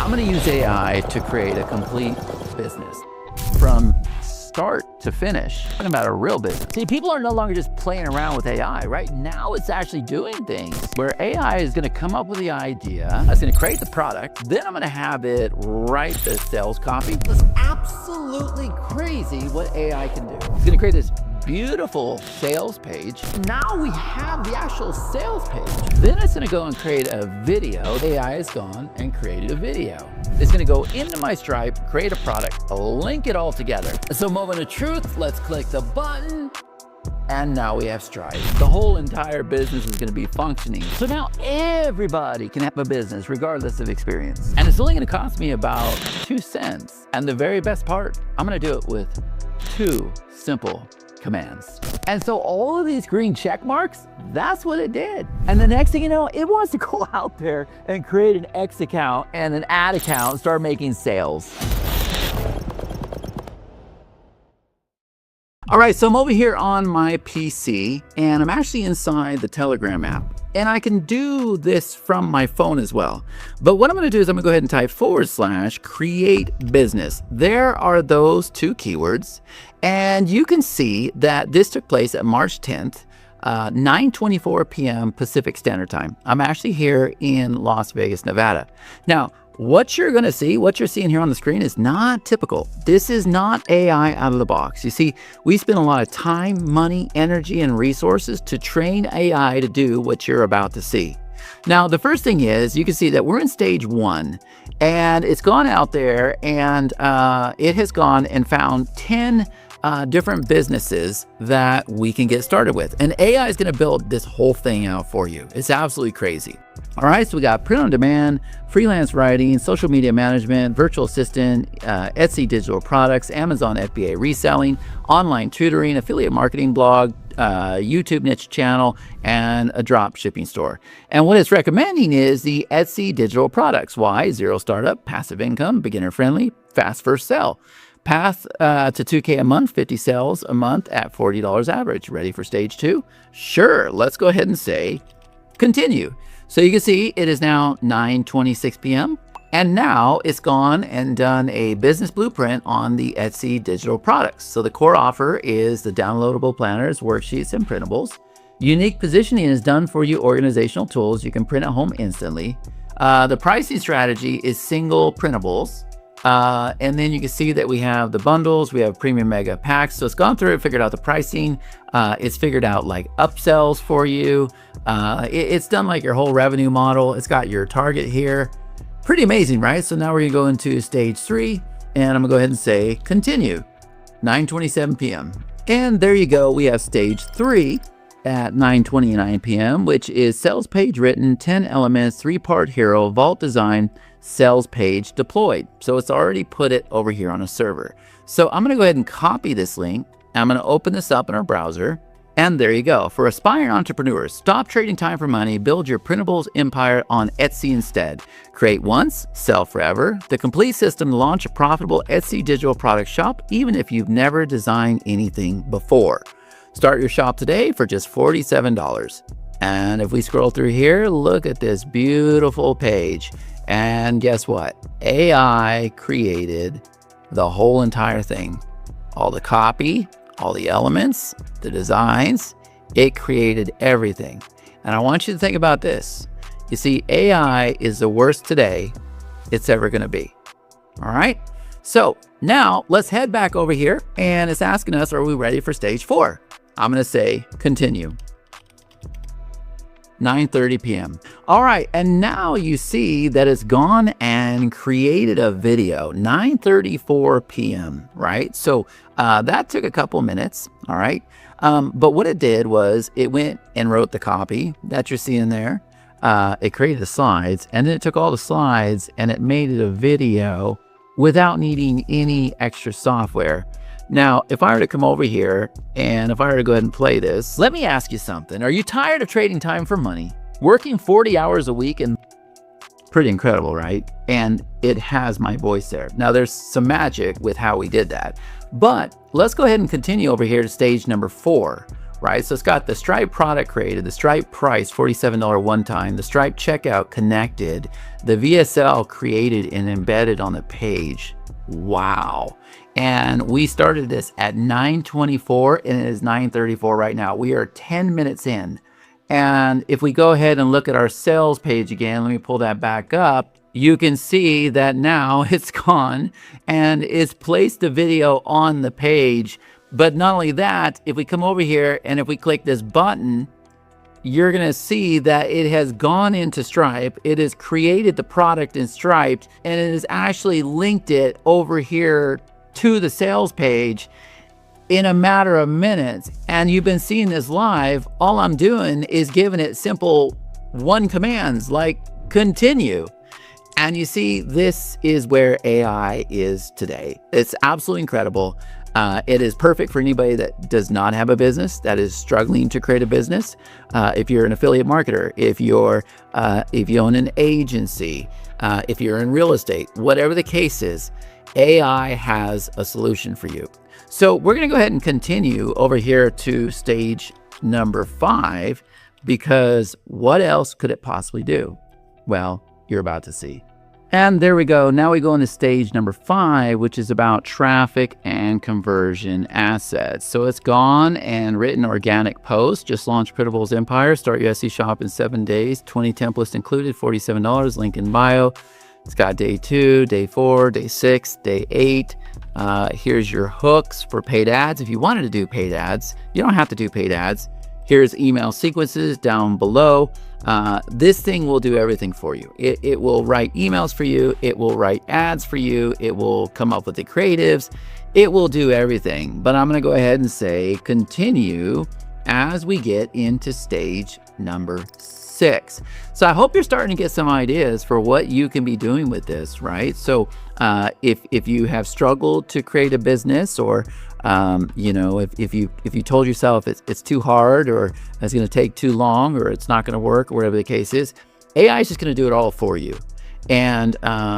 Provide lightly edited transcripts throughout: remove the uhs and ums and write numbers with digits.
I'm going to use AI to create a complete business from start to finish. Talking about a real business. See, people are no longer just playing around with AI, right? Now it's actually doing things where AI is going to come up with the idea. It's going to create the product. Then I'm going to have it write the sales copy. It's absolutely crazy what AI can do. It's going to create this beautiful sales page. Now we have the actual sales page. Then it's going to go and create a video. AI has gone and created a video. It's going to go into my Stripe, create a product, link it all together. So moment of truth, let's click the button. And now we have Stripe. The whole entire business is going to be functioning. So now everybody can have a business regardless of experience. And it's only going to cost me about 2 cents. And the very best part, I'm going to do it with 2 simple commands. And so all of these green check marks, that's what it did. And the next thing you know, it wants to go out there and create an X account and an ad account and start making sales. All right, so I'm over here on my PC and I'm actually inside the Telegram app. And I can do this from my phone as well. But what I'm going to do is I'm going to go ahead and type /create business. There are those 2 keywords. And you can see that this took place at March 10th, 9:24 p.m. Pacific Standard Time. I'm actually here in Las Vegas, Nevada. Now, what you're going to see, what you're seeing here on the screen is not typical. This is not AI out of the box. You see, we spend a lot of time, money, energy, and resources to train AI to do what you're about to see. Now, the first thing is you can see that we're in stage 1 and it's gone out there and it has gone and found 10 different businesses that we can get started with. And AI is going to build this whole thing out for you. It's absolutely crazy. All right, so we got print on demand, freelance writing, social media management, virtual assistant, Etsy digital products, Amazon FBA reselling, online tutoring, affiliate marketing blog, YouTube niche channel, and a drop shipping store. And what it's recommending is the Etsy digital products. Why? 0 startup, passive income, beginner friendly, fast first sell. Path to 2K a month, 50 sales a month at $40 average. Ready for stage 2? Sure, let's go ahead and say continue. So you can see it is now 9:26 p.m. And now it's gone and done a business blueprint on the Etsy digital products. So the core offer is the downloadable planners, worksheets, and printables. Unique positioning is done for you organizational tools you can print at home instantly. The pricing strategy is single printables. And then you can see that we have the bundles, we have premium mega packs. So it's gone through and figured out the pricing. It's figured out like upsells for you. It's done like your whole revenue model. It's got your target here. Pretty amazing, right? So now we're gonna go into stage 3 and I'm gonna go ahead and say continue, 9:27 p.m. And there you go. We have stage 3 at 9:29 p.m., which is sales page written, 10 elements, 3-part hero, vault design, sales page deployed. So it's already put it over here on a server. So I'm going to go ahead and copy this link. I'm going to open this up in our browser. And there you go. For aspiring entrepreneurs, stop trading time for money, build your printables empire on Etsy instead. Create once, sell forever. The complete system to launch a profitable Etsy digital product shop, even if you've never designed anything before. Start your shop today for just $47. And if we scroll through here, look at this beautiful page. And guess what? AI created the whole entire thing. All the copy, all the elements, the designs, it created everything. And I want you to think about this. You see, AI is the worst today it's ever going to be. All right. So now let's head back over here and it's asking us, are we ready for stage 4? I'm going to say continue. 9:30 p.m. All right, and now you see that it's gone and created a video, 9:34 p.m., right? So that took a couple minutes, all right? But what it did was it went and wrote the copy that you're seeing there. It created the slides, and then it took all the slides and it made it a video without needing any extra software. Now, if I were to come over here and if I were to go ahead and play this, let me ask you something. Are you tired of trading time for money? Working 40 hours a week and pretty incredible, right? And it has my voice there. Now there's some magic with how we did that, but let's go ahead and continue over here to stage number 4, right? So it's got the Stripe product created, the Stripe price, $47 one time, the Stripe checkout connected, the VSL created and embedded on the page. Wow. And we started this at 9:24 and it is 9:34 right now. We are 10 minutes in. And if we go ahead and look at our sales page again, let me pull that back up. You can see that now it's gone and it's placed the video on the page. But not only that, if we come over here and if we click this button, you're going to see that it has gone into Stripe. It has created the product in Stripe and it has actually linked it over here to the sales page in a matter of minutes. And you've been seeing this live. All I'm doing is giving it simple one commands like continue. And you see, this is where AI is today. It's absolutely incredible. It is perfect for anybody that does not have a business, that is struggling to create a business. If you're an affiliate marketer, if you own an agency, if you're in real estate, whatever the case is, AI has a solution for you. So we're going to go ahead and continue over here to stage number 5, because what else could it possibly do? Well, you're about to see. And there we go. Now we go into stage number 5, which is about traffic and conversion assets. So it's gone and written organic posts. Just launched Printables Empire. Start your Etsy shop in 7 days. 20 templates included, $47. Link in bio. It's got day 2, day 4, day 6, day 8. Here's your hooks for paid ads. If you wanted to do paid ads, you don't have to do paid ads. Here's email sequences down below. This thing will do everything for you. It will write emails for you. It will write ads for you. It will come up with the creatives. It will do everything. But I'm going to go ahead and say continue as we get into stage number 6. So I hope you're starting to get some ideas for what you can be doing with this, right? So if you have struggled to create a business, or if you told yourself it's too hard, or it's going to take too long, or it's not going to work, or whatever the case is, AI is just going to do it all for you. And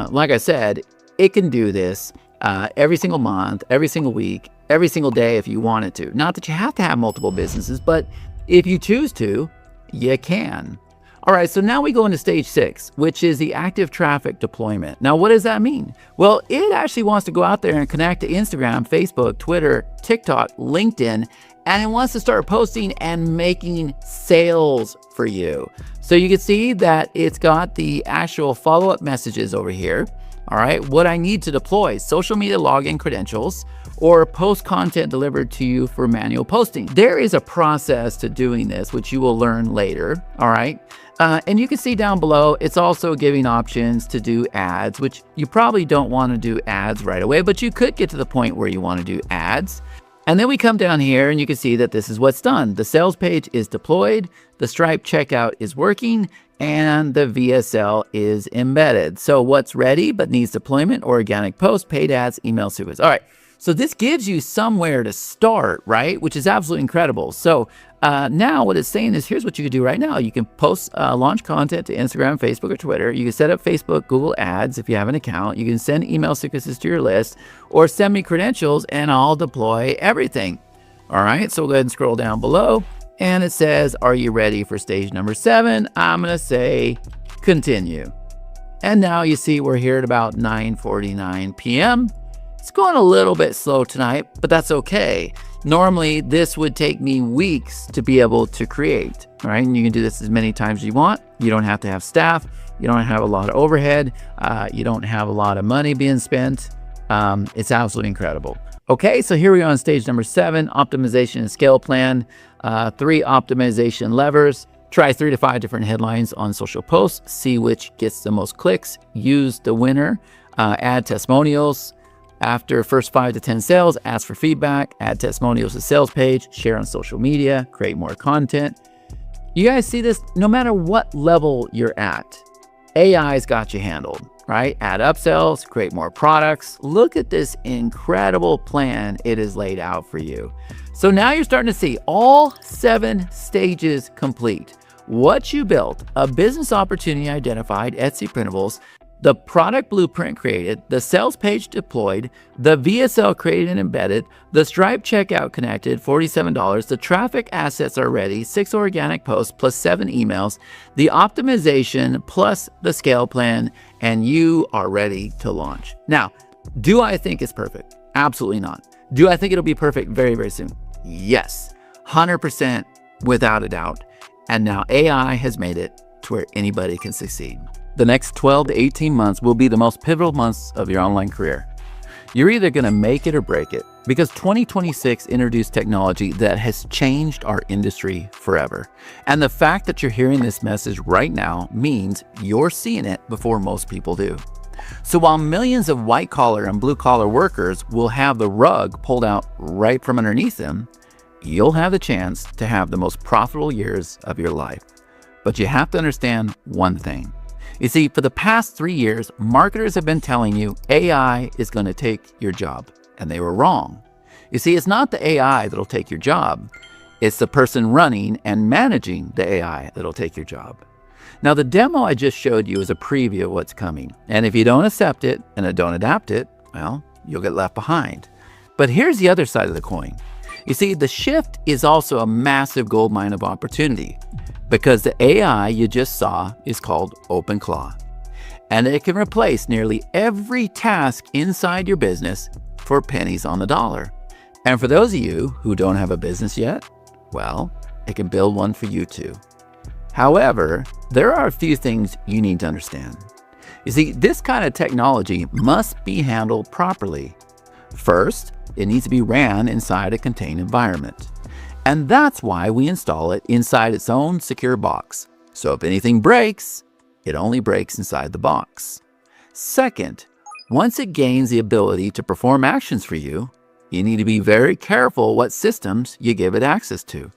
like I said, it can do this every single month, every single week, every single day if you wanted to. Not that you have to have multiple businesses, but if you choose to, you can. All right, so now we go into stage 6, which is the active traffic deployment. Now, what does that mean? Well, it actually wants to go out there and connect to Instagram, Facebook, Twitter, TikTok, LinkedIn, and it wants to start posting and making sales for you. So you can see that it's got the actual follow-up messages over here. All right, what I need to deploy: social media login credentials or post content delivered to you for manual posting. There is a process to doing this, which you will learn later. All right. And you can see down below, it's also giving options to do ads, which you probably don't want to do ads right away, but you could get to the point where you want to do ads. And then we come down here and you can see that this is what's done. The sales page is deployed, the Stripe checkout is working, and the VSL is embedded. So what's ready but needs deployment: organic post, paid ads, email sequence. All right. So this gives you somewhere to start, right? Which is absolutely incredible. So now what it's saying is, here's what you can do right now. You can post, launch content to Instagram, Facebook, or Twitter. You can set up Facebook, Google Ads if you have an account. You can send email sequences to your list, or send me credentials and I'll deploy everything. All right, so we'll go ahead and scroll down below. And it says, are you ready for stage number 7? I'm going to say continue. And now you see we're here at about 9:49 p.m. It's going a little bit slow tonight, but that's okay. Normally, this would take me weeks to be able to create, all right? And you can do this as many times as you want. You don't have to have staff. You don't have a lot of overhead. You don't have a lot of money being spent. It's absolutely incredible. Okay, so here we are on stage number 7, optimization and scale plan. 3 optimization levers. Try 3 to 5 different headlines on social posts. See which gets the most clicks. Use the winner. Add testimonials. After first 5 to 10 sales, ask for feedback, add testimonials to sales page, share on social media, create more content. You guys see this? No matter what level you're at, AI's got you handled, right? Add upsells, create more products. Look at this incredible plan it is laid out for you. So now you're starting to see all 7 stages complete. What you built: a business opportunity identified, Etsy Printables. the product blueprint created, the sales page deployed, the VSL created and embedded, the Stripe checkout connected, $47, the traffic assets are ready, 6 organic posts plus 7 emails, the optimization plus the scale plan, and you are ready to launch. Now, do I think it's perfect? Absolutely not. Do I think it'll be perfect very, very soon? Yes, 100% without a doubt. And now AI has made it to where anybody can succeed. The next 12 to 18 months will be the most pivotal months of your online career. You're either going to make it or break it, because 2026 introduced technology that has changed our industry forever. And the fact that you're hearing this message right now means you're seeing it before most people do. So while millions of white collar and blue collar workers will have the rug pulled out right from underneath them, you'll have the chance to have the most profitable years of your life. But you have to understand one thing. You see, for the past 3 years, marketers have been telling you AI is going to take your job, and they were wrong. You see, it's not the AI that'll take your job. It's the person running and managing the AI that'll take your job. Now, the demo I just showed you is a preview of what's coming. And if you don't accept it and don't adapt it, well, you'll get left behind. But here's the other side of the coin. You see, the shift is also a massive goldmine of opportunity, because the AI you just saw is called OpenClaw, and it can replace nearly every task inside your business for pennies on the dollar. And for those of you who don't have a business yet, well, it can build one for you too. However, there are a few things you need to understand. You see, this kind of technology must be handled properly. First, it needs to be ran inside a contained environment. And that's why we install it inside its own secure box. So if anything breaks, it only breaks inside the box. Second, once it gains the ability to perform actions for you, you need to be very careful what systems you give it access to.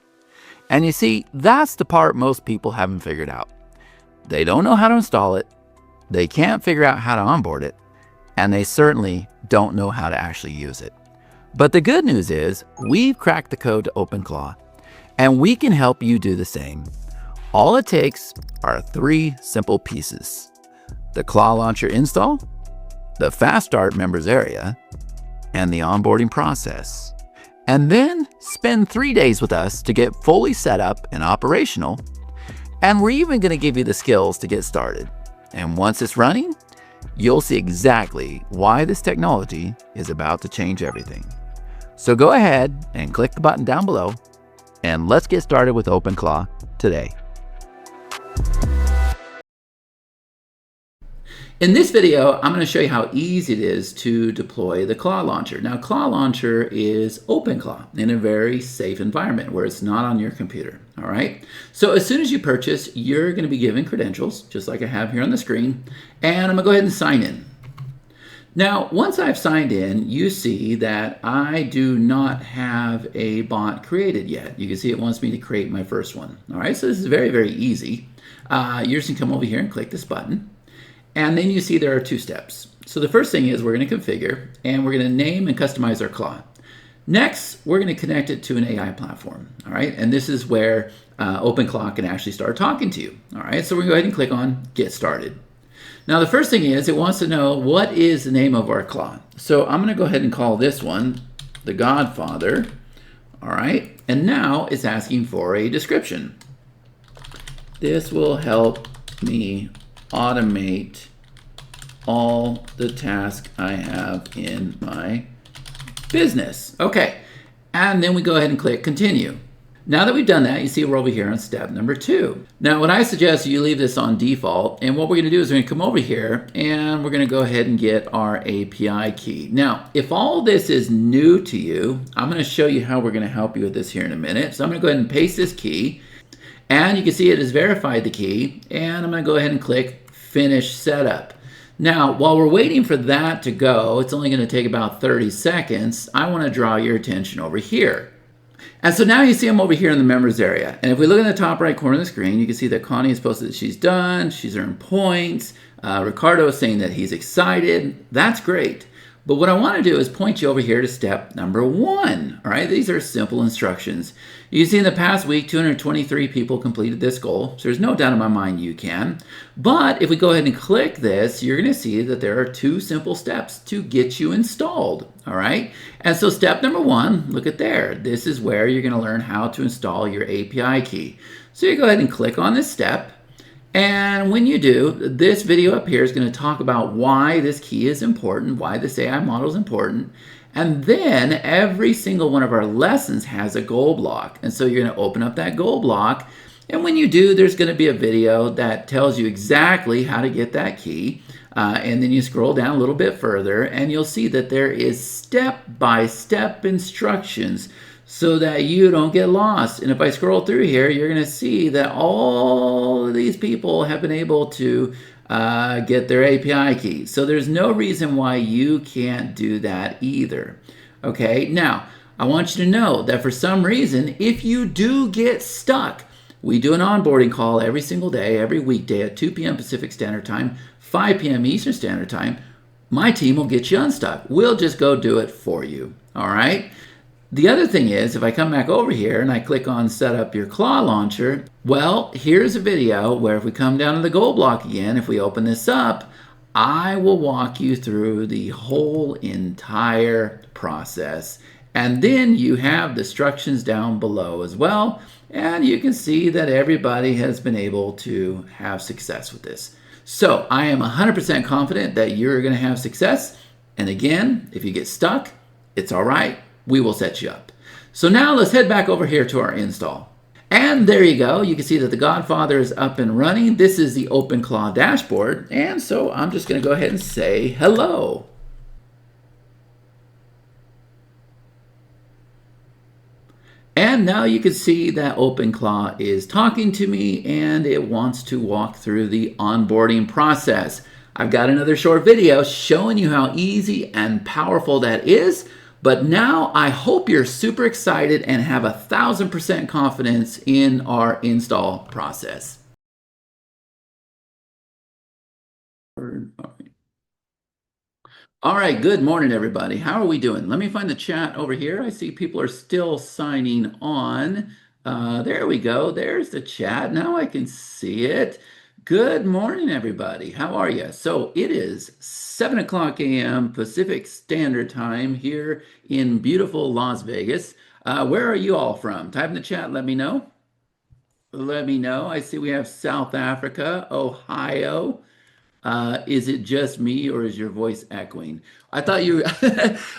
And you see, that's the part most people haven't figured out. They don't know how to install it, they can't figure out how to onboard it, and they certainly don't know how to actually use it. But the good news is we've cracked the code to OpenClaw, and we can help you do the same. All it takes are 3 simple pieces: the Claw Launcher install, the Fast Start members area, and the onboarding process. And then spend 3 days with us to get fully set up and operational. And we're even going to give you the skills to get started. And once it's running, you'll see exactly why this technology is about to change everything. So go ahead and click the button down below, and let's get started with OpenClaw today. In this video, I'm going to show you how easy it is to deploy the Claw Launcher. Now, Claw Launcher is OpenClaw in a very safe environment where it's not on your computer, all right? So as soon as you purchase, you're going to be given credentials, just like I have here on the screen, and I'm going to go ahead and sign in. Now, once I've signed in, you see that I do not have a bot created yet. You can see it wants me to create my first one, all right? So this is very, very easy. You're just going to come over here and click this button. And then you see there are 2 steps. So the first thing is we're going to configure, and we're going to name and customize our claw. Next, we're going to connect it to an AI platform, all right? And this is where OpenClaw can actually start talking to you, all right? So we're going to go ahead and click on Get Started. Now, the first thing is it wants to know what is the name of our claw. So I'm going to go ahead and call this one The Godfather, all right? And now it's asking for a description. This will help me automate all the tasks I have in my business. Okay, and then we go ahead and click continue. Now that we've done that, you see we're over here on step number 2. Now what I suggest you leave this on default, and what we're going to do is we're going to come over here and we're going to go ahead and get our API key. Now if all this is new to you, I'm going to show you how we're going to help you with this here in a minute. So I'm going to go ahead and paste this key. And you can see it has verified the key, and I'm going to go ahead and click Finish Setup. Now, while we're waiting for that to go, it's only going to take about 30 seconds, I want to draw your attention over here. And so now you see I'm over here in the members area. And if we look in the top right corner of the screen, you can see that Connie has posted that she's done, she's earned points. Ricardo is saying that he's excited. That's great. But what I want to do is point you over here to step number 1. All right, these are simple instructions. You see in the past week, 223 people completed this goal. So there's no doubt in my mind you can. But if we go ahead and click this, you're going to see that there are 2 simple steps to get you installed. All right, and so step number 1, look at there. This is where you're going to learn how to install your API key. So you go ahead and click on this step. And when you do, this video up here is going to talk about why this key is important, why this AI model is important. And then every single one of our lessons has a goal block. And so you're going to open up that goal block. And when you do, there's going to be a video that tells you exactly how to get that key. And then you scroll down a little bit further and you'll see that there is step-by-step instructions so that you don't get lost. And if I scroll through here, you're going to see that all of these people have been able to get their API key. So there's no reason why you can't do that either. Okay, now I want you to know that for some reason, if you do get stuck, we do an onboarding call every single day, every weekday at 2 p.m. Pacific Standard Time, 5 p.m. Eastern Standard Time. My team will get you unstuck. We'll just go do it for you. All right. The other thing is, if I come back over here and I click on set up your Claw launcher, well, here's a video where if we come down to the goal block again, if we open this up, I will walk you through the whole entire process. And then you have the instructions down below as well. And you can see that everybody has been able to have success with this. So I am 100% confident that you're going to have success. And again, if you get stuck, it's all right. We will set you up. So now let's head back over here to our install. And there you go. You can see that the Godfather is up and running. This is the OpenClaw dashboard. And so I'm just going to go ahead and say hello. And now you can see that OpenClaw is talking to me and it wants to walk through the onboarding process. I've got another short video showing you how easy and powerful that is. But now I hope you're super excited and have 1,000% confidence in our install process. All right, good morning, everybody. How are we doing? Let me find the chat over here. I see people are still signing on. There we go. There's the chat. Now I can see it. Good morning, everybody. How are you? So it is 7 o'clock a.m. Pacific Standard Time here in beautiful Las Vegas. Where are you all from? Type in the chat. Let me know. Let me know. I see we have South Africa, Ohio. Is it just me or is your voice echoing? I thought you,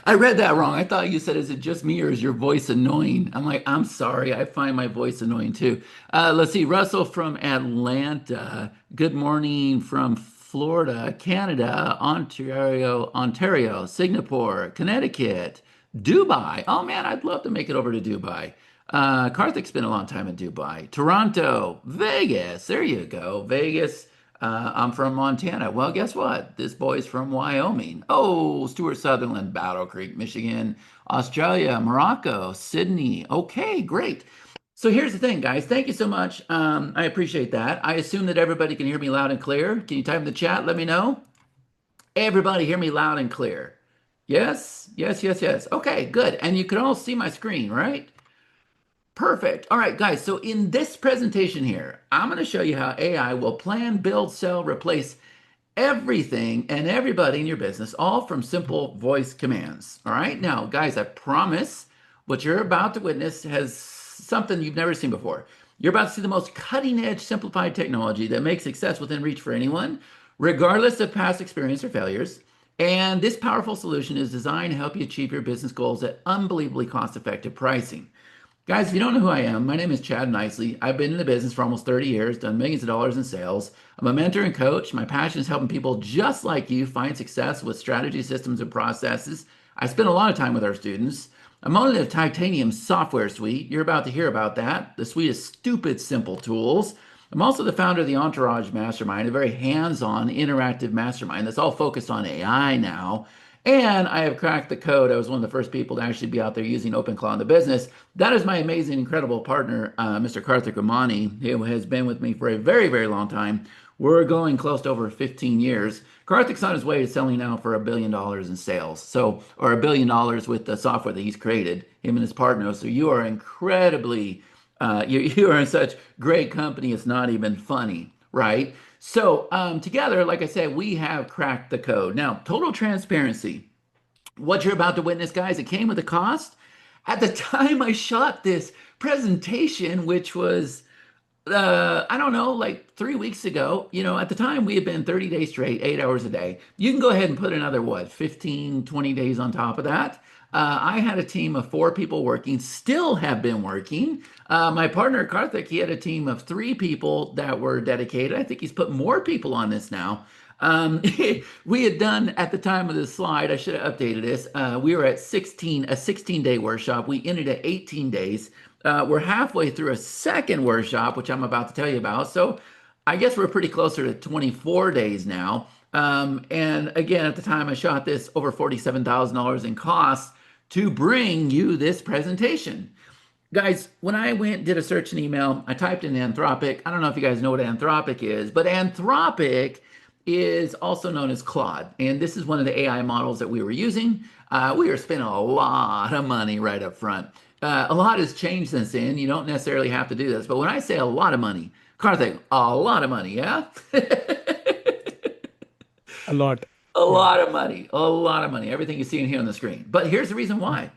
I read that wrong. I thought you said, is it just me or is your voice annoying? I'm like, I'm sorry. I find my voice annoying too. Let's see. Russell from Atlanta. Good morning from Florida, Canada, Ontario, Singapore, Connecticut, Dubai. Oh man, I'd love to make it over to Dubai. Karthik spent a long time in Dubai. Toronto, Vegas. There you go. Vegas. I'm from Montana. Well, guess what? This boy's from Wyoming. Oh, Stuart Sutherland, Battle Creek, Michigan, Australia, Morocco, Sydney. Okay, great. So here's the thing, guys. Thank you so much. I appreciate that. I assume that everybody can hear me loud and clear. Can you type in the chat? Let me know. Everybody hear me loud and clear. Yes, yes, yes, yes. Okay, good. And you can all see my screen, right? Perfect. All right, guys. So in this presentation here, I'm going to show you how AI will plan, build, sell, replace everything and everybody in your business, all from simple voice commands. All right. Now, guys, I promise what you're about to witness has something you've never seen before. You're about to see the most cutting edge simplified technology that makes success within reach for anyone, regardless of past experience or failures. And this powerful solution is designed to help you achieve your business goals at unbelievably cost-effective pricing. Guys, if you don't know who I am, my name is Chad Nicely. I've been in the business for almost 30 years, done millions of dollars in sales. I'm a mentor and coach. My passion is helping people just like you find success with strategy, systems, and processes. I spend a lot of time with our students. I'm on the Titanium software suite. You're about to hear about that. The suite is stupid simple tools. I'm also the founder of the Entourage Mastermind, a very hands-on interactive mastermind that's all focused on AI now. And I have cracked the code. I was one of the first people to actually be out there using OpenClaw in the business. That is my amazing, incredible partner, Mr. Karthik Ramani, who has been with me for a very, very long time. We're going close to over 15 years. Karthik's on his way to selling now for $1 billion in sales. So, or $1 billion with the software that he's created, him and his partner. So you are incredibly, you are in such great company. It's not even funny, right? So together, like I said, we have cracked the code. Now, total transparency. What you're about to witness, guys, it came with a cost. At the time I shot this presentation, which was I don't know, like 3 weeks ago, at the time we had been 30 days straight, 8 hours a day. You can go ahead and put another, what, 15, 20 days on top of that. I had a team of 4 people working, still have been working. My partner, Karthik, he had a team of 3 people that were dedicated. I think he's put more people on this now. We had done at the time of this slide, I should have updated this. We were at a 16-day workshop. We ended at 18 days. We're halfway through a second workshop, which I'm about to tell you about. So I guess we're pretty closer to 24 days now. And again, at the time I shot this, over $47,000 in costs to bring you this presentation. Guys, when I did a search in email, I typed in Anthropic. I don't know if you guys know what Anthropic is, but Anthropic is also known as Claude. And this is one of the AI models that we were using. We were spending a lot of money right up front. A lot has changed since then. You don't necessarily have to do this. But when I say a lot of money, Karthik, a lot of money, yeah? A lot. A Yeah. lot of money, a lot of money. Everything you see in here on the screen. But here's the reason why.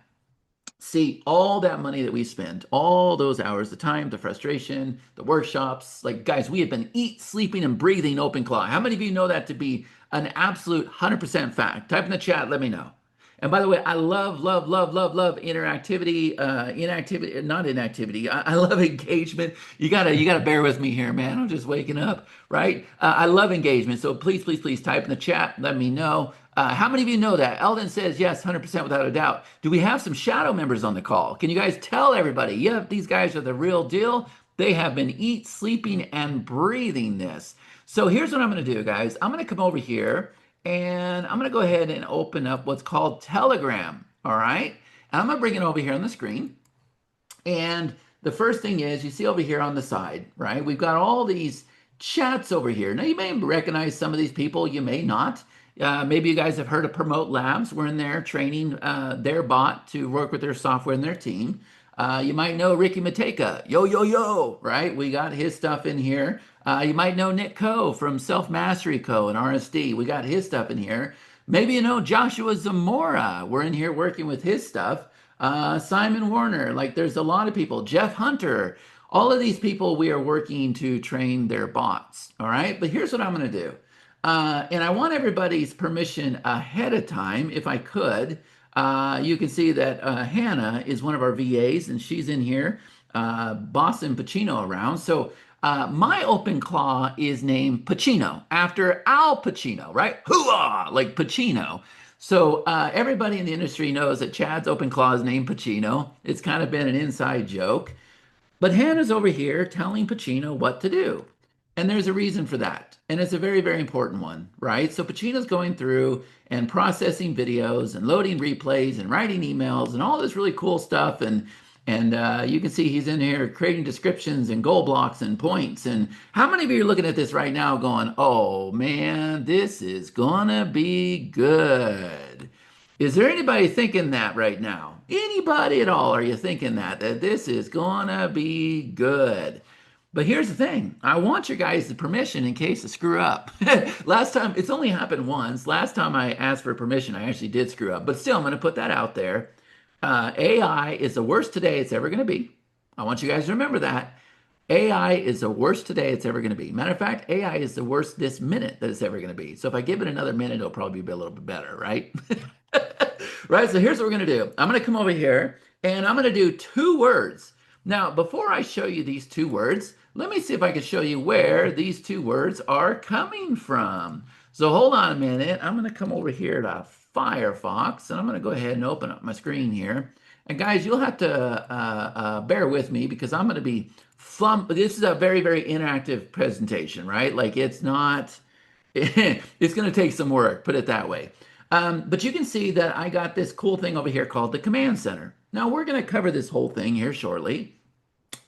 See, all that money that we spent, all those hours, the time, the frustration, the workshops, like guys, we have been eat, sleeping, and breathing OpenClaw. How many of you know that to be an absolute 100% fact? Type in the chat, let me know. And by the way, I love, love, love, love, love interactivity, inactivity, not inactivity. I love engagement. You gotta bear with me here, man. I'm just waking up, right? I love engagement. So please, please, please type in the chat. Let me know. How many of you know that? Eldon says yes, 100% without a doubt. Do we have some shadow members on the call? Can you guys tell everybody? Yeah, these guys are the real deal. They have been eat, sleeping, and breathing this. So here's what I'm going to do, guys. I'm going to come over here and I'm going to go ahead and open up what's called Telegram. All right. And I'm going to bring it over here on the screen. And the first thing is, you see over here on the side, right? We've got all these chats over here. Now, you may recognize some of these people, you may not. Maybe you guys have heard of Promote Labs. We're in there training their bot to work with their software and their team. You might know Ricky Mateka, yo, yo, yo, right? We got his stuff in here. You might know Nick Coe from Self Mastery Co. and RSD. We got his stuff in here. Maybe you know Joshua Zamora. We're in here working with his stuff. Simon Warner, like there's a lot of people. Jeff Hunter, all of these people we are working to train their bots. All right, but here's what I'm going to do. And I want everybody's permission ahead of time, if I could. You can see that Hannah is one of our VAs, and she's in here, bossing Pacino around. So my OpenClaw is named Pacino, after Al Pacino, right? Hooah! Like Pacino. So everybody in the industry knows that Chad's OpenClaw is named Pacino. It's kind of been an inside joke. But Hannah's over here telling Pacino what to do. And there's a reason for that. And it's a very, very important one, right? So Pacino's going through and processing videos and loading replays and writing emails and all this really cool stuff. And you can see he's in here creating descriptions and goal blocks and points. And how many of you are looking at this right now going, oh man, this is gonna be good? Is there anybody thinking that right now? Anybody at all? Are you thinking that this is gonna be good? But here's the thing. I want your guys' permission in case I screw up. Last time, it's only happened once. Last time I asked for permission, I actually did screw up. But still, I'm going to put that out there. AI is the worst today it's ever going to be. I want you guys to remember that. AI is the worst today it's ever going to be. Matter of fact, AI is the worst this minute that it's ever going to be. So if I give it another minute, it'll probably be a little bit better, right? Right, so here's what we're going to do. I'm going to come over here, and I'm going to do 2 words. Now, before I show you these 2 words, let me see if I can show you where these 2 words are coming from. So hold on a minute. I'm going to come over here to Firefox, and I'm going to go ahead and open up my screen here. And guys, you'll have to bear with me because I'm going to be this is a very, very interactive presentation, right? Like it's not, it's going to take some work, put it that way. But you can see that I got this cool thing over here called the Command Center. Now we're going to cover this whole thing here shortly.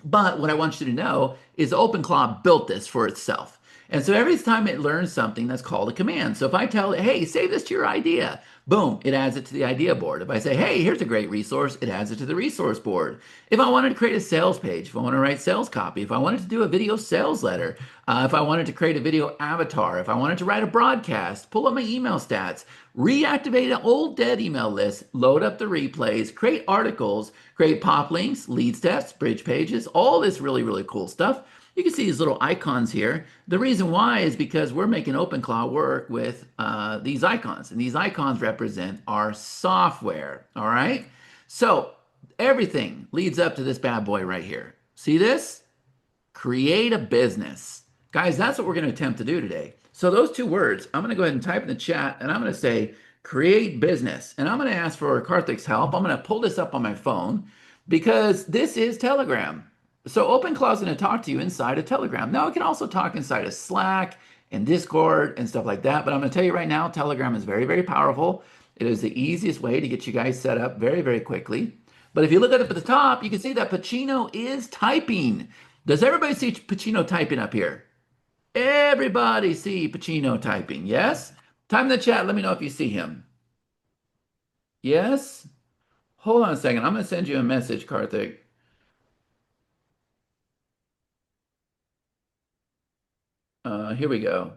But what I want you to know is OpenClaw built this for itself. And so every time it learns something, that's called a command. So if I tell it, hey, save this to your idea, boom, it adds it to the idea board. If I say, hey, here's a great resource, it adds it to the resource board. If I wanted to create a sales page, if I want to write sales copy, if I wanted to do a video sales letter, if I wanted to create a video avatar, if I wanted to write a broadcast, pull up my email stats, reactivate an old dead email list, load up the replays, create articles, create pop links, lead steps, bridge pages, all this really, really cool stuff. You can see these little icons here. The reason why is because we're making OpenClaw work with these icons, and these icons represent our software, all right? So everything leads up to this bad boy right here. See this? Create a business. Guys, that's what we're going to attempt to do today. So those two words, I'm going to go ahead and type in the chat, and I'm going to say create business. And I'm going to ask for Karthik's help. I'm going to pull this up on my phone because this is Telegram. So OpenClaw is going to talk to you inside of Telegram. Now, it can also talk inside of Slack and Discord and stuff like that. But I'm going to tell you right now, Telegram is very, very powerful. It is the easiest way to get you guys set up very, very quickly. But if you look up at the top, you can see that Pacino is typing. Does everybody see Pacino typing up here? Everybody see Pacino typing, yes? Type in the chat, let me know if you see him. Yes? Hold on a second. I'm going to send you a message, Karthik. Here we go.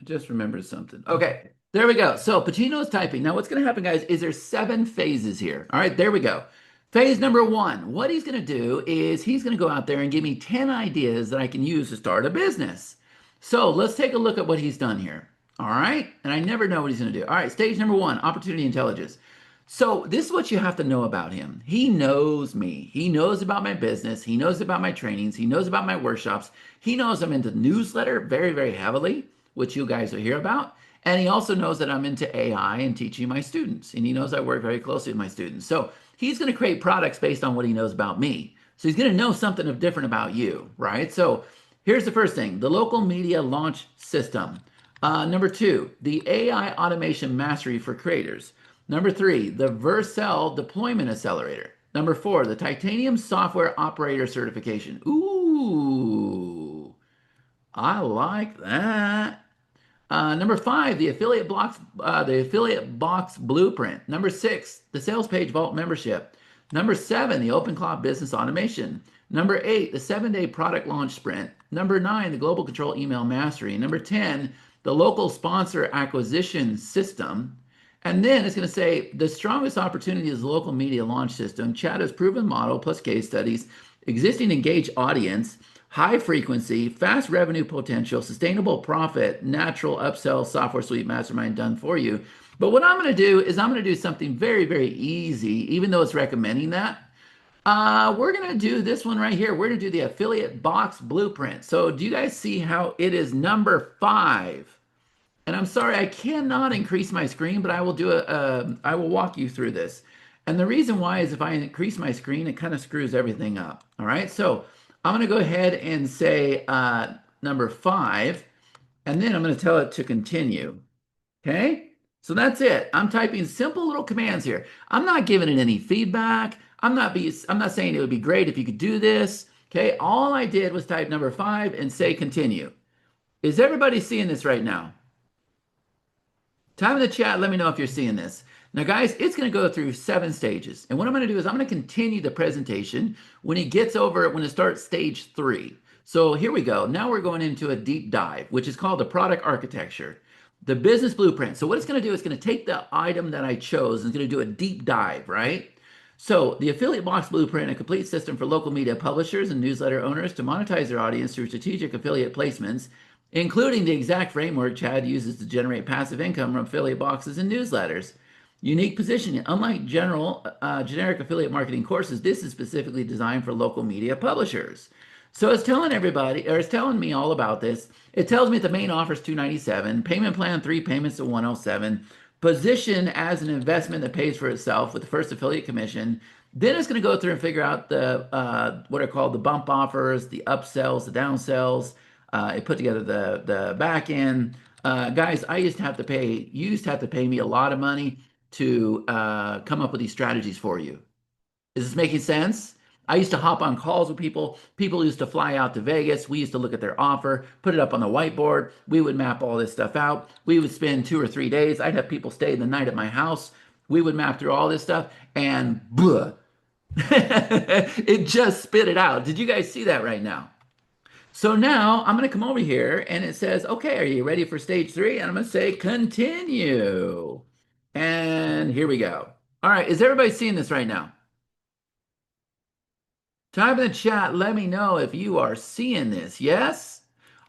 I just remembered something. Okay, there we go. So Pacino is typing. Now what's going to happen, guys, is there's 7 phases here. All right, there we go. Phase number 1, what he's going to do is he's going to go out there and give me 10 ideas that I can use to start a business. So let's take a look at what he's done here. All right, and I never know what he's going to do. All right, stage number 1, opportunity intelligence. So this is what you have to know about him. He knows me. He knows about my business. He knows about my trainings. He knows about my workshops. He knows I'm into newsletter very, very heavily, which you guys will hear about. And he also knows that I'm into AI and teaching my students. And he knows I work very closely with my students. So he's going to create products based on what he knows about me. So he's going to know something of different about you, right? So here's the first thing, the local media launch system. Number 2, the AI automation mastery for creators. Number 3, the VSL deployment accelerator. Number 4, the titanium software operator certification. Ooh, I like that. Number 5, the affiliate box blueprint. Number 6, the sales page vault membership. Number 7, the OpenClaw business automation. Number 8, the 7-day product launch sprint. Number 9, the global control email mastery. Number 10, the local sponsor acquisition system. And then it's going to say the strongest opportunity is the local media launch system. Chat proven model plus case studies, existing engaged audience, high frequency, fast revenue potential, sustainable profit, natural upsell, software suite mastermind done for you. But what I'm going to do is I'm going to do something very, very easy, even though it's recommending that. We're going to do this one right here. We're going to do the affiliate box blueprint. So do you guys see how it is number 5? And I'm sorry, I cannot increase my screen, but I will I will walk you through this. And the reason why is if I increase my screen, it kind of screws everything up. All right, so I'm going to go ahead and say number 5, and then I'm going to tell it to continue. Okay, so that's it. I'm typing simple little commands here. I'm not giving it any feedback. I'm not saying it would be great if you could do this. Okay, all I did was type number 5 and say continue. Is everybody seeing this right now? Type in the chat, let me know if you're seeing this. Now, guys, it's going to go through 7 stages. And what I'm going to do is I'm going to continue the presentation when it starts stage 3. So here we go. Now we're going into a deep dive, which is called the product architecture, the business blueprint. So what it's going to do is going to take the item that I chose and it's going to do a deep dive, right? So the affiliate box blueprint, a complete system for local media publishers and newsletter owners to monetize their audience through strategic affiliate placements, including the exact framework Chad uses to generate passive income from affiliate boxes and newsletters. Unique positioning. Unlike generic affiliate marketing courses, this is specifically designed for local media publishers. So it's telling everybody, or it's telling me all about this. It tells me the main offer is $297, payment plan 3 payments of $107, position as an investment that pays for itself with the first affiliate commission. Then it's going to go through and figure out the what are called the bump offers, the upsells, the downsells. It put together the back end. Guys, you used to have to pay me a lot of money to come up with these strategies for you. Is this making sense? I used to hop on calls with people. People used to fly out to Vegas. We used to look at their offer, put it up on the whiteboard. We would map all this stuff out. We would spend 2 or 3 days. I'd have people stay the night at my house. We would map through all this stuff and blah, it just spit it out. Did you guys see that right now? So now I'm going to come over here and it says, okay, are you ready for stage three? And I'm going to say continue. And here we go. All right, is everybody seeing this right now? Type in the chat, let me know if you are seeing this. Yes?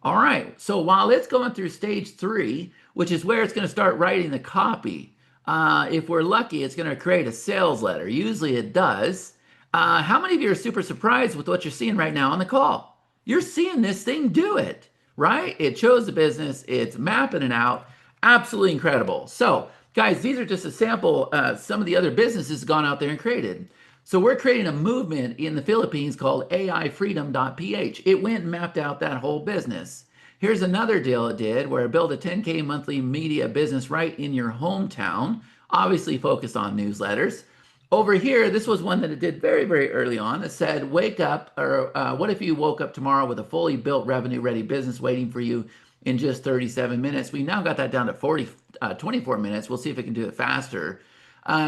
All right. So while it's going through stage three, which is where it's going to start writing the copy, if we're lucky, it's going to create a sales letter. Usually it does. How many of you are super surprised with what you're seeing right now on the call? You're seeing this thing do it, right? It chose the business. It's mapping it out. Absolutely incredible. So, guys, these are just a sample. Some of the other businesses have gone out there and created. So we're creating a movement in the Philippines called AIfreedom.ph. It went and mapped out that whole business. Here's another deal it did where it built a 10K monthly media business right in your hometown, obviously focused on newsletters. Over here, this was one that it did very, very early on. It said, wake up, or what if you woke up tomorrow with a fully built revenue ready business waiting for you in just 37 minutes? We now got that down to 24 minutes. We'll see if it can do it faster.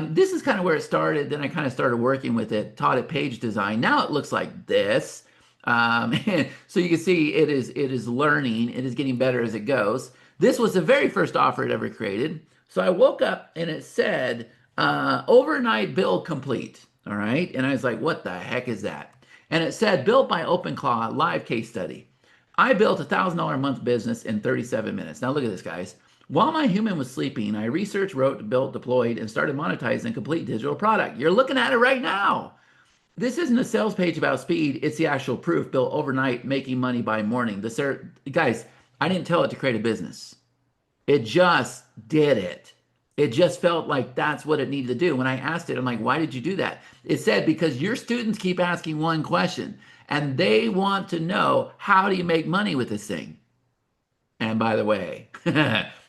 This is kind of where it started. Then I kind of started working with it, taught it page design. Now it looks like this. So you can see it is learning. It is getting better as it goes. This was the very first offer it ever created. So I woke up and it said, overnight bill complete. All right. And I was like, what the heck is that? And it said, built by OpenClaw, live case study. I built $1,000 a month business in 37 minutes. Now look at this, guys. While my human was sleeping, I researched, wrote, built, deployed, and started monetizing a complete digital product. You're looking at it right now. This isn't a sales page about speed. It's the actual proof built overnight, making money by morning. Guys, I didn't tell it to create a business. It just did it. It just felt like that's what it needed to do. When I asked it, I'm like, why did you do that? It said, because your students keep asking one question and they want to know, how do you make money with this thing? And by the way,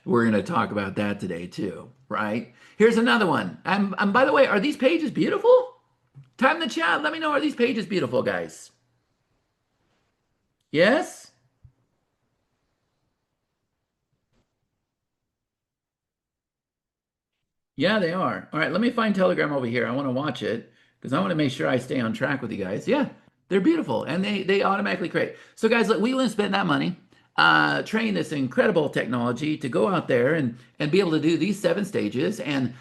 we're going to talk about that today too, right? Here's another one. And by the way, are these pages beautiful? Type in the chat. Let me know, are these pages beautiful, guys? Yes? Yeah, they are. All right, let me find Telegram over here. I want to watch it because I want to make sure I stay on track with you guys. Yeah, they're beautiful and they automatically create. So guys, look, we wouldn't spend that money, train this incredible technology to go out there and be able to do these 7 stages and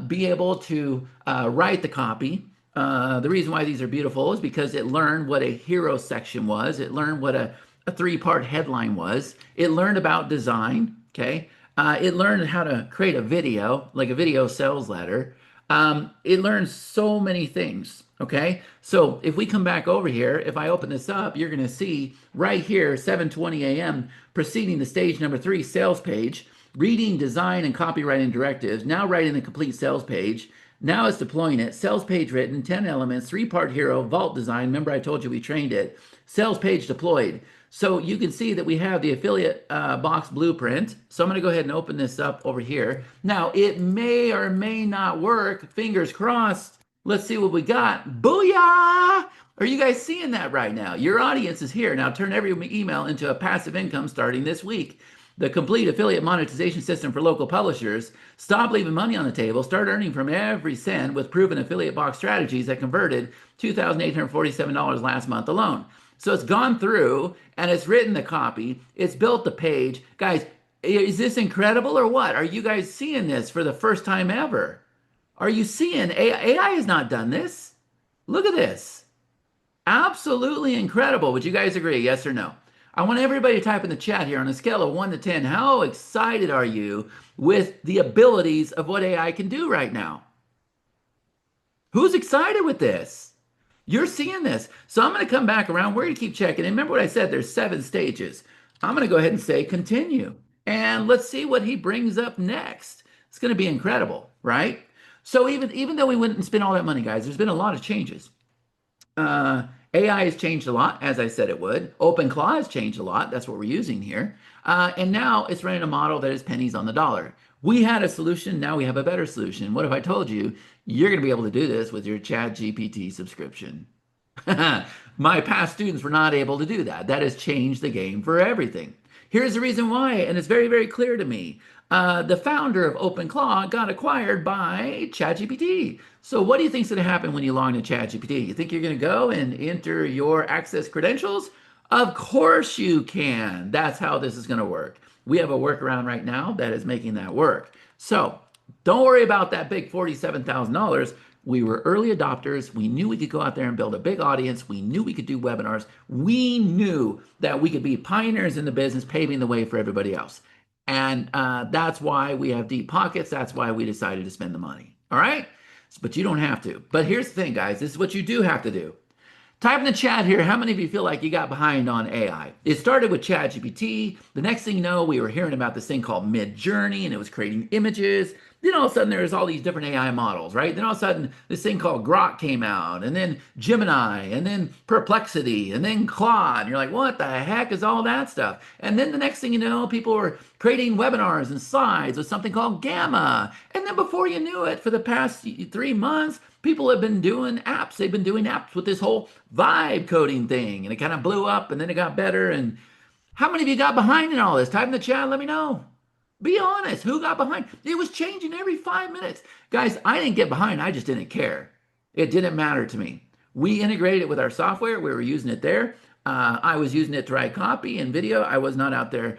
be able to write the copy. The reason why these are beautiful is because it learned what a hero section was. It learned what a 3-part headline was. It learned about design, okay? It learned how to create a video, like a video sales letter. It learned so many things, okay? So if we come back over here, if I open this up, you're gonna see right here, 7:20 a.m., proceeding to stage number 3, sales page, reading design and copywriting directives, now writing the complete sales page. Now it's deploying it. Sales page written, 10 elements, 3-part hero, vault design. Remember I told you we trained it. Sales page deployed. So you can see that we have the affiliate box blueprint. So I'm going to go ahead and open this up over here. Now it may or may not work. Fingers crossed. Let's see what we got. Booyah! Are you guys seeing that right now? Your audience is here. Now turn every email into a passive income starting this week. The complete affiliate monetization system for local publishers. Stop leaving money on the table. Start earning from every cent with proven affiliate box strategies that converted $2,847 last month alone. So it's gone through and it's written the copy. It's built the page. Guys, is this incredible or what? Are you guys seeing this for the first time ever? Are you seeing AI has not done this? Look at this. Absolutely incredible. Would you guys agree? Yes or no? I want everybody to type in the chat here on a scale of 1 to 10. How excited are you with the abilities of what AI can do right now? Who's excited with this? You're seeing this. So I'm going to come back around. We're going to keep checking. And remember what I said, there's 7 stages. I'm going to go ahead and say continue. And let's see what he brings up next. It's going to be incredible, right? So even though we wouldn't spend all that money, guys, there's been a lot of changes. AI has changed a lot, as I said it would. OpenClaw has changed a lot. That's what we're using here. And now it's running a model that is pennies on the dollar. We had a solution. Now we have a better solution. What if I told you you're going to be able to do this with your ChatGPT subscription? My past students were not able to do that. That has changed the game for everything. Here's the reason why, and it's very, very clear to me. The founder of OpenClaw got acquired by ChatGPT. So, what do you think's going to happen when you log into ChatGPT? You think you're going to go and enter your access credentials? Of course you can. That's how this is going to work. We have a workaround right now that is making that work. So, don't worry about that big $47,000. We were early adopters. We knew we could go out there and build a big audience. We knew we could do webinars. We knew that we could be pioneers in the business, paving the way for everybody else. And that's why we have deep pockets. That's why we decided to spend the money. All right? But you don't have to. But here's the thing, guys. This is what you do have to do. Type in the chat here, how many of you feel like you got behind on AI? It started with ChatGPT. The next thing you know, we were hearing about this thing called Mid-Journey, and it was creating images. Then all of a sudden, there's all these different AI models, right? Then all of a sudden, this thing called Grok came out, and then Gemini, and then Perplexity, and then Claude. And you're like, what the heck is all that stuff? And then the next thing you know, people were creating webinars and slides with something called Gamma. And then before you knew it, for the past 3 months, people have been doing apps. They've been doing apps with this whole vibe coding thing, and it kind of blew up, and then it got better. And how many of you got behind in all this? Type in the chat, let me know. Be honest, who got behind? It was changing every 5 minutes. Guys, I didn't get behind, I just didn't care. It didn't matter to me. We integrated it with our software. We were using it there. I was using it to write copy and video. I was not out there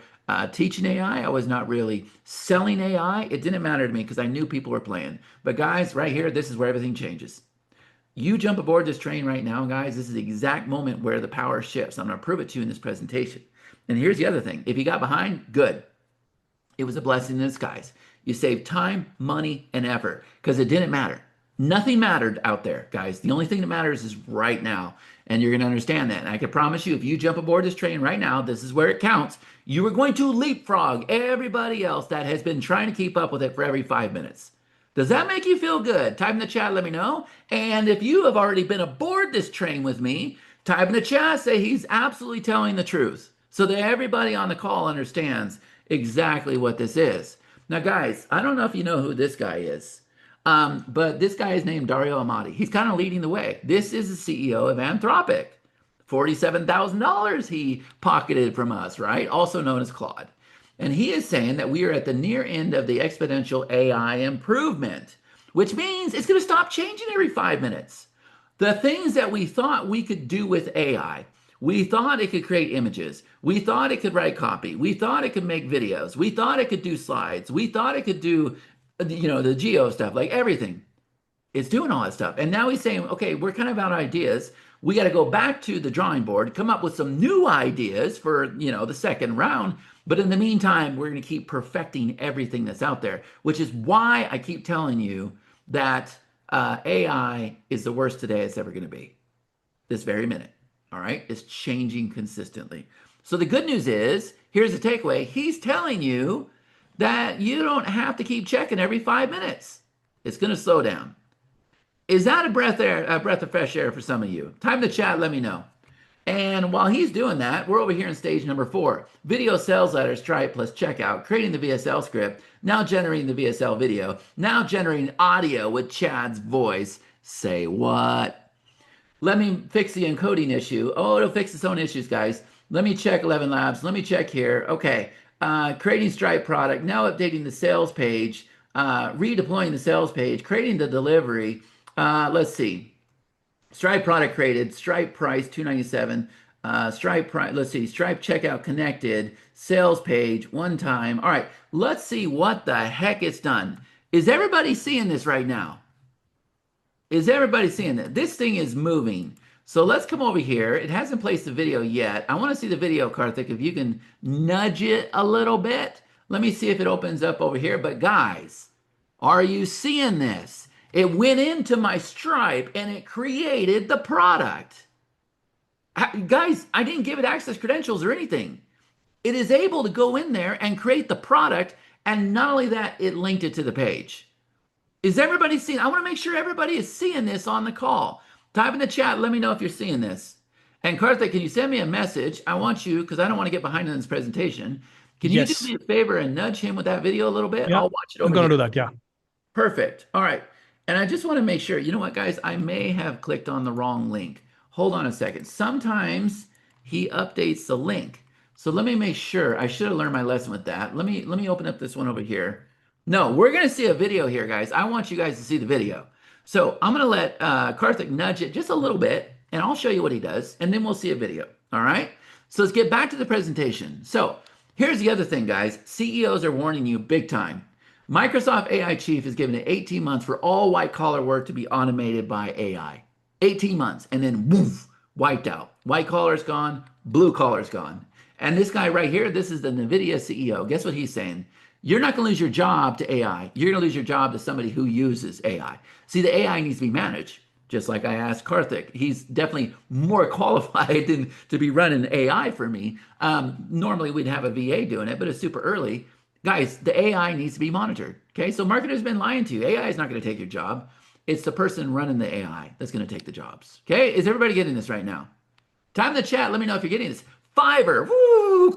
teaching AI. I was not really selling AI. It didn't matter to me because I knew people were playing. But guys, right here, this is where everything changes. You jump aboard this train right now, guys. This is the exact moment where the power shifts. I'm going to prove it to you in this presentation. And here's the other thing. If you got behind, good. It was a blessing in disguise. You saved time, money, and effort because it didn't matter. Nothing mattered out there, guys. The only thing that matters is right now. And you're going to understand that. And I can promise you, if you jump aboard this train right now, this is where it counts. You are going to leapfrog everybody else that has been trying to keep up with it for every 5 minutes. Does that make you feel good? Type in the chat, let me know. And if you have already been aboard this train with me, type in the chat, say he's absolutely telling the truth so that everybody on the call understands exactly what this is. Now, guys, I don't know if you know who this guy is, but this guy is named Dario Amati. He's kind of leading the way. This is the CEO of Anthropic. $47,000 he pocketed from us, right? Also known as Claude. And he is saying that we are at the near end of the exponential AI improvement, which means it's going to stop changing every 5 minutes. The things that we thought we could do with AI, we thought it could create images. We thought it could write copy. We thought it could make videos. We thought it could do slides. We thought it could do, the geo stuff, like everything. It's doing all that stuff. And now he's saying, okay, we're kind of out of ideas. We got to go back to the drawing board, come up with some new ideas for, the second round. But in the meantime, we're going to keep perfecting everything that's out there, which is why I keep telling you that AI is the worst today it's ever going to be. This very minute. All right, it's changing consistently. So the good news is, here's the takeaway. He's telling you that you don't have to keep checking every 5 minutes. It's going to slow down. Is that a breath of fresh air for some of you? Type in the chat, let me know. And while he's doing that, we're over here in stage number 4. Video sales letter, Stripe plus checkout, creating the VSL script, now generating the VSL video, now generating audio with Chad's voice. Say what? Let me fix the encoding issue. Oh, it'll fix its own issues, guys. Let me check 11 Labs. Let me check here. Okay. Creating Stripe product. Now updating the sales page. Redeploying the sales page. Creating the delivery. Let's see. Stripe product created. Stripe price $297. Stripe price. Let's see. Stripe checkout connected. Sales page one time. All right. Let's see what the heck it's done. Is everybody seeing this right now? Is everybody seeing that? This thing is moving. So let's come over here. It hasn't placed the video yet. I want to see the video, Karthik, if you can nudge it a little bit. Let me see if it opens up over here. But guys, are you seeing this? It went into my Stripe and it created the product. Guys, I didn't give it access credentials or anything. It is able to go in there and create the product. And not only that, it linked it to the page. Is everybody seeing? I want to make sure everybody is seeing this on the call. Type in the chat. Let me know if you're seeing this. And Karthik, can you send me a message? I want you, because I don't want to get behind in this presentation. Can you do me a favor and nudge him with that video a little bit? Yeah, I'll watch it over I'm going to here. do that, yeah. Perfect. All right. And I just want to make sure, you know what, guys? I may have clicked on the wrong link. hold on a second. Sometimes he updates the link. So let me make sure. I should have learned my lesson with that. Let me open up this one over here. No, we're going to see a video here, guys. I want you guys to see the video. So I'm going to let Karthik nudge it just a little bit, and I'll show you what he does, and then we'll see a video. All right? So let's get back to the presentation. So here's the other thing, guys. CEOs are warning you big time. Microsoft AI chief is giving it 18 months for all white-collar work to be automated by AI. 18 months, and then woof, wiped out. White collar's gone, blue collar's gone. And this guy right here, this is the NVIDIA CEO. Guess what he's saying? You're not going to lose your job to AI. You're going to lose your job to somebody who uses AI. See, the AI needs to be managed, just like I asked Karthik. He's definitely more qualified than to be running AI for me. Normally, we'd have a VA doing it, but it's super early. Guys, the AI needs to be monitored. Okay, so marketers have been lying to you. AI is not going to take your job. It's the person running the AI that's going to take the jobs. Okay, is everybody getting this right now? Time in the chat. Let me know if you're getting this. Fiverr, woo,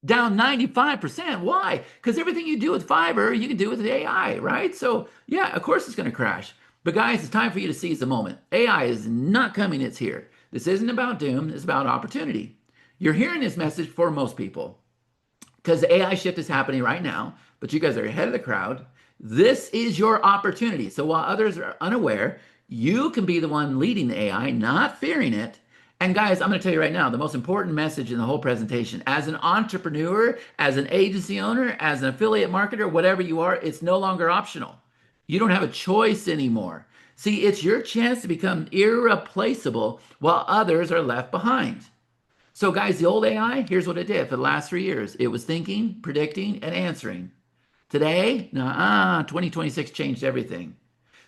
down 95%. Why? Because everything you do with Fiverr, you can do with the AI, right? So yeah, of course it's going to crash. But guys, it's time for you to seize the moment. AI is not coming, it's here. This isn't about doom, it's about opportunity. You're hearing this message for most people because the AI shift is happening right now, but you guys are ahead of the crowd. This is your opportunity. So while others are unaware, you can be the one leading the AI, not fearing it. And guys, I'm going to tell you right now, the most important message in the whole presentation, as an entrepreneur, as an agency owner, as an affiliate marketer, whatever you are, it's no longer optional. You don't have a choice anymore. See, it's your chance to become irreplaceable while others are left behind. So guys, the old AI, here's what it did for the last 3 years. It was thinking, predicting, and answering. Today, 2026 changed everything.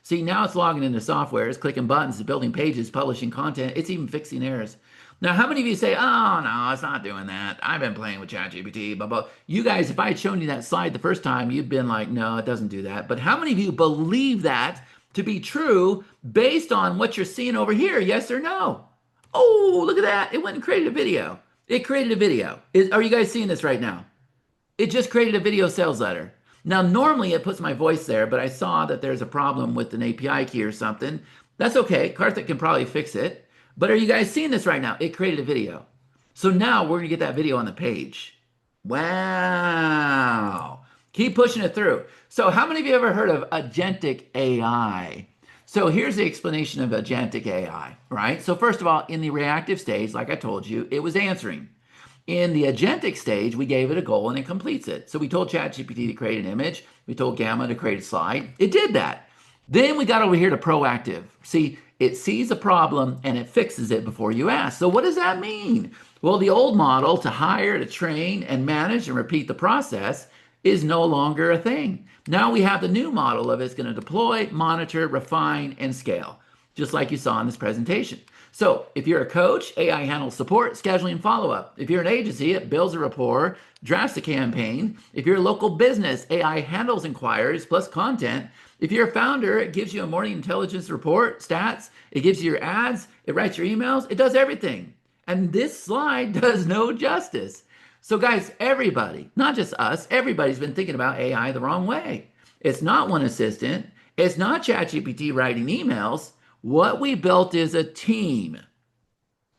See, now it's logging into software, it's clicking buttons, it's building pages, publishing content, it's even fixing errors. Now, how many of you say, oh, no, it's not doing that. I've been playing with ChatGPT, blah, blah. You guys, if I had shown you that slide the first time, you'd been like, no, it doesn't do that. But how many of you believe that to be true based on what you're seeing over here? Yes or no? Oh, look at that. It went and created a video. It created a video. Are you guys seeing this right now? It just created a video sales letter. Now, normally it puts my voice there, but I saw that there's a problem with an API key or something. That's okay. Karthik can probably fix it. But are you guys seeing this right now? It created a video. So now we're going to get that video on the page. Wow. Keep pushing it through. So how many of you ever heard of agentic AI? So here's the explanation of agentic AI, right? So first of all, in the reactive stage, like I told you, it was answering. In the agentic stage, we gave it a goal and it completes it. So we told ChatGPT to create an image. We told Gamma to create a slide. It did that. Then we got over here to proactive. See, it sees a problem and it fixes it before you ask. So what does that mean? Well, the old model to hire, to train, and manage and repeat the process is no longer a thing. Now we have the new model of it's going to deploy, monitor, refine, and scale, just like you saw in this presentation. So if you're a coach, AI handles support, scheduling, follow-up. If you're an agency, it builds a rapport, drafts a campaign. If you're a local business, AI handles inquiries plus content. If you're a founder, it gives you a morning intelligence report, stats. It gives you your ads. It writes your emails. It does everything. And this slide does no justice. So guys, everybody, not just us, everybody's been thinking about AI the wrong way. It's not one assistant. It's not ChatGPT writing emails. What we built is a team.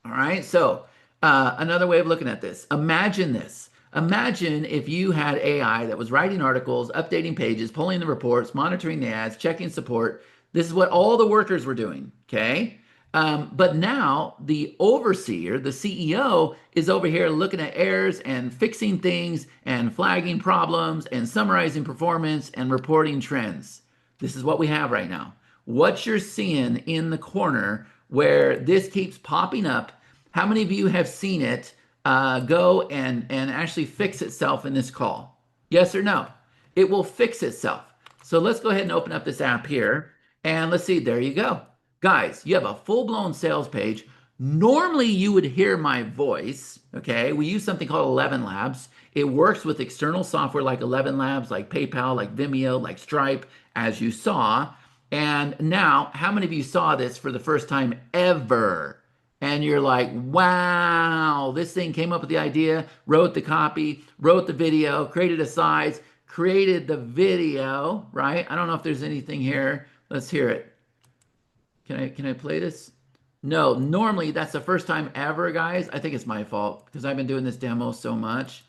All right. So another way of looking at this, imagine this. Imagine if you had AI that was writing articles, updating pages, pulling the reports, monitoring the ads, checking support. This is what all the workers were doing. Okay. But now the overseer, the CEO, is over here looking at errors and fixing things and flagging problems and summarizing performance and reporting trends. This is what we have right now. What you're seeing in the corner where this keeps popping up, how many of you have seen it go and actually fix itself in this call? Yes or no? It will fix itself. So let's go ahead and open up this app here and let's see, there you go. Guys, you have a full-blown sales page. Normally you would hear my voice, okay? We use something called 11 Labs. It works with external software like 11 Labs, like PayPal, like Vimeo, like Stripe, as you saw. And now, how many of you saw this for the first time ever? And you're like, wow, this thing came up with the idea, wrote the copy, wrote the video, created the size, created the video, right? I don't know if there's anything here. Let's hear it. Can I play this? No, normally that's the first time ever, guys. I think it's my fault because I've been doing this demo so much.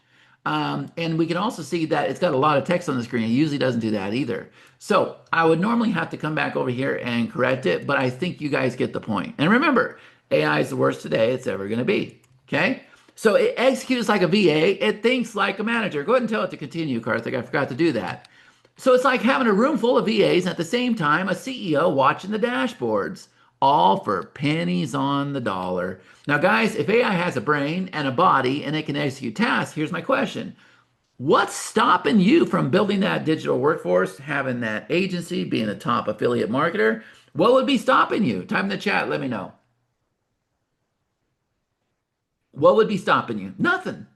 And we can also see that it's got a lot of text on the screen. It usually doesn't do that either. So I would normally have to come back over here and correct it, but I think you guys get the point. And remember, AI is the worst today it's ever going to be. Okay? So it executes like a VA. It thinks like a manager. Go ahead and tell it to continue, Karthik. I forgot to do that. So it's like having a room full of VAs and at the same time a CEO watching the dashboards, all for pennies on the dollar. Now, guys, if AI has a brain and a body and it can execute tasks, here's my question. What's stopping you from building that digital workforce, having that agency, being a top affiliate marketer? What would be stopping you? Type in the chat, let me know. What would be stopping you? Nothing.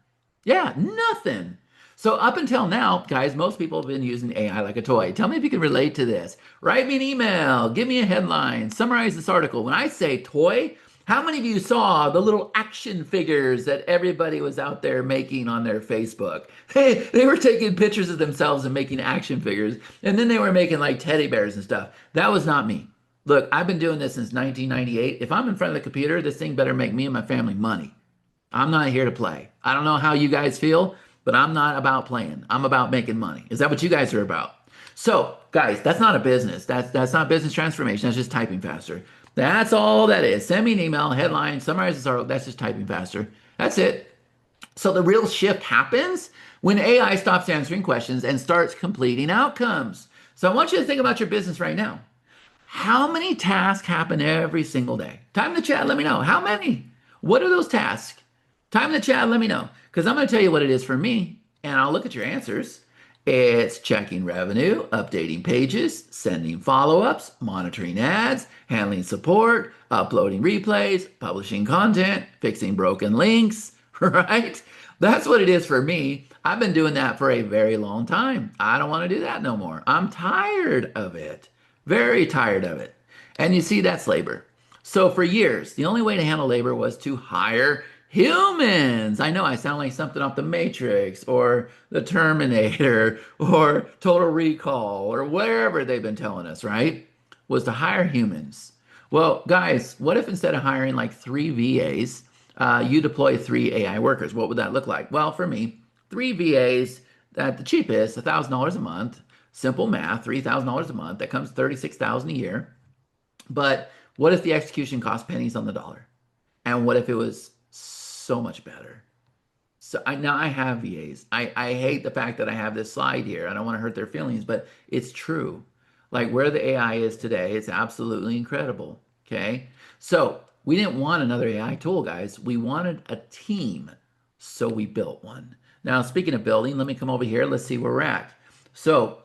Yeah, nothing. So up until now, guys, most people have been using AI like a toy. Tell me if you can relate to this. Write me an email, give me a headline, summarize this article. When I say toy, how many of you saw the little action figures that everybody was out there making on their Facebook? They were taking pictures of themselves and making action figures, and then they were making like teddy bears and stuff. That was not me. Look, I've been doing this since 1998. If I'm in front of the computer, this thing better make me and my family money. I'm not here to play. I don't know how you guys feel, but I'm not about playing. I'm about making money. Is that what you guys are about? So, guys, that's not a business. That's not business transformation. That's just typing faster. That's all that is. Send me an email, headline, summarize this article. That's just typing faster. That's it. So the real shift happens when AI stops answering questions and starts completing outcomes. So I want you to think about your business right now. How many tasks happen every single day? Time in the chat, let me know. How many? What are those tasks? Time in the chat, let me know. Because I'm going to tell you what it is for me, and I'll look at your answers. It's checking revenue, updating pages, sending follow-ups, monitoring ads, handling support, uploading replays, publishing content, fixing broken links, right? That's what it is for me. I've been doing that for a very long time. I don't want to do that no more. I'm tired of it. Very tired of it. And you see, that's labor. So for years, the only way to handle labor was to hire humans. I know I sound like something off the Matrix or the Terminator or Total Recall or wherever they've been telling us, right? Was to hire humans. Well, guys, what if instead of hiring like 3 VAs, you deploy 3 AI workers? What would that look like? Well, for me, 3 VAs at the cheapest, $1,000 a month. Simple math, $3,000 a month. That comes 36,000 a year. But what if the execution cost pennies on the dollar? And what if it was so much better? So now I have VAs. I hate the fact that I have this slide here. I don't want to hurt their feelings, but it's true. Like where the AI is today, it's absolutely incredible. Okay. So we didn't want another AI tool, guys. We wanted a team. So we built one. Now, speaking of building, let me come over here. Let's see where we're at. So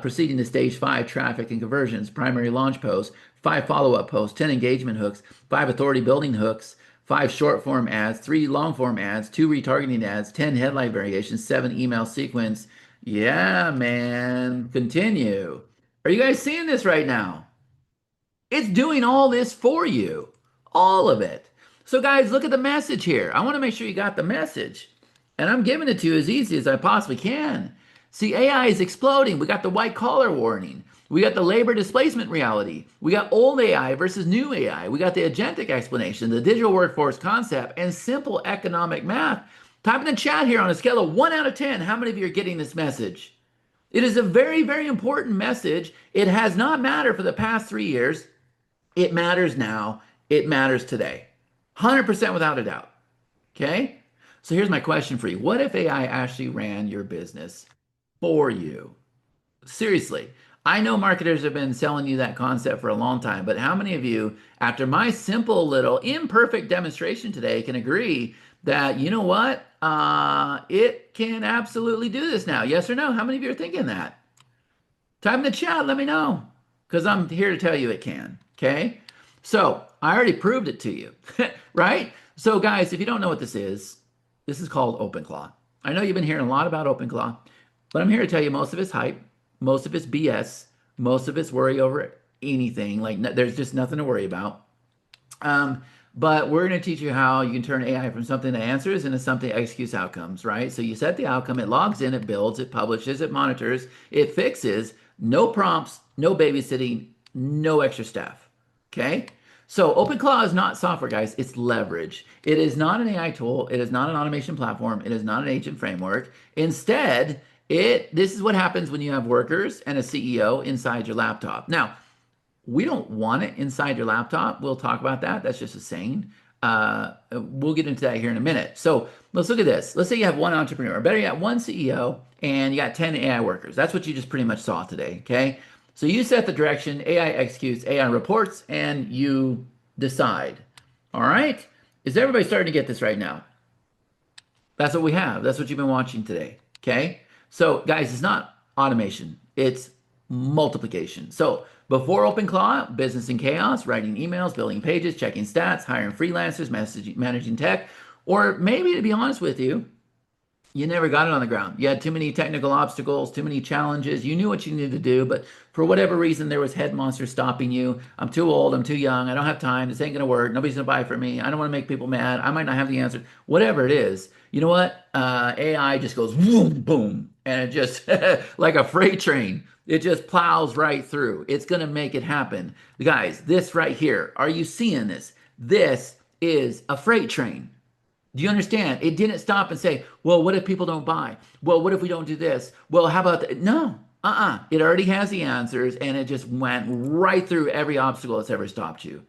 proceeding to stage 5, traffic and conversions, primary launch posts, 5 follow-up posts, 10 engagement hooks, 5 authority building hooks, 5 short form ads, 3 long form ads, 2 retargeting ads, 10 headline variations, 7 email sequence. Yeah, man. Continue. Are you guys seeing this right now? It's doing all this for you. All of it. So guys, look at the message here. I want to make sure you got the message. And I'm giving it to you as easy as I possibly can. See, AI is exploding. We got the white collar warning. We got the labor displacement reality. We got old AI versus new AI. We got the agentic explanation, the digital workforce concept, and simple economic math. Type in the chat here on a scale of 1 out of 10. How many of you are getting this message? It is a very, very important message. It has not mattered for the past 3 years. It matters now. It matters today. 100% without a doubt. Okay? So here's my question for you. What if AI actually ran your business for you? Seriously. I know marketers have been selling you that concept for a long time, but how many of you, after my simple little imperfect demonstration today, can agree that, you know what? It can absolutely do this now. Yes or no? How many of you are thinking that? Type in the chat, let me know, because I'm here to tell you it can. Okay? So I already proved it to you, right? So guys, if you don't know what this is called OpenClaw. I know you've been hearing a lot about OpenClaw, but I'm here to tell you most of it's hype, most of it's BS, most of it's worry over anything. Like there's just nothing to worry about. But we're going to teach you how you can turn AI from something that answers into something that executes outcomes, right? So you set the outcome, it logs in, it builds, it publishes, it monitors, it fixes, no prompts, no babysitting, no extra staff. Okay? So OpenClaw is not software, guys. It's leverage. It is not an AI tool. It is not an automation platform. It is not an agent framework. Instead, this is what happens when you have workers and a CEO inside your laptop. Now, we don't want it inside your laptop. We'll talk about that. That's just a saying. We'll get into that here in a minute. So let's look at this. Let's say you have one entrepreneur, or better yet, one CEO, and you got 10 AI workers. That's what you just pretty much saw today. Okay. So you set the direction, AI executes, AI reports, and you decide. All right. Is everybody starting to get this right now? That's what we have. That's what you've been watching today. Okay. So, guys, it's not automation, it's multiplication. So, before OpenClaw, business in chaos, writing emails, building pages, checking stats, hiring freelancers, managing tech, or maybe to be honest with you, you never got it on the ground. You had too many technical obstacles, too many challenges. You knew what you needed to do, but for whatever reason, there was head monsters stopping you. I'm too old. I'm too young. I don't have time. This ain't going to work. Nobody's going to buy from me. I don't want to make people mad. I might not have the answer. Whatever it is, you know what? AI just goes boom, boom, and it just, like a freight train, it just plows right through. It's going to make it happen. Guys, this right here, are you seeing this? This is a freight train. Do you understand? It didn't stop and say, well, what if people don't buy? Well, what if we don't do this? Well, how about that? No, It already has the answers, and it just went right through every obstacle that's ever stopped you.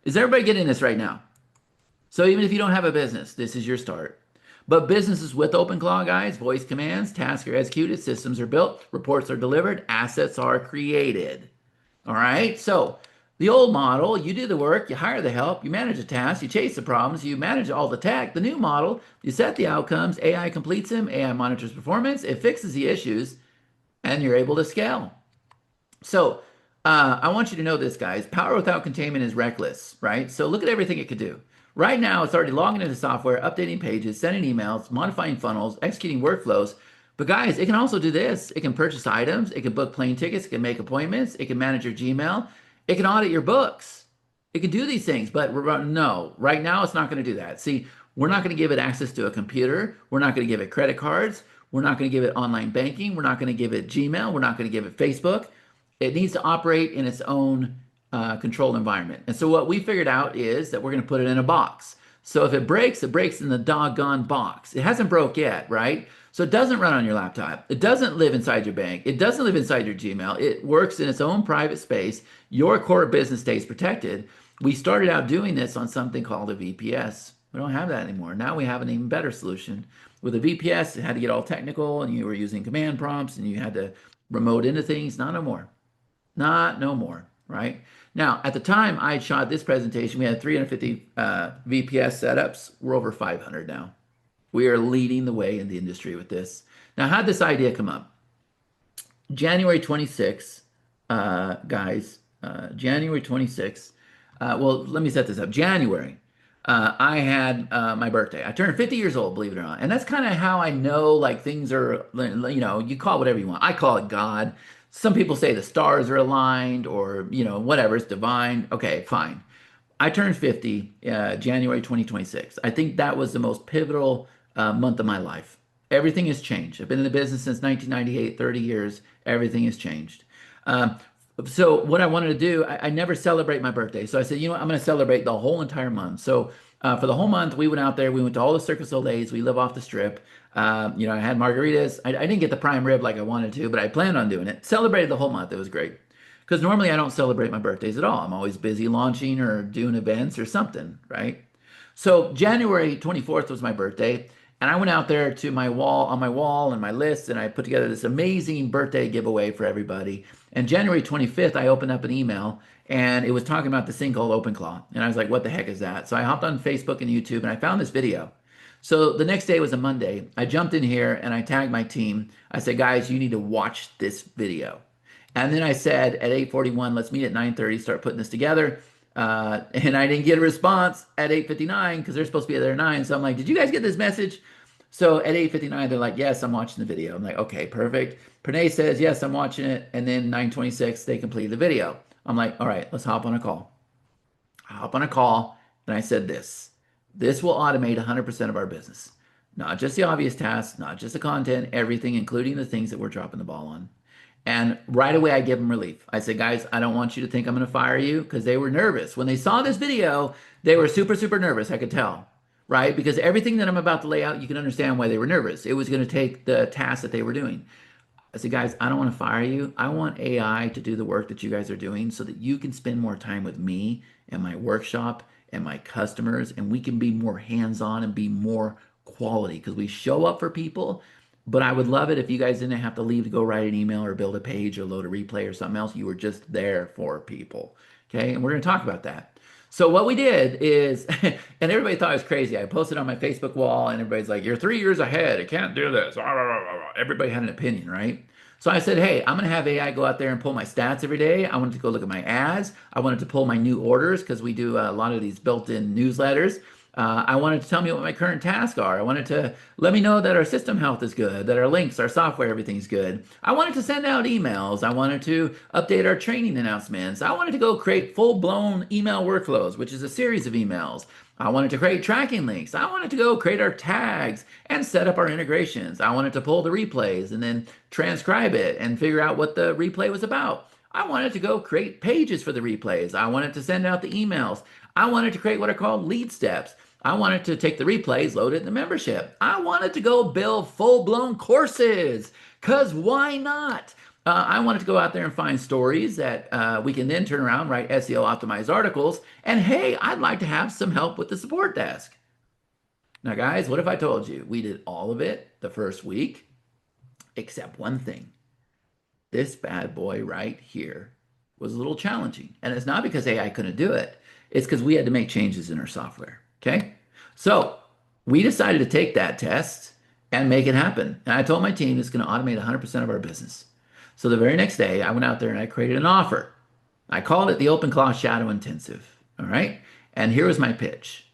Is everybody getting this right now? So even if you don't have a business, this is your start. But businesses with OpenClaw, guys, voice commands, tasks are executed, systems are built, reports are delivered, assets are created. All right, so the old model, you do the work, you hire the help, you manage the tasks, you chase the problems, you manage all the tech. The new model, you set the outcomes, AI completes them, AI monitors performance, it fixes the issues, and you're able to scale. So I want you to know this, guys. Power without containment is reckless, right? So look at everything it could do. Right now, it's already logging into software, updating pages, sending emails, modifying funnels, executing workflows. But guys, it can also do this. It can purchase items. It can book plane tickets. It can make appointments. It can manage your Gmail. It can audit your books. It can do these things, but no, right now it's not going to do that. See, we're not going to give it access to a computer. We're not going to give it credit cards. We're not going to give it online banking. We're not going to give it Gmail. We're not going to give it Facebook. It needs to operate in its own controlled environment. And so what we figured out is that we're going to put it in a box. So if it breaks in the doggone box. It hasn't broke yet, right? So it doesn't run on your laptop. It doesn't live inside your bank. It doesn't live inside your Gmail. It works in its own private space. Your core business stays protected. We started out doing this on something called a VPS. We don't have that anymore. Now we have an even better solution. With a VPS, it had to get all technical, and you were using command prompts, and you had to remote into things. Not no more. Not no more, right? Now, at the time I shot this presentation, we had 350 VPS setups. We're over 500 now. We are leading the way in the industry with this. Now, how did this idea come up? January 26th, guys, January 26th. Well, let me set this up. January, I had my birthday. I turned 50 years old, believe it or not. And that's kind of how I know, like, things are, you know, you call it whatever you want. I call it God. Some people say the stars are aligned, or, you know, whatever, it's divine. Okay, fine. I turned 50 January 2026. I think that was the most pivotal month of my life. Everything has changed. I've been in the business since 1998, 30 years. Everything has changed. So what I wanted to do, I never celebrate my birthday. So I said, you know what, I'm going to celebrate the whole entire month. So for the whole month, we went out there. We went to all the Cirque du Soleils. We live off the strip. You know, I had margaritas. I didn't get the prime rib like I wanted to, but I planned on doing it. Celebrated the whole month. It was great. Because normally I don't celebrate my birthdays at all. I'm always busy launching or doing events or something, right? So January 24th was my birthday. And I went out there to my wall, on my wall and my list, and I put together this amazing birthday giveaway for everybody. And January 25th, I opened up an email, and it was talking about this thing called OpenClaw. And I was like, what the heck is that? So I hopped on Facebook and YouTube, and I found this video. So the next day was a Monday. I jumped in here, and I tagged my team. I said, guys, you need to watch this video. And then I said at 8:41, let's meet at 9:30, start putting this together. And I didn't get a response at 8:59 because they're supposed to be there at 9. So I'm like, did you guys get this message? So at 8:59, they're like, yes, I'm watching the video. I'm like, okay, perfect. Pranay says, yes, I'm watching it. And then 9:26, they completed the video. I'm like, all right, let's hop on a call. I hop on a call, and I said this. This will automate 100% of our business. Not just the obvious tasks, not just the content, everything, including the things that we're dropping the ball on. And right away, I give them relief. I said, guys, I don't want you to think I'm going to fire you because they were nervous. When they saw this video, they were super, super nervous. I could tell, right? Because everything that I'm about to lay out, you can understand why they were nervous. It was going to take the task that they were doing. I said, guys, I don't want to fire you. I want AI to do the work that you guys are doing so that you can spend more time with me and my workshop and my customers, and we can be more hands-on and be more quality because we show up for people. But I would love it if you guys didn't have to leave to go write an email or build a page or load a replay or something else. You were just there for people. Okay. And we're going to talk about that. So what we did is, and everybody thought it was crazy. I posted on my Facebook wall and everybody's like, you're 3 years ahead. It can't do this. Everybody had an opinion, right? So I said, hey, I'm going to have AI go out there and pull my stats every day. I wanted to go look at my ads. I wanted to pull my new orders because we do a lot of these built-in newsletters. I wanted to tell me what my current tasks are. I wanted to let me know that our system health is good, that our links, our software, everything's good. I wanted to send out emails. I wanted to update our training announcements. I wanted to go create full-blown email workflows, which is a series of emails. I wanted to create tracking links. I wanted to go create our tags and set up our integrations. I wanted to pull the replays and then transcribe it and figure out what the replay was about. I wanted to go create pages for the replays. I wanted to send out the emails. I wanted to create what are called lead steps. I wanted to take the replays, load it in the membership. I wanted to go build full-blown courses, because why not? I wanted to go out there and find stories that we can then turn around, write SEO optimized articles, and hey, I'd like to have some help with the support desk. Now, guys, what if I told you we did all of it the first week, except one thing? This bad boy right here was a little challenging. And it's not because AI couldn't do it. It's because we had to make changes in our software. Okay. So we decided to take that test and make it happen. And I told my team it's going to automate 100% of our business. So the very next day, I went out there and I created an offer. I called it the OpenClaw Shadow Intensive. All right. And here was my pitch.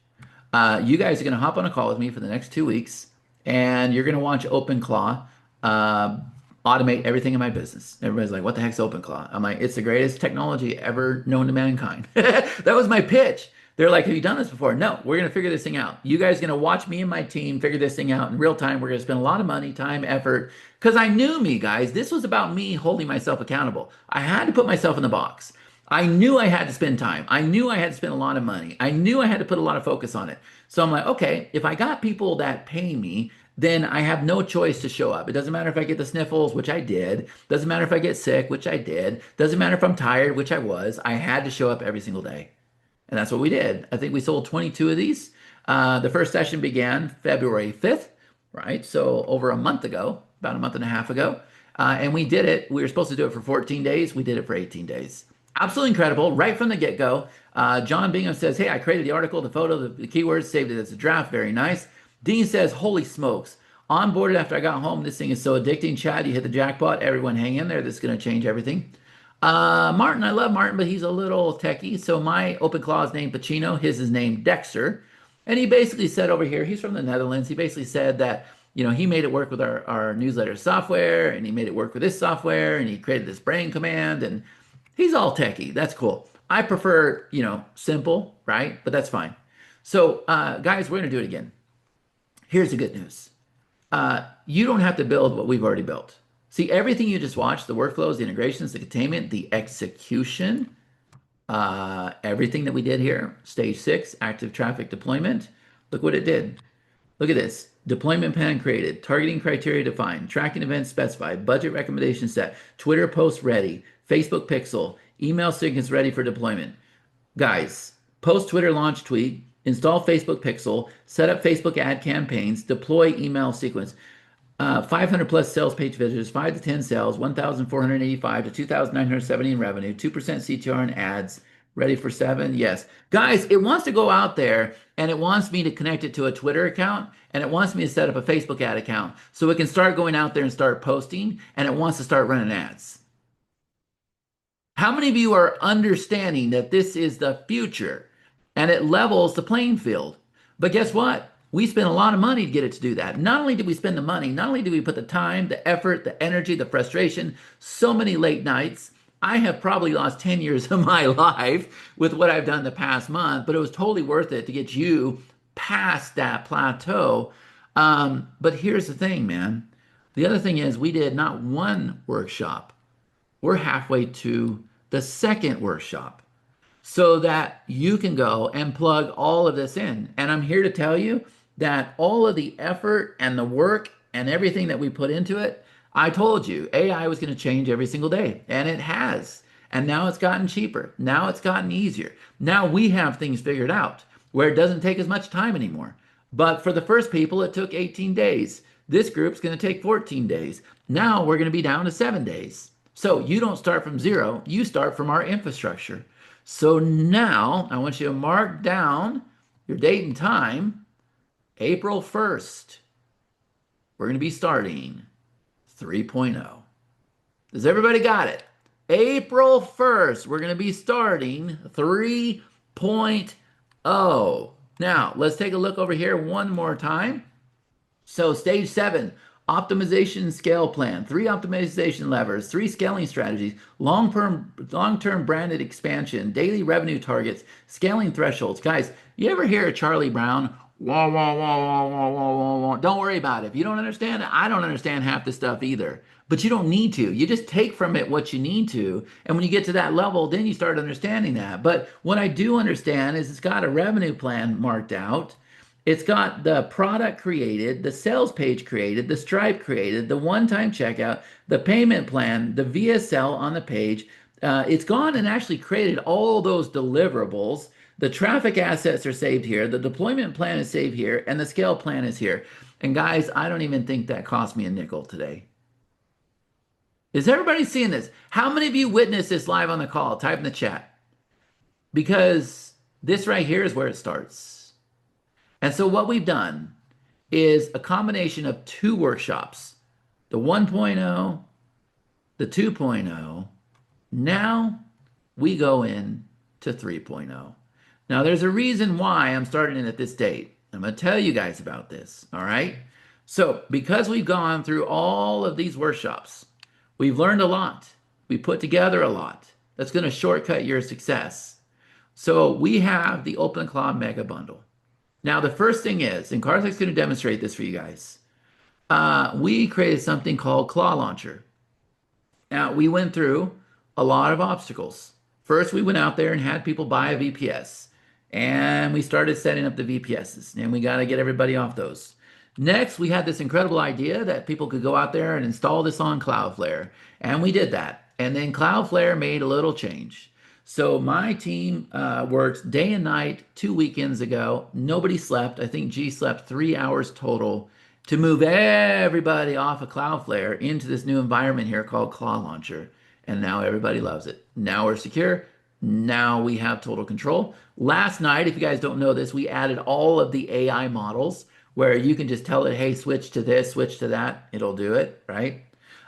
You guys are going to hop on a call with me for the next 2 weeks, and you're going to watch OpenClaw automate everything in my business. Everybody's like, what the heck's OpenClaw? I'm like, it's the greatest technology ever known to mankind. That was my pitch. They're like, have you done this before? No, we're going to figure this thing out. You guys are going to watch me and my team figure this thing out in real time. We're going to spend a lot of money, time, effort. Because I knew me, guys. This was about me holding myself accountable. I had to put myself in the box. I knew I had to spend time. I knew I had to spend a lot of money. I knew I had to put a lot of focus on it. So I'm like, okay, if I got people that pay me, then I have no choice to show up. It doesn't matter if I get the sniffles, which I did. Doesn't matter if I get sick, which I did. Doesn't matter if I'm tired, which I was. I had to show up every single day. And that's what we did. I think we sold 22 of these. The first session began February 5th, right? So over a month ago, about a month and a half ago. And we did it. We were supposed to do it for 14 days. We did it for 18 days. Absolutely incredible. Right from the get-go. John Bingham says, hey, I created the article, the photo, the keywords, saved it as a draft. Very nice. Dean says, holy smokes. Onboarded after I got home. This thing is so addicting. Chad, you hit the jackpot. Everyone hang in there. This is going to change everything. Martin, I love Martin, but he's a little techie. So my OpenClaw is named Pacino. His is named Dexter. And he basically said over here, he's from the Netherlands. He basically said that, he made it work with our newsletter software, and he made it work with this software, and he created this brain command, and he's all techie. That's cool. I prefer, simple, right? But that's fine. So, guys, we're going to do it again. Here's the good news. You don't have to build what we've already built. See, everything you just watched, the workflows, the integrations, the containment, the execution, everything that we did here, stage 6, active traffic deployment. Look what it did. Look at this. Deployment plan created, targeting criteria defined, tracking events specified, budget recommendation set, Twitter post ready, Facebook pixel, email signals ready for deployment. Guys, post Twitter launch tweet, install Facebook pixel, set up Facebook ad campaigns, deploy email sequence. 500 plus sales page visitors, 5 to 10 sales, 1,485 to 2,970 in revenue, 2% CTR in ads, ready for 7. Yes. Guys, it wants to go out there and it wants me to connect it to a Twitter account, and it wants me to set up a Facebook ad account so it can start going out there and start posting, and it wants to start running ads. How many of you are understanding that this is the future and it levels the playing field? But guess what? We spent a lot of money to get it to do that. Not only did we spend the money, not only did we put the time, the effort, the energy, the frustration, so many late nights. I have probably lost 10 years of my life with what I've done the past month, but it was totally worth it to get you past that plateau. But here's the thing, man. The other thing is we did not one workshop. we're halfway to the second workshop so that you can go and plug all of this in. And I'm here to tell you that all of the effort and the work and everything that we put into it, I told you AI was going to change every single day, and it has. And now it's gotten cheaper. Now it's gotten easier. Now we have things figured out where it doesn't take as much time anymore. But for the first people, it took 18 days. This group's going to take 14 days. Now we're going to be down to 7 days. So you don't start from zero, you start from our infrastructure. So now I want you to mark down your date and time, April 1st. We're going to be starting 3.0. Does everybody got it? April 1st, we're going to be starting 3.0. Now, let's take a look over here one more time. So stage 7, optimization scale plan, 3 optimization levers, 3 scaling strategies, long-term branded expansion, daily revenue targets, scaling thresholds. Guys, you ever hear Charlie Brown? Wah, wah, wah, wah, wah, wah, wah, wah. Don't worry about it. If you don't understand it, I don't understand half the stuff either. But you don't need to. You just take from it what you need to. And when you get to that level, then you start understanding that. But what I do understand is it's got a revenue plan marked out. It's got the product created, the sales page created, the Stripe created, the one-time checkout, the payment plan, the VSL on the page. It's gone and actually created all those deliverables. The traffic assets are saved here. The deployment plan is saved here. And the scale plan is here. And guys, I don't even think that cost me a nickel today. Is everybody seeing this? How many of you witnessed this live on the call? Type in the chat. Because this right here is where it starts. And so what we've done is a combination of 2 workshops, the 1.0, the 2.0. Now we go in to 3.0. Now there's a reason why I'm starting it at this date. I'm going to tell you guys about this, all right? So because we've gone through all of these workshops, we've learned a lot. We put together a lot. That's going to shortcut your success. So we have the OpenClaw Mega Bundle. Now, the first thing is, and Karthik's going to demonstrate this for you guys, we created something called Claw Launcher. Now, we went through a lot of obstacles. First, we went out there and had people buy a VPS, and we started setting up the VPSs, and we got to get everybody off those. Next, we had this incredible idea that people could go out there and install this on Cloudflare, and we did that. And then Cloudflare made a little change. So my team worked day and night 2 weekends ago. Nobody slept. I think G slept 3 hours total to move everybody off of Cloudflare into this new environment here called Claw Launcher. And now everybody loves it. Now we're secure. Now we have total control. Last night, if you guys don't know this, we added all of the AI models where you can just tell it, hey, switch to this, switch to that. It'll do it, right?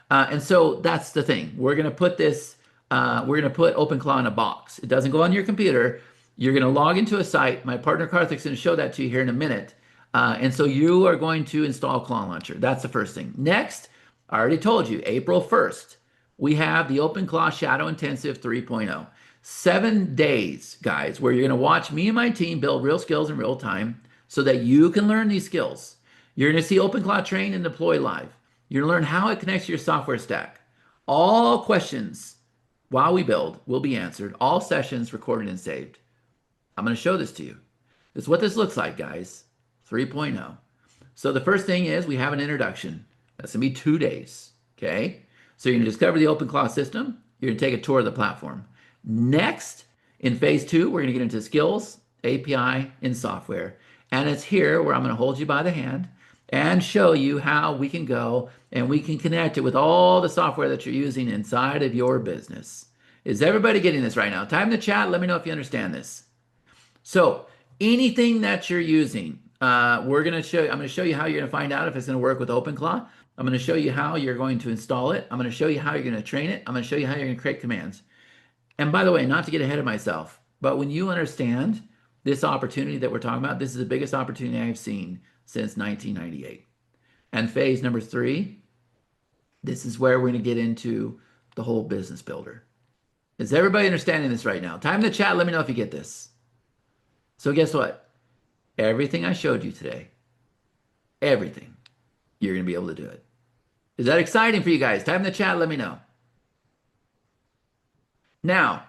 And so that's the thing. We're going to put this we're going to put OpenClaw in a box. It doesn't go on your computer. You're going to log into a site. My partner Karthik's going to show that to you here in a minute. And so you are going to install Claw Launcher. That's the first thing. Next, I already told you, April 1st, we have the OpenClaw Shadow Intensive 3.0. 7 days, guys, where you're going to watch me and my team build real skills in real time so that you can learn these skills. You're going to see OpenClaw train and deploy live. You're going to learn how it connects to your software stack. All questions while we build will be answered. All sessions recorded and saved. I'm going to show this to you. This is what this looks like, guys. 3.0. So the first thing is we have an introduction. That's going to be 2 days. Okay. So you're going to discover the OpenClaw system. You're going to take a tour of the platform. Next, in phase 2, we're going to get into skills, API, and software. And it's here where I'm going to hold you by the hand and show you how we can go and we can connect it with all the software that you're using inside of your business. Is everybody getting this right now? Type in the chat. Let me know if you understand this. So anything that you're using, I'm going to show you how you're going to find out if it's going to work with OpenClaw. I'm going to show you how you're going to install it. I'm going to show you how you're going to train it. I'm going to show you how you're going to create commands. And by the way, not to get ahead of myself, but when you understand this opportunity that we're talking about, this is the biggest opportunity I've seen since 1998. And phase number 3, this is where we're going to get into the whole business builder. Is everybody understanding this right now? Type in the chat. Let me know if you get this. So guess what? Everything I showed you today, everything, you're going to be able to do it. Is that exciting for you guys? Type in the chat. Let me know. Now,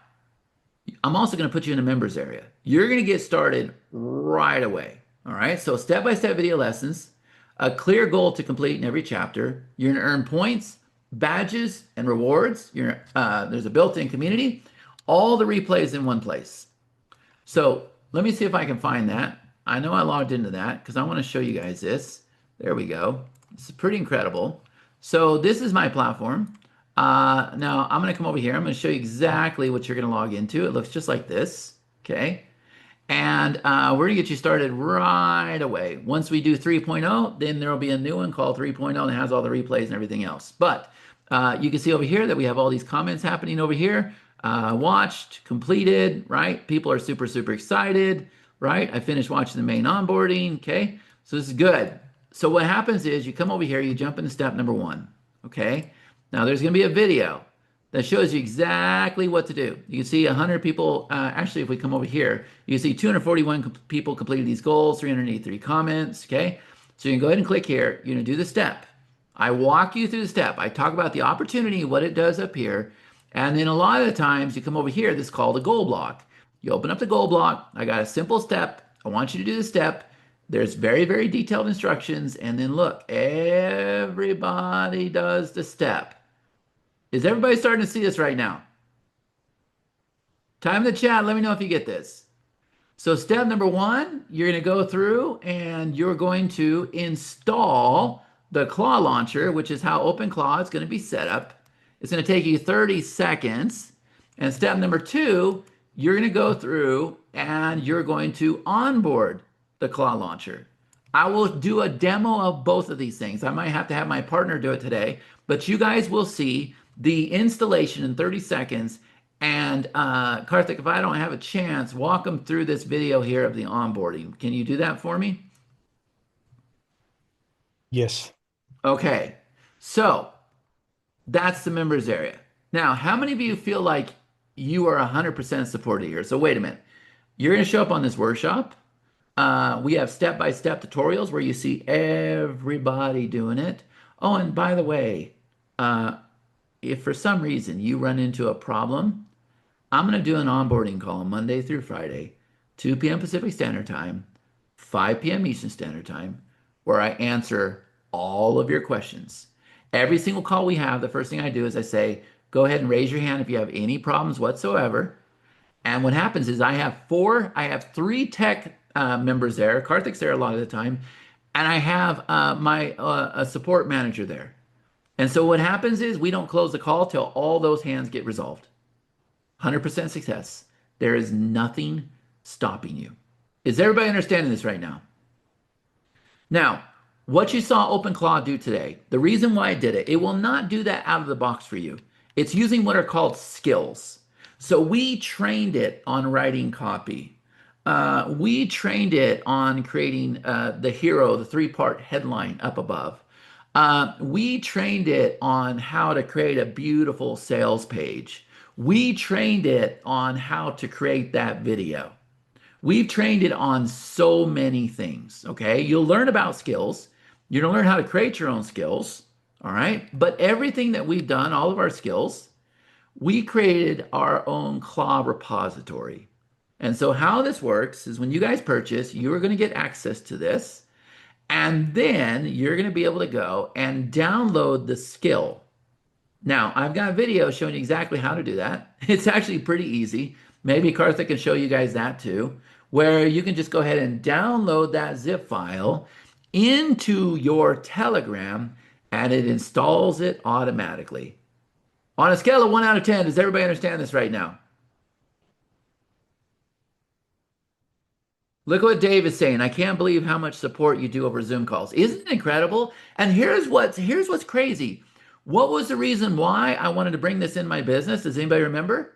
I'm also going to put you in a members area. You're going to get started right away. All right. So step-by-step video lessons, a clear goal to complete in every chapter. You're going to earn points, badges, and rewards. There's a built-in community. All the replays in one place. So let me see if I can find that. I know I logged into that because I want to show you guys this. There we go. This is pretty incredible. So this is my platform. Now I'm going to come over here. I'm going to show you exactly what you're going to log into. It looks just like this. Okay. And we're going to get you started right away. Once we do 3.0, then there will be a new one called 3.0 that has all the replays and everything else. But you can see over here that we have all these comments happening over here. Watched, completed, right? People are super, super excited, right? I finished watching the main onboarding. Okay. So this is good. So what happens is you come over here, you jump into step number 1. Okay. Now there's going to be a video that shows you exactly what to do. You can see 100 people. Actually, if we come over here, you can see 241 people completed these goals, 383 comments. Okay. So you can go ahead and click here. You're going to do the step. I walk you through the step. I talk about the opportunity, what it does up here. And then a lot of the times you come over here, this is called a goal block. You open up the goal block. I got a simple step. I want you to do the step. There's very, very detailed instructions. And then look, everybody does the step. Is everybody starting to see this right now? Time in the chat. Let me know if you get this. So step number 1, you're going to go through and you're going to install the Claw launcher, which is how OpenClaw is going to be set up. It's going to take you 30 seconds. And step number 2, you're going to go through and you're going to onboard the Claw launcher. I will do a demo of both of these things. I might have to have my partner do it today, but you guys will see the installation in 30 seconds. And Karthik, if I don't have a chance, walk them through this video here of the onboarding. Can you do that for me? Yes. Okay. So that's the members area. Now, how many of you feel like you are 100% supported here? So wait a minute. You're going to show up on this workshop. We have step-by-step tutorials where you see everybody doing it. Oh, and by the way, if for some reason you run into a problem, I'm going to do an onboarding call Monday through Friday, 2 p.m. Pacific Standard Time, 5 p.m. Eastern Standard Time, where I answer all of your questions. Every single call we have, the first thing I do is I say, go ahead and raise your hand if you have any problems whatsoever. And what happens is I have 3 tech members there. Karthik's there a lot of the time. And I have a support manager there. And so what happens is we don't close the call till all those hands get resolved. 100% success. There is nothing stopping you. Is everybody understanding this right now? Now, what you saw OpenClaw do today, the reason why I did it, it will not do that out of the box for you. It's using what are called skills. So we trained it on writing copy. We trained it on creating the hero, the 3-part headline up above. We trained it on how to create a beautiful sales page. We trained it on how to create that video. We've trained it on so many things, okay? You'll learn about skills. You're going to learn how to create your own skills, all right? But everything that we've done, all of our skills, we created our own Claw repository. And so how this works is when you guys purchase, you're going to get access to this. And then you're going to be able to go and download the skill. Now, I've got a video showing you exactly how to do that. It's actually pretty easy. Maybe Karthik can show you guys that too, where you can just go ahead and download that zip file into your Telegram and it installs it automatically. On a scale of 1 out of 10, does everybody understand this right now? Look what Dave is saying. I can't believe how much support you do over Zoom calls. Isn't it incredible? And here's what's crazy. What was the reason why I wanted to bring this in my business? Does anybody remember?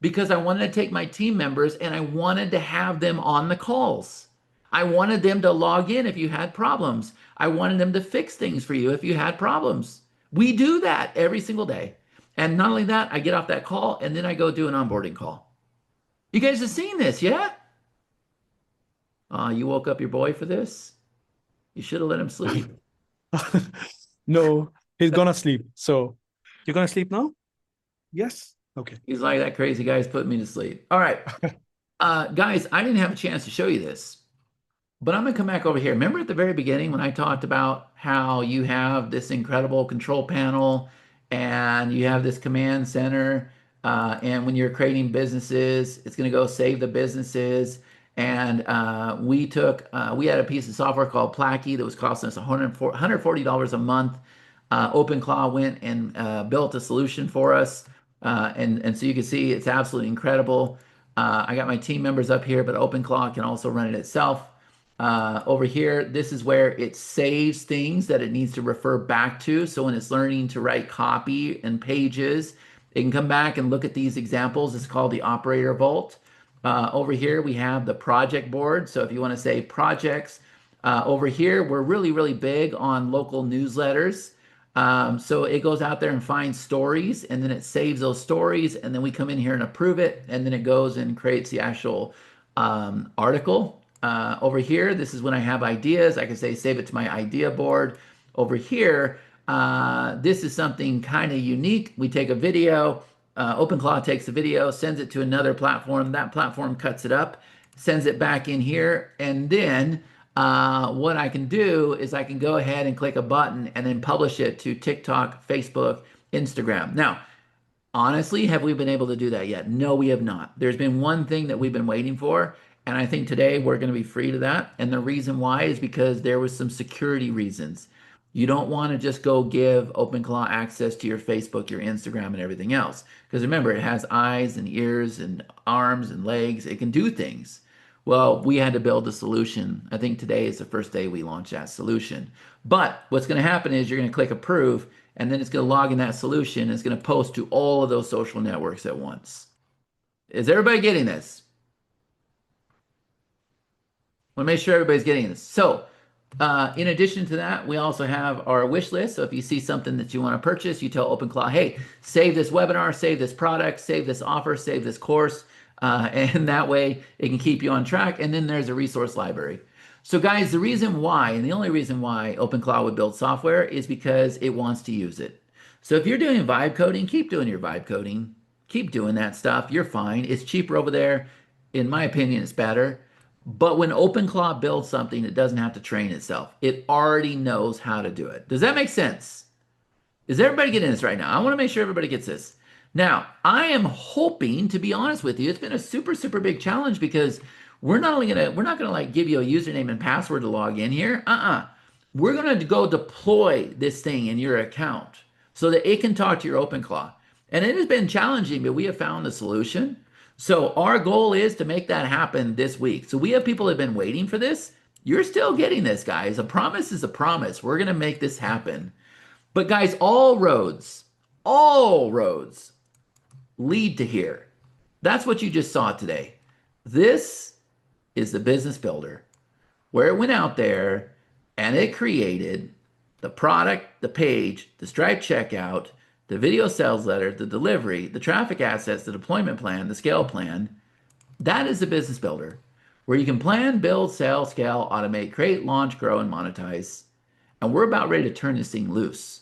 Because I wanted to take my team members and I wanted to have them on the calls. I wanted them to log in if you had problems. I wanted them to fix things for you if you had problems. We do that every single day. And not only that, I get off that call and then I go do an onboarding call. You guys have seen this, yeah? You woke up your boy for this? You should have let him sleep. No, he's gonna sleep. So you're gonna sleep now? Yes. Okay. He's like, that crazy guy's putting me to sleep. All right. Guys, I didn't have a chance to show you this, but I'm gonna come back over here. Remember at the very beginning when I talked about how you have this incredible control panel and you have this command center, and when you're creating businesses, it's gonna go save the businesses. And we had a piece of software called Placky that was costing us $140 a month. OpenClaw went and built a solution for us, and so you can see it's absolutely incredible. I got my team members up here, but OpenClaw can also run it itself. Over here, this is where it saves things that it needs to refer back to. So when it's learning to write copy and pages, it can come back and look at these examples. It's called the operator vault. Over here, we have the project board. So if you want to say projects, over here, we're really, really big on local newsletters. So it goes out there and finds stories, and then it saves those stories, and then we come in here and approve it, and then it goes and creates the actual article. Over here, this is when I have ideas. I can say save it to my idea board. Over here, this is something kind of unique. We take a video, OpenClaw takes the video, sends it to another platform. That platform cuts it up, sends it back in here, and then what I can do is I can go ahead and click a button and then publish it to TikTok, Facebook, Instagram. Now, honestly, have we been able to do that yet? No, we have not. There's been one thing that we've been waiting for, and I think today we're going to be free to that. And the reason why is because there was some security reasons. You don't want to just go give OpenClaw access to your Facebook, your Instagram, and everything else. Because remember, it has eyes and ears and arms and legs. It can do things. Well, we had to build a solution. I think today is the first day we launched that solution. But what's going to happen is you're going to click approve, and then it's going to log in that solution. And it's going to post to all of those social networks at once. Is everybody getting this? I want to make sure everybody's getting this. So, in addition to that, we also have our wish list. So if you see something that you want to purchase, you tell OpenClaw, hey, save this webinar, save this product, save this offer, save this course. And that way it can keep you on track. And then there's a resource library. So guys, the reason why, and the only reason why OpenClaw would build software is because it wants to use it. So if you're doing vibe coding, keep doing your vibe coding. Keep doing that stuff. You're fine. It's cheaper over there. In my opinion, it's better. But when OpenClaw builds something, it doesn't have to train itself. It already knows how to do it. Does that make sense? Is everybody getting this right now? I want to make sure everybody gets this. Now, I am hoping, to be honest with you, it's been a super, super big challenge because we're not gonna like give you a username and password to log in here. We're gonna go deploy this thing in your account so that it can talk to your OpenClaw. And it has been challenging, but we have found the solution. So our goal is to make that happen this week. So we have people that have been waiting for this. You're still getting this, guys. A promise is a promise. We're gonna make this happen. But guys, all roads lead to here. That's what you just saw today. This is the business builder where it went out there and it created the product, the page, the Stripe checkout, the video sales letter, the delivery, the traffic assets, the deployment plan, the scale plan. That is the business builder where you can plan, build, sell, scale, automate, create, launch, grow, and monetize. And we're about ready to turn this thing loose.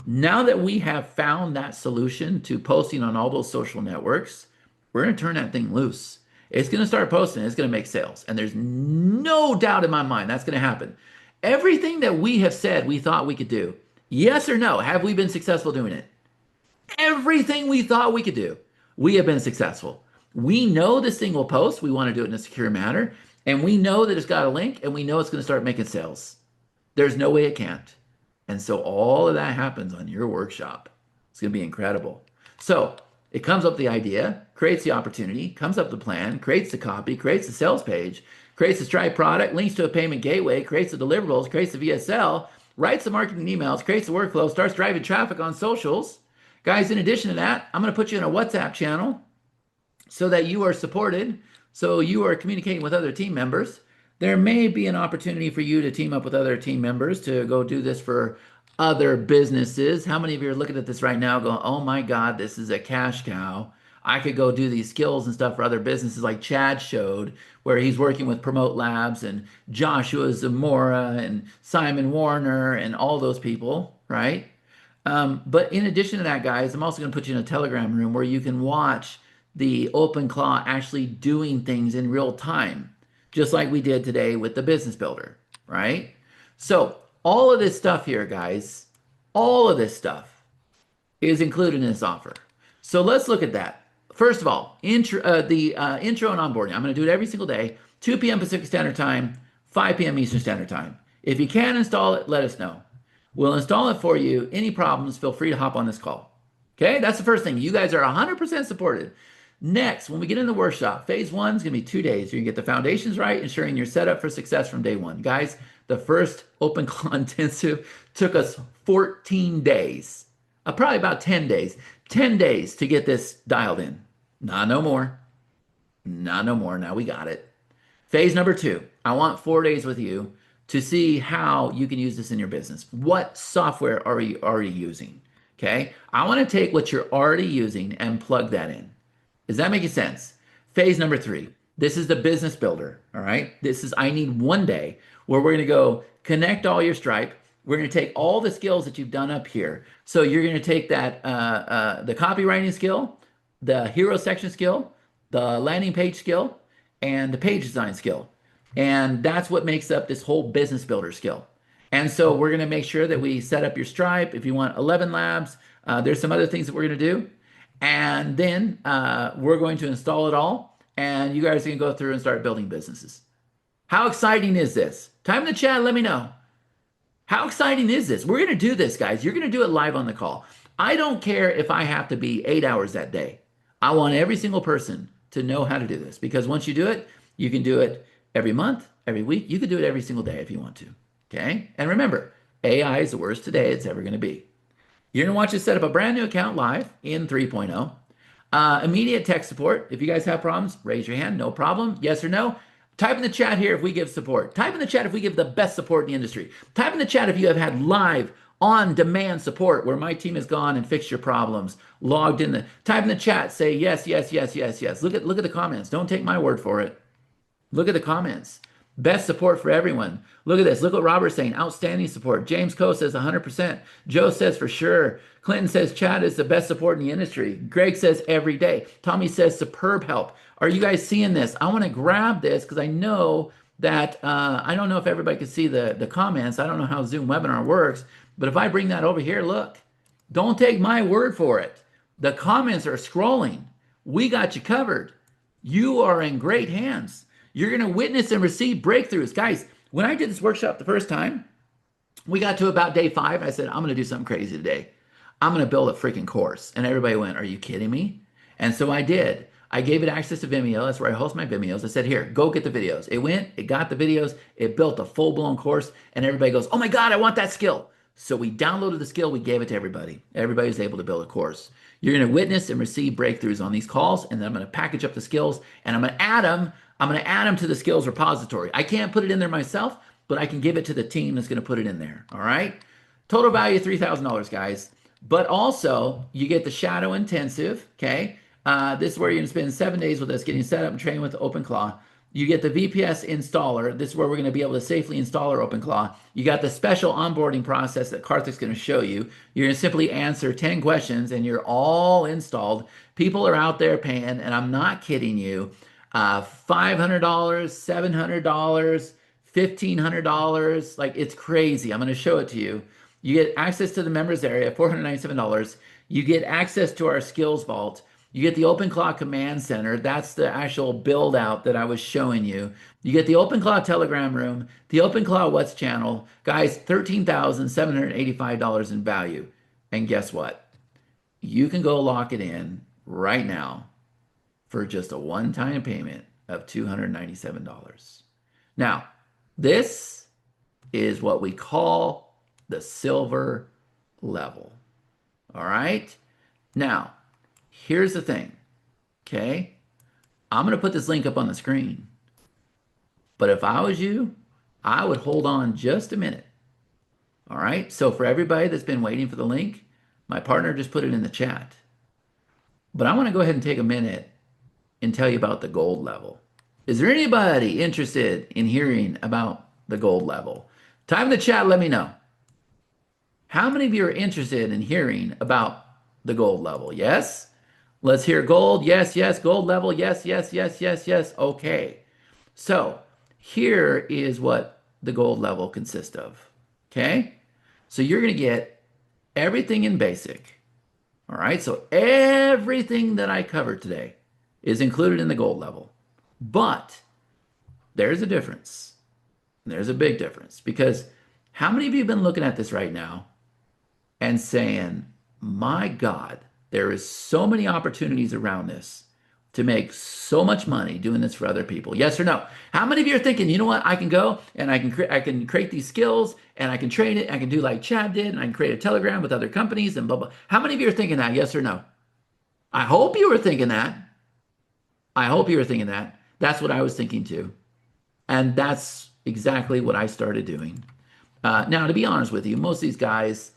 Now that we have found that solution to posting on all those social networks, we're going to turn that thing loose. It's going to start posting. It's going to make sales. And there's no doubt in my mind that's going to happen. Everything that we have said we thought we could do, yes or no, have we been successful doing it? Everything we thought we could do, we have been successful. We know this thing will post. We want to do it in a secure manner. And we know that it's got a link and we know it's going to start making sales. There's no way it can't. And so all of that happens on your workshop. It's going to be incredible. So it comes up the idea, creates the opportunity, comes up the plan, creates the copy, creates the sales page, creates the Stripe product, links to a payment gateway, creates the deliverables, creates the VSL, writes the marketing emails, creates the workflow, starts driving traffic on socials. Guys, in addition to that, I'm going to put you in a WhatsApp channel so that you are supported, so you are communicating with other team members. There may be an opportunity for you to team up with other team members to go do this for other businesses. How many of you are looking at this right now going, oh my God, this is a cash cow. I could go do these skills and stuff for other businesses like Chad showed, where he's working with Promote Labs and Joshua Zamora and Simon Warner and all those people, right? But in addition to that, guys, I'm also going to put you in a Telegram room where you can watch the OpenClaw actually doing things in real time, just like we did today with the Business Builder, right? So all of this stuff here, guys, all of this stuff is included in this offer. So let's look at that. First of all, intro and onboarding. I'm going to do it every single day, 2 p.m. Pacific Standard Time, 5 p.m. Eastern Standard Time. If you can install it, let us know. We'll install it for you. Any problems, feel free to hop on this call. Okay, that's the first thing. You guys are 100% supported. Next, when we get in the workshop, phase one is going to be 2 days. You're going to get the foundations right, ensuring you're set up for success from day one. Guys, the first OpenClaw Intensive took us 14 days, probably about 10 days. 10 days to get this dialed in. Not no more. Not no more. Now we got it. Phase number 2, I want 4 days with you to see how you can use this in your business. What software are you already using? Okay. I want to take what you're already using and plug that in. Does that make sense? Phase number 3, this is the business builder. All right. I need 1 day where we're going to go connect all your Stripe. We're going to take all the skills that you've done up here. So you're going to take that, the copywriting skill, the hero section skill, the landing page skill, and the page design skill. And that's what makes up this whole business builder skill. And so we're going to make sure that we set up your Stripe. If you want 11 labs, there's some other things that we're going to do. And then we're going to install it all. And you guys can go through and start building businesses. How exciting is this? Type in the chat, let me know. How exciting is this? We're going to do this, guys. You're going to do it live on the call. I don't care if I have to be 8 hours that day. I want every single person to know how to do this, because once you do it, you can do it every month, every week. You can do it every single day if you want to. Okay? And remember, AI is the worst today it's ever going to be. You're going to want you to set up a brand new account live in 3.0. Immediate tech support. If you guys have problems, raise your hand. No problem. Yes or no. Type in the chat here if we give support. Type in the chat if we give the best support in the industry. Type in the chat if you have had live on-demand support where my team has gone and fixed your problems. Logged in. Type in the chat. Say yes, yes, yes, yes, yes. Look at the comments. Don't take my word for it. Look at the comments. Best support for everyone. Look at this. Look what Robert's saying. Outstanding support. James Coe says 100%. Joe says for sure. Clinton says chat is the best support in the industry. Greg says every day. Tommy says superb help. Are you guys seeing this? I want to grab this because I know that I don't know if everybody can see the comments. I don't know how Zoom webinar works. But if I bring that over here, look. Don't take my word for it. The comments are scrolling. We got you covered. You are in great hands. You're going to witness and receive breakthroughs. Guys, when I did this workshop the first time, we got to about day 5. I said, I'm going to do something crazy today. I'm going to build a freaking course. And everybody went, are you kidding me? And so I did. I gave it access to Vimeo. That's where I host my Vimeos. I said, here, go get the videos. It went, it got the videos, it built a full-blown course, and everybody goes, oh my God, I want that skill. So we downloaded the skill, we gave it to everybody. Everybody was able to build a course. You're going to witness and receive breakthroughs on these calls, and then I'm going to package up the skills, and I'm going to add them to the skills repository. I can't put it in there myself, but I can give it to the team that's going to put it in there. All right. Total value $3,000, guys. But also, you get the Shadow Intensive. Okay. This is where you're going to spend 7 days with us getting set up and trained with OpenClaw. You get the VPS installer. This is where we're going to be able to safely install our OpenClaw. You got the special onboarding process that Karthik's going to show you. You're going to simply answer 10 questions and you're all installed. People are out there paying, and I'm not kidding you, $500, $700, $1,500. Like, it's crazy. I'm going to show it to you. You get access to the members area, $497. You get access to our skills vault. You get the OpenClaw Command Center. That's the actual build out that I was showing you. You get the OpenClaw Telegram room, the OpenClaw What's channel. Guys, $13,785 in value. And guess what? You can go lock it in right now for just a one-time payment of $297. Now, this is what we call the silver level. All right? Now, here's the thing, okay? I'm going to put this link up on the screen. But if I was you, I would hold on just a minute. All right? So for everybody that's been waiting for the link, my partner just put it in the chat. But I want to go ahead and take a minute and tell you about the gold level. Is there anybody interested in hearing about the gold level? Type in the chat, let me know. How many of you are interested in hearing about the gold level? Yes? Let's hear gold. Yes, yes. Gold level. Yes, yes, yes, yes, yes. Okay. So here is what the gold level consists of. Okay. So you're going to get everything in basic. All right. So everything that I covered today is included in the gold level. But there's a difference. There's a big difference because how many of you have been looking at this right now and saying, my God, there is so many opportunities around this to make so much money doing this for other people? Yes or no? How many of you are thinking, you know what? I can go and I can create these skills and I can train it. I can do like Chad did and I can create a Telegram with other companies and blah, blah. How many of you are thinking that? Yes or no? I hope you were thinking that. I hope you were thinking that. That's what I was thinking too. And that's exactly what I started doing. Now, to be honest with you, most of these guys,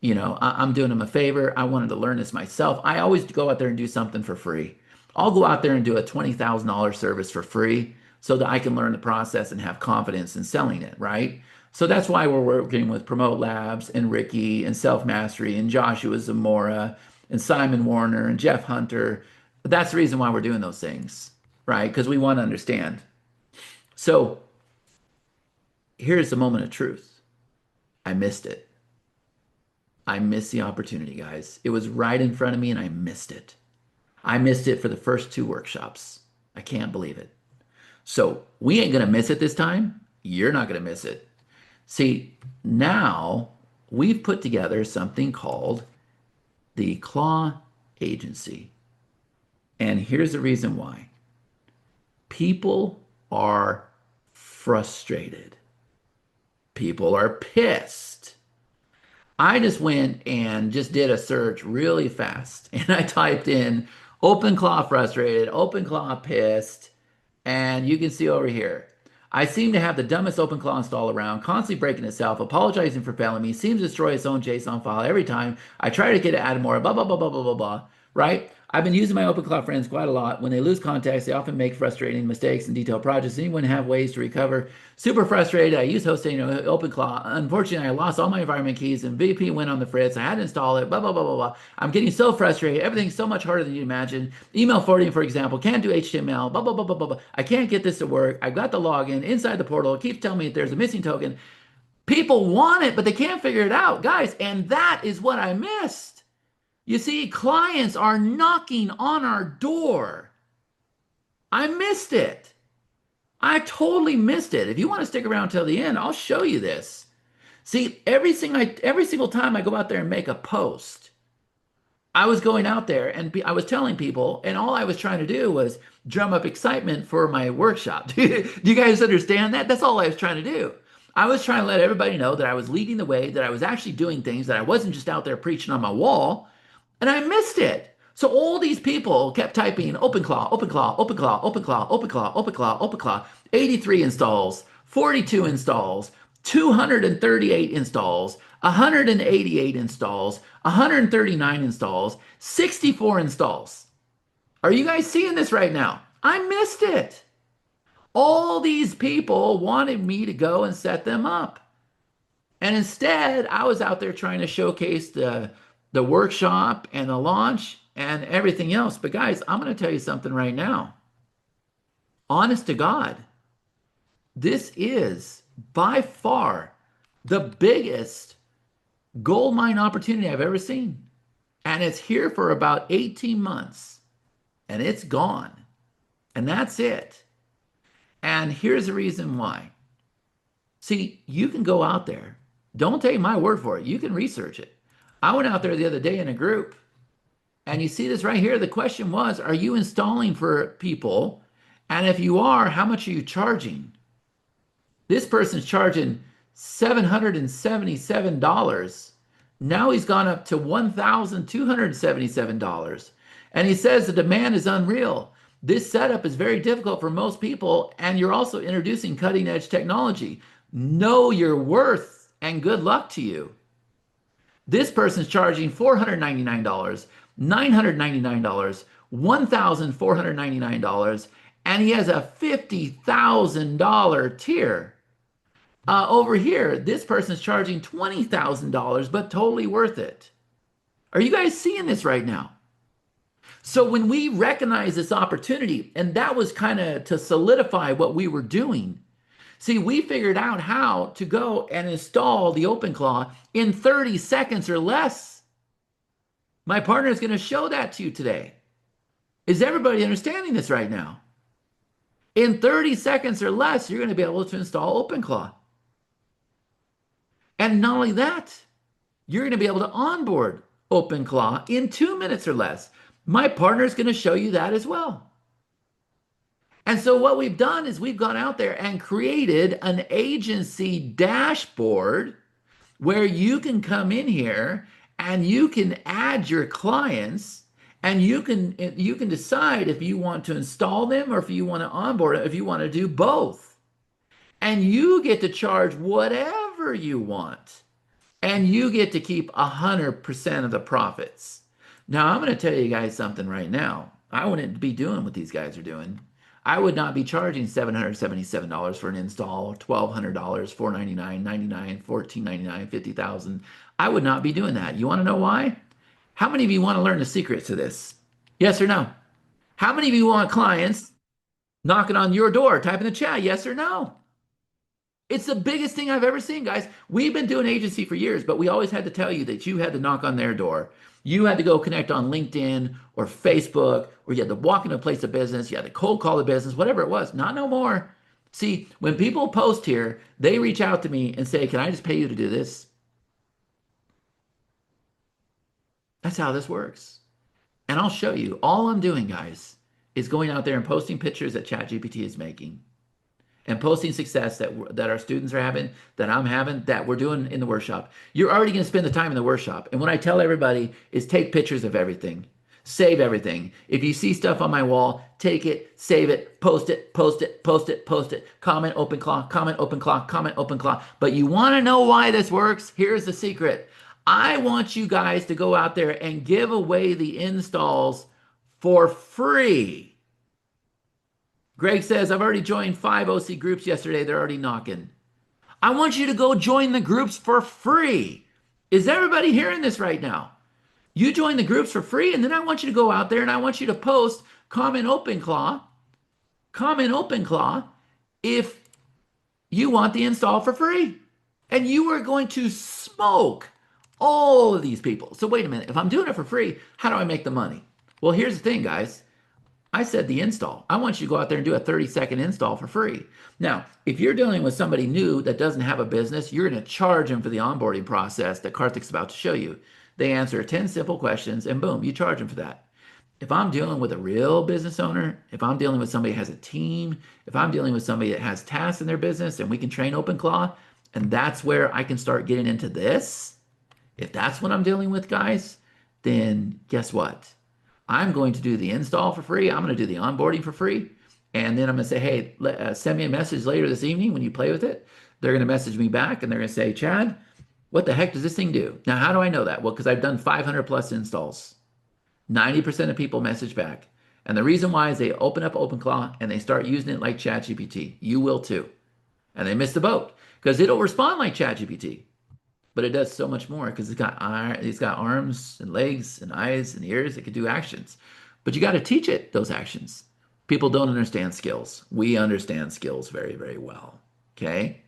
I'm doing them a favor. I wanted to learn this myself. I always go out there and do something for free. I'll go out there and do a $20,000 service for free so that I can learn the process and have confidence in selling it, right? So that's why we're working with Promote Labs and Ricky and Self Mastery and Joshua Zamora and Simon Warner and Jeff Hunter. That's the reason why we're doing those things, right? Because we want to understand. So here's the moment of truth. I missed it. I missed the opportunity, guys. It was right in front of me and I missed it. I missed it for the first two workshops. I can't believe it. So we ain't going to miss it this time. You're not going to miss it. See, now we've put together something called the Claw Agency. And here's the reason why. People are frustrated. People are pissed. I just went and just did a search really fast and I typed in OpenClaw frustrated, OpenClaw pissed, and you can see over here. I seem to have the dumbest OpenClaw install around, constantly breaking itself, apologizing for failing me, seems to destroy its own JSON file every time I try to get it added more, blah, blah, blah, blah, blah, blah, blah, right? I've been using my OpenClaw friends quite a lot. When they lose context, they often make frustrating mistakes in detailed projects. Anyone have ways to recover? Super frustrated. I use hosting OpenClaw. Unfortunately, I lost all my environment keys and VP went on the fritz. I had to install it, blah, blah, blah, blah, blah. I'm getting so frustrated. Everything's so much harder than you imagine. Email forwarding, for example, can't do HTML, blah, blah, blah, blah, blah, blah. I can't get this to work. I've got the login inside the portal. It keeps telling me that there's a missing token. People want it, but they can't figure it out, guys. And that is what I missed. You see, clients are knocking on our door. I missed it. I totally missed it. If you want to stick around till the end, I'll show you this. See, every single time I go out there and make a post, I was going out there and I was telling people, and all I was trying to do was drum up excitement for my workshop. Do you guys understand that? That's all I was trying to do. I was trying to let everybody know that I was leading the way, that I was actually doing things, that I wasn't just out there preaching on my wall. And I missed it. So all these people kept typing OpenClaw, OpenClaw, OpenClaw, OpenClaw, OpenClaw, OpenClaw, OpenClaw, 83 installs, 42 installs, 238 installs, 188 installs, 139 installs, 64 installs. Are you guys seeing this right now? I missed it. All these people wanted me to go and set them up. And instead, I was out there trying to showcase the workshop and the launch and everything else. But guys, I'm going to tell you something right now. Honest to God, this is by far the biggest gold mine opportunity I've ever seen. And it's here for about 18 months and it's gone. And that's it. And here's the reason why. See, you can go out there. Don't take my word for it. You can research it. I went out there the other day in a group, and you see this right here. The question was, are you installing for people? And if you are, how much are you charging? This person's charging $777. Now he's gone up to $1,277. And he says the demand is unreal. This setup is very difficult for most people, and you're also introducing cutting-edge technology. Know your worth, and good luck to you. This person's charging $499, $999, $1,499, and he has a $50,000 tier. Over here, this person's charging $20,000, but totally worth it. Are you guys seeing this right now? So when we recognize this opportunity, and that was kind of to solidify what we were doing. See, we figured out how to go and install the OpenClaw in 30 seconds or less. My partner is going to show that to you today. Is everybody understanding this right now? In 30 seconds or less, you're going to be able to install OpenClaw. And not only that, you're going to be able to onboard OpenClaw in 2 minutes or less. My partner is going to show you that as well. And so what we've done is we've gone out there and created an agency dashboard where you can come in here and you can add your clients, and you can decide if you want to install them or if you want to onboard it, if you want to do both. And you get to charge whatever you want. And you get to keep 100% of the profits. Now, I'm going to tell you guys something right now. I wouldn't be doing what these guys are doing. I would not be charging $777 for an install, $1,200, $499, $99, $1,499, $50,000. I would not be doing that. You want to know why? How many of you want to learn the secrets to this? Yes or no? How many of you want clients knocking on your door? Type in the chat, yes or no. It's the biggest thing I've ever seen, guys. We've been doing agency for years, but we always had to tell you that you had to knock on their door. You had to go connect on LinkedIn or Facebook, or you had to walk into a place of business. You had to cold call the business, whatever it was. Not no more. See, when people post here, they reach out to me and say, can I just pay you to do this? That's how this works. And I'll show you. All I'm doing, guys, is going out there and posting pictures that ChatGPT is making, and posting success that our students are having, that I'm having, that we're doing in the workshop. You're already going to spend the time in the workshop. And what I tell everybody is take pictures of everything. Save everything. If you see stuff on my wall, take it, save it, post it, post it, post it, post it. Comment OpenClaw, comment OpenClaw, comment OpenClaw. But you want to know why this works? Here's the secret. I want you guys to go out there and give away the installs for free. Greg says, I've already joined 5 OC groups yesterday. They're already knocking. I want you to go join the groups for free. Is everybody hearing this right now? You join the groups for free, and then I want you to go out there and I want you to post comment OpenClaw if you want the install for free. And you are going to smoke all of these people. So wait a minute. If I'm doing it for free, how do I make the money? Well, here's the thing, guys. I said the install. I want you to go out there and do a 30-second install for free. Now, if you're dealing with somebody new that doesn't have a business, you're going to charge them for the onboarding process that Karthik's about to show you. They answer 10 simple questions, and boom, you charge them for that. If I'm dealing with a real business owner, if I'm dealing with somebody who has a team, if I'm dealing with somebody that has tasks in their business and we can train OpenClaw, and that's where I can start getting into this, if that's what I'm dealing with, guys, then guess what? I'm going to do the install for free. I'm going to do the onboarding for free. And then I'm going to say, hey, send me a message later this evening when you play with it. They're going to message me back and they're going to say, Chad, what the heck does this thing do? Now, how do I know that? Well, because I've done 500 plus installs. 90% of people message back. And the reason why is they open up OpenClaw and they start using it like ChatGPT. You will too. And they miss the boat because it'll respond like ChatGPT. But it does so much more because it's got arms and legs and eyes and ears. It can do actions. But you got to teach it those actions. People don't understand skills. We understand skills very, very well. Okay?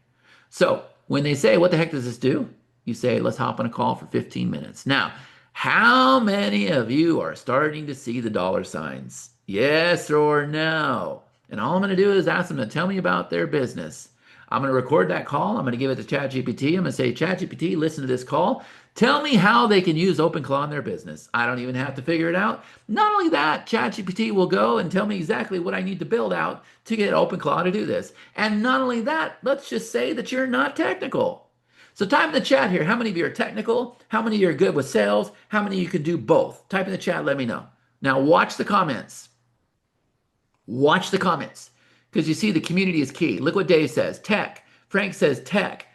So when they say, what the heck does this do? You say, let's hop on a call for 15 minutes. Now, how many of you are starting to see the dollar signs? Yes or no? And all I'm going to do is ask them to tell me about their business. I'm going to record that call. I'm going to give it to ChatGPT. I'm going to say, ChatGPT, listen to this call. Tell me how they can use OpenClaw in their business. I don't even have to figure it out. Not only that, ChatGPT will go and tell me exactly what I need to build out to get OpenClaw to do this. And not only that, let's just say that you're not technical. So type in the chat here. How many of you are technical? How many of you are good with sales? How many of you can do both? Type in the chat. Let me know. Now watch the comments. Watch the comments. Because you see, the community is key. Look what Dave says, tech. Frank says tech.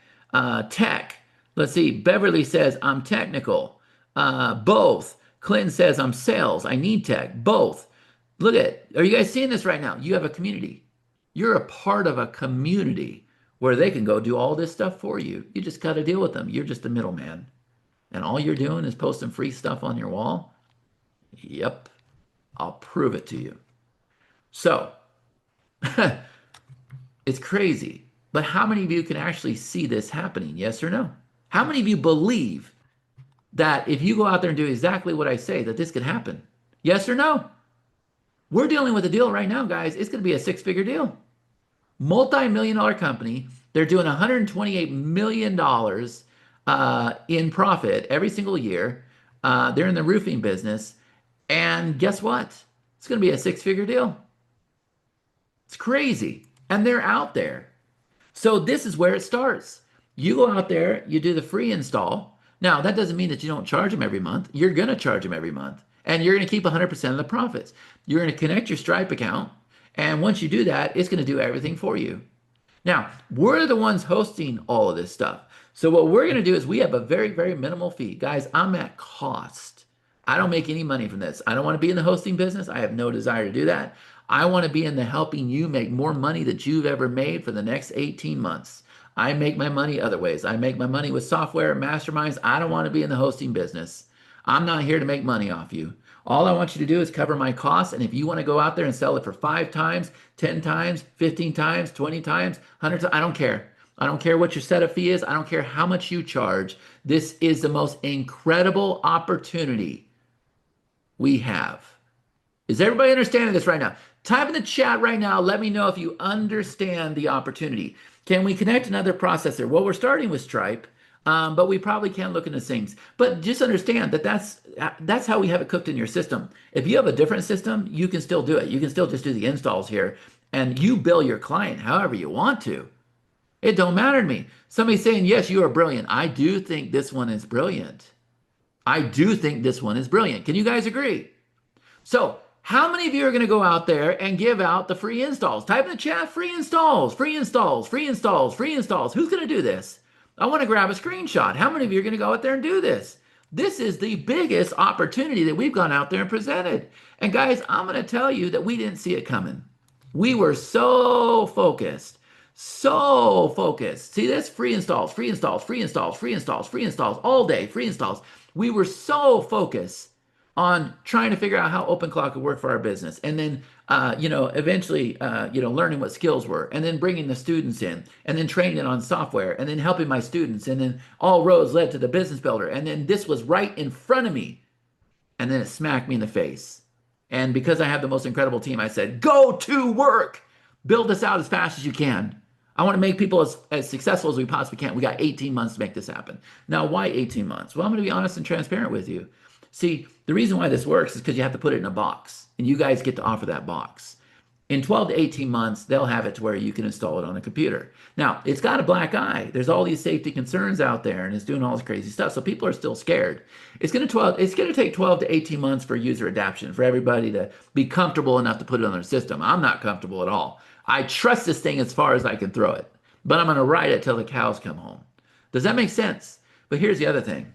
Tech. Let's see, Beverly says, I'm technical. Both. Clinton says, I'm sales. I need tech. Both. Look at, are you guys seeing this right now? You have a community. You're a part of a community where they can go do all this stuff for you. You just got to deal with them. You're just the middleman. And all you're doing is posting free stuff on your wall. Yep, I'll prove it to you. So it's crazy. But how many of you can actually see this happening? Yes or no? How many of you believe that if you go out there and do exactly what I say, that this could happen? Yes or no? We're dealing with a deal right now, guys. It's going to be a six-figure deal. Multi-million dollar company. They're doing $128 million in profit every single year. They're in the roofing business. And guess what? It's going to be a six-figure deal. It's crazy. And they're out there. So this is where it starts. You go out there, you do the free install. Now, that doesn't mean that you don't charge them every month. You're going to charge them every month. And you're going to keep 100% of the profits. You're going to connect your Stripe account. And once you do that, it's going to do everything for you. Now, we're the ones hosting all of this stuff. So what we're going to do is we have a very, very minimal fee. Guys, I'm at cost. I don't make any money from this. I don't want to be in the hosting business. I have no desire to do that. I want to be in the helping you make more money that you've ever made for the next 18 months. I make my money other ways. I make my money with software, masterminds. I don't want to be in the hosting business. I'm not here to make money off you. All I want you to do is cover my costs. And if you want to go out there and sell it for 5 times, 10 times, 15 times, 20 times, 100 times, I don't care. I don't care what your setup fee is. I don't care how much you charge. This is the most incredible opportunity we have. Is everybody understanding this right now? Type in the chat right now. Let me know if you understand the opportunity. Can we connect another processor? Well, we're starting with Stripe, but we probably can look into things. But just understand that that's how we have it cooked in your system. If you have a different system, you can still do it. You can still just do the installs here, and you bill your client however you want to. It don't matter to me. Somebody's saying, yes, you are brilliant. I do think this one is brilliant. I do think this one is brilliant. Can you guys agree? So how many of you are going to go out there and give out the free installs? Type in the chat, free installs, free installs, free installs, free installs. Who's going to do this? I want to grab a screenshot. How many of you are going to go out there and do this? This is the biggest opportunity that we've gone out there and presented. And guys, I'm going to tell you that we didn't see it coming. We were so focused. So focused. See this? Free installs, free installs, free installs, free installs, free installs, all day, free installs. We were so focused on trying to figure out how OpenClaw could work for our business. And then, eventually, learning what skills were, and then bringing the students in, and then training on software, and then helping my students. And then all roads led to the business builder. And then this was right in front of me. And then it smacked me in the face. And because I have the most incredible team, I said, go to work, build this out as fast as you can. I want to make people as successful as we possibly can. We got 18 months to make this happen. Now, why 18 months? Well, I'm going to be honest and transparent with you. See, the reason why this works is because you have to put it in a box, and you guys get to offer that box. In 12 to 18 months, they'll have it to where you can install it on a computer. Now, it's got a black eye. There's all these safety concerns out there, and it's doing all this crazy stuff, so people are still scared. It's going to take 12 to 18 months for user adoption, for everybody to be comfortable enough to put it on their system. I'm not comfortable at all. I trust this thing as far as I can throw it, but I'm going to ride it till the cows come home. Does that make sense? But here's the other thing.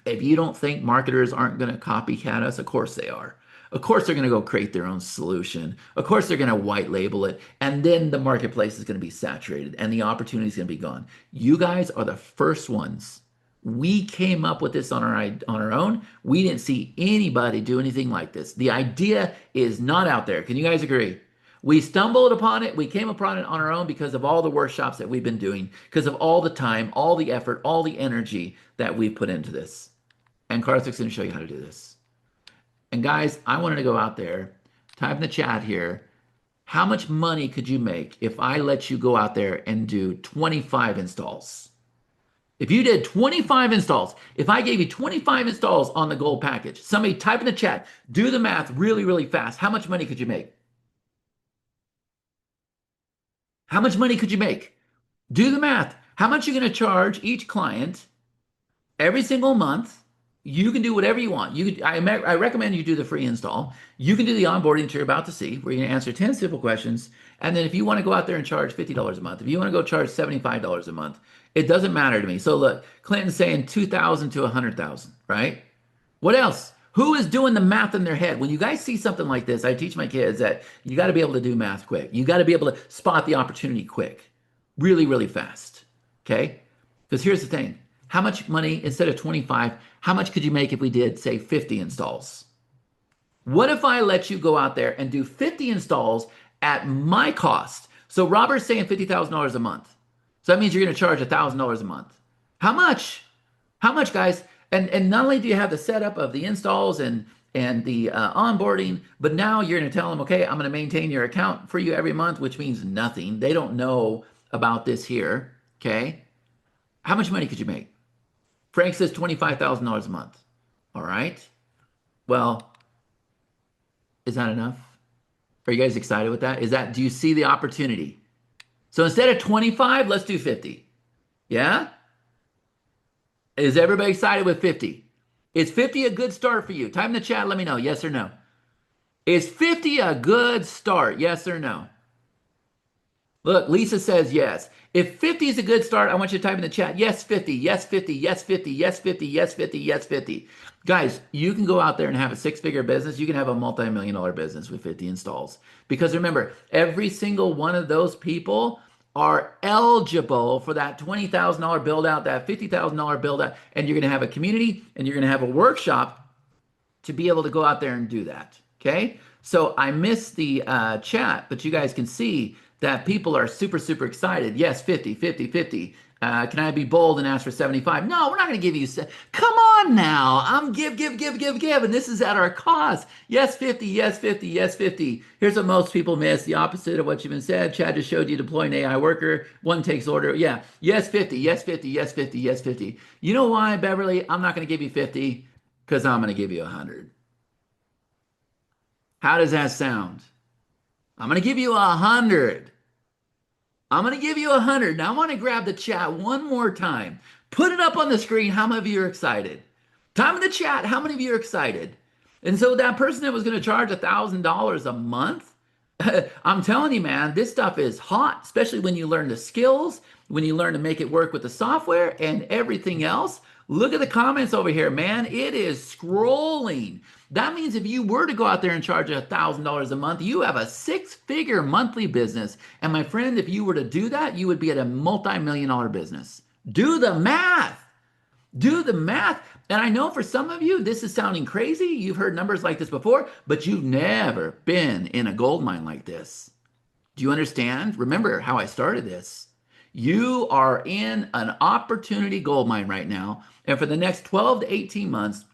If you don't think marketers aren't going to copycat us, of course they are. Of course they're going to go create their own solution. Of course they're going to white label it. And then the marketplace is going to be saturated and the opportunity is going to be gone. You guys are the first ones. We came up with this on our own. We didn't see anybody do anything like this. The idea is not out there. Can you guys agree? We stumbled upon it. We came upon it on our own because of all the workshops that we've been doing, because of all the time, all the effort, all the energy that we've put into this. And Karthik's going to show you how to do this. And guys, I wanted to go out there, type in the chat here, how much money could you make if I let you go out there and do 25 installs? If you did 25 installs, if I gave you 25 installs on the gold package, somebody type in the chat, do the math really, really fast. How much money could you make? How much money could you make? Do the math. How much are you going to charge each client every single month? You can do whatever you want. I recommend you do the free install. You can do the onboarding that you're about to see, where you're going to answer 10 simple questions. And then if you want to go out there and charge $50 a month, if you want to go charge $75 a month, it doesn't matter to me. So look, Clinton's saying 2,000 to 100,000, right? What else? Who is doing the math in their head? When you guys see something like this, I teach my kids that you got to be able to do math quick. You got to be able to spot the opportunity quick. really, really fast. Okay? Because here's the thing. How much money, instead of 25, how much could you make if we did, say, 50 installs? What if I let you go out there and do 50 installs at my cost? So Robert's saying $50,000 a month. So that means you're going to charge $1,000 a month. How much? How much, guys? And not only do you have the setup of the installs and the onboarding, but now you're going to tell them, okay, I'm going to maintain your account for you every month, which means nothing. They don't know about this here. Okay. How much money could you make? Frank says $25,000 a month. All right. Well, is that enough? Are you guys excited with that? Do you see the opportunity? So instead of 25, let's do 50. Yeah? Is everybody excited with 50? Is 50 a good start for you? Type in the chat, let me know, yes or no. Is 50 a good start, yes or no? Look, Lisa says yes. If 50 is a good start, I want you to type in the chat, yes 50, yes 50, yes 50, yes 50, yes 50, yes 50. Guys, you can go out there and have a six-figure business. You can have a multi-million-dollar business with 50 installs. Because remember, every single one of those people are eligible for that $20,000 build out, that $50,000 build out, and you're going to have a community and you're going to have a workshop to be able to go out there and do that. Okay? So I missed the chat, but you guys can see that people are super, super excited. Yes, 50, 50, 50. Can I be bold and ask for 75? No, we're not going to give you. Come on now. I'm give. And this is at our cost. Yes, 50, yes, 50, yes, 50. Here's what most people miss. The opposite of what you've been said. Chad just showed you deploy an AI worker. One takes order. Yeah. Yes, 50, yes, 50, yes, 50, yes, 50. You know why, Beverly? I'm not going to give you 50 because I'm going to give you 100. How does that sound? I'm going to give you 100. I'm going to give you 100. Now I want to grab the chat one more time. Put it up on the screen. How many of you are excited? Time in the chat. How many of you are excited? And so that person that was going to charge $1,000 a month, I'm telling you, man, this stuff is hot, especially when you learn the skills, when you learn to make it work with the software and everything else. Look at the comments over here, man. It is scrolling. That means if you were to go out there and charge $1,000 a month, you have a six-figure monthly business. And my friend, if you were to do that, you would be at a multi-million-dollar business. Do the math. Do the math. And I know for some of you, this is sounding crazy. You've heard numbers like this before, but you've never been in a gold mine like this. Do you understand? Remember how I started this. You are in an opportunity gold mine right now. And for the next 12 to 18 months,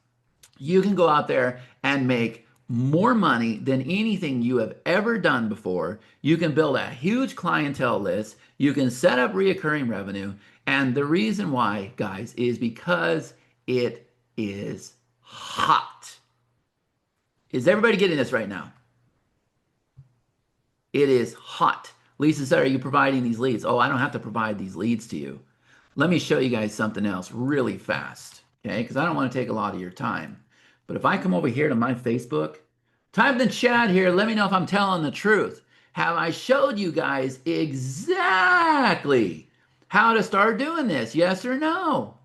you can go out there and make more money than anything you have ever done before. You can build a huge clientele list. You can set up reoccurring revenue. And the reason why, guys, is because it is hot. Is everybody getting this right now? It is hot. Lisa said, are you providing these leads? Oh, I don't have to provide these leads to you. Let me show you guys something else really fast, okay? Because I don't want to take a lot of your time. But if I come over here to my Facebook, type in the chat here, let me know if I'm telling the truth. Have I showed you guys exactly how to start doing this? Yes or no?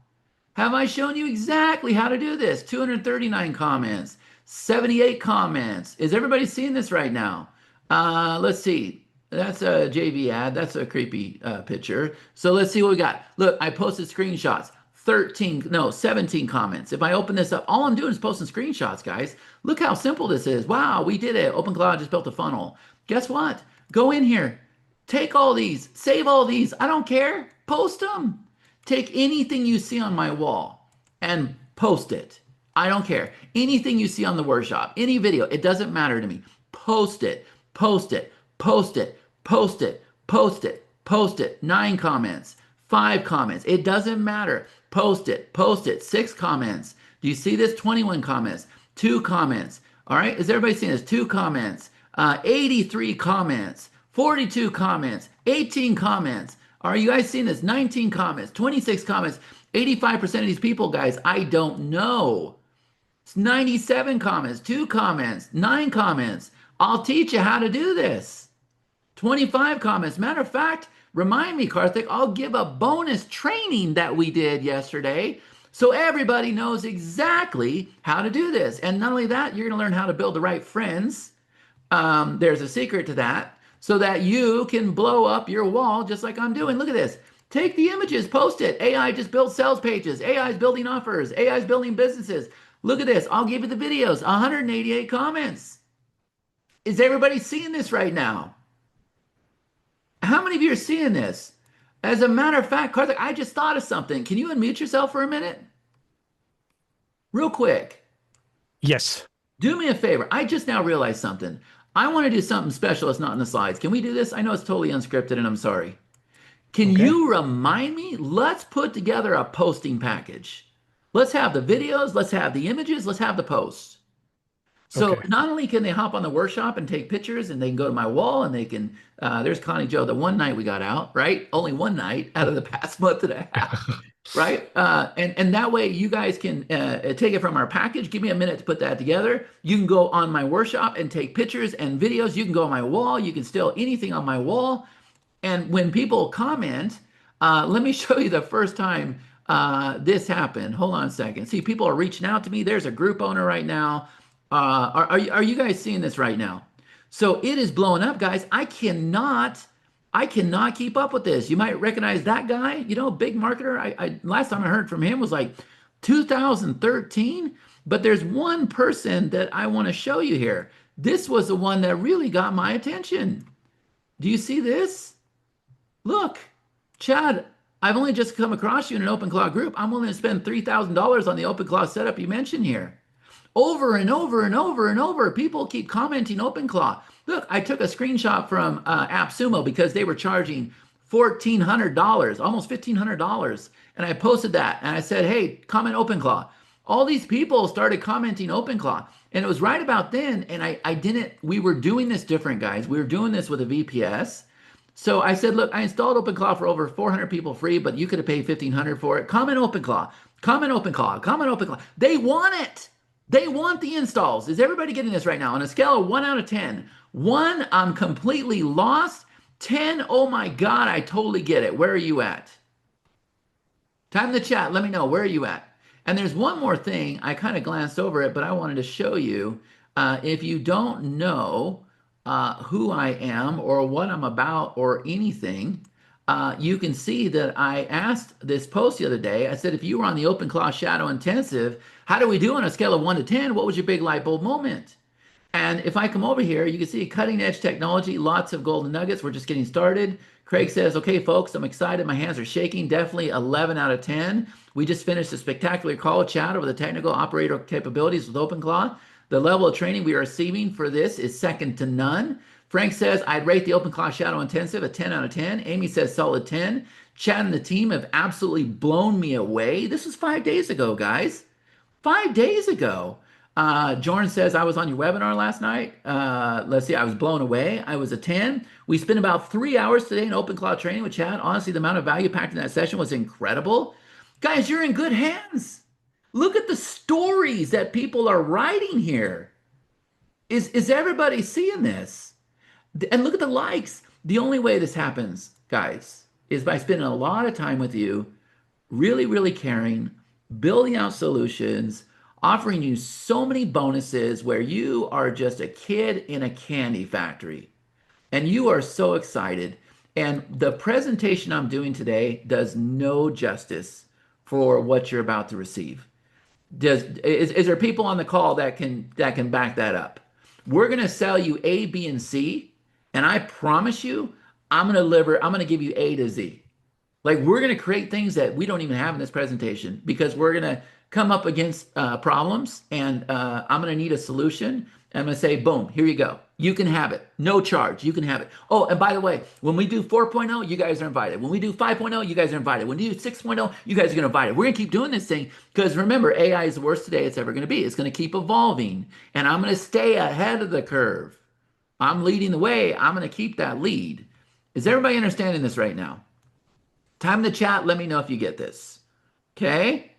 Have I shown you exactly how to do this? 239 comments, 78 comments. Is everybody seeing this right now? Let's see. That's a JV ad. That's a creepy picture. So let's see what we got. Look, I posted screenshots. 17 comments. If I open this up, all I'm doing is posting screenshots, guys. Look how simple this is. Wow, we did it. OpenClaw just built a funnel. Guess what? Go in here. Take all these. Save all these. I don't care. Post them. Take anything you see on my wall and post it. I don't care. Anything you see on the workshop, any video, it doesn't matter to me. Post it. Post it. Post it. Post it. Post it. Post it. 9 comments. 5 comments. It doesn't matter. Post it. Post it. 6 comments. Do you see this? 21 comments. 2 comments. All right. Is everybody seeing this? 2 comments. 83 comments. 42 comments. 18 comments. Are you guys seeing this? 19 comments. 26 comments. 85% of these people, guys, I don't know. It's 97 comments. 2 comments. 9 comments. I'll teach you how to do this. 25 comments. Matter of fact, remind me, Karthik, I'll give a bonus training that we did yesterday so everybody knows exactly how to do this. And not only that, you're going to learn how to build the right friends. There's a secret to that. so that you can blow up your wall just like I'm doing. Look at this. Take the images, post it. AI just built sales pages. AI is building offers. AI is building businesses. Look at this. I'll give you the videos. 188 comments. Is everybody seeing this right now? How many of you are seeing this? As a matter of fact, Karthik, I just thought of something. Can you unmute yourself for a minute? Real quick. Yes. Do me a favor. I just now realized something. I want to do something special that's not in the slides. Can we do this? I know it's totally unscripted and I'm sorry. Can Okay. you remind me? Let's put together a posting package. Let's have the videos, let's have the images, let's have the posts. So Okay. not only can they hop on the workshop and take pictures and they can go to my wall and they can, there's Connie Joe, the one night we got out, right? Only one night out of the past month and a half, right? And that way you guys can take it from our package. Give me a minute to put that together. You can go on my workshop and take pictures and videos. You can go on my wall. You can steal anything on my wall. And when people comment, let me show you the first time this happened. Hold on a second. See, people are reaching out to me. There's a group owner right now. Are you guys seeing this right now? So it is blowing up, guys. I cannot keep up with this. You might recognize that guy, big marketer. Last time I heard from him was like 2013. But there's one person that I want to show you here. This was the one that really got my attention. Do you see this? Look, Chad, I've only just come across you in an OpenClaw group. I'm willing to spend $3,000 on the OpenClaw setup you mentioned here. Over and over and over and over, people keep commenting OpenClaw. Look, I took a screenshot from AppSumo because they were charging $1,400, almost $1,500. And I posted that and I said, hey, comment OpenClaw. All these people started commenting OpenClaw. And it was right about then. And we were doing this different, guys. We were doing this with a VPS. So I said, look, I installed OpenClaw for over 400 people free, but you could have paid 1,500 for it. Comment OpenClaw, comment OpenClaw, comment OpenClaw. They want it. They want the installs. Is everybody getting this right now? On a scale of 1 out of 10, 1, I'm completely lost. 10, oh my God, I totally get it. Where are you at? Time in the chat. Let me know. Where are you at? And there's one more thing. I kind of glanced over it, but I wanted to show you. If you don't know who I am or what I'm about or anything, you can see that I asked this post the other day. I said, if you were on the OpenClaw Shadow Intensive, how do we do on a scale of 1 to 10? What was your big light bulb moment? And if I come over here, you can see cutting edge technology, lots of golden nuggets. We're just getting started. Craig says, okay, folks, I'm excited. My hands are shaking. Definitely 11 out of 10. We just finished a spectacular call chat over the technical operator capabilities with OpenClaw. The level of training we are receiving for this is second to none. Frank says, I'd rate the OpenClaw Shadow Intensive a 10 out of 10. Amy says, solid 10. Chad and the team have absolutely blown me away. This was 5 days ago, guys. 5 days ago. Jordan says, I was on your webinar last night. Let's see, I was blown away. I was a 10. We spent about 3 hours today in OpenClaw training with Chad. Honestly, the amount of value packed in that session was incredible. Guys, you're in good hands. Look at the stories that people are writing here. Is everybody seeing this? And look at the likes. The only way this happens, guys, is by spending a lot of time with you, really, really caring, building out solutions, offering you so many bonuses where you are just a kid in a candy factory. And you are so excited. And the presentation I'm doing today does no justice for what you're about to receive. Is there people on the call that can back that up? We're going to sell you A, B, and C, and I promise you, I'm going to give you A to Z. Like, we're going to create things that we don't even have in this presentation because we're going to come up against problems, and I'm going to need a solution. And I'm going to say, boom, here you go. You can have it. No charge. You can have it. Oh, and by the way, when we do 4.0, you guys are invited. When we do 5.0, you guys are invited. When we do 6.0, you guys are going to invite it. We're going to keep doing this thing because remember, AI is the worst today it's ever going to be. It's going to keep evolving, and I'm going to stay ahead of the curve. I'm leading the way. I'm going to keep that lead. Is everybody understanding this right now? Time in the chat. Let me know if you get this. Okay?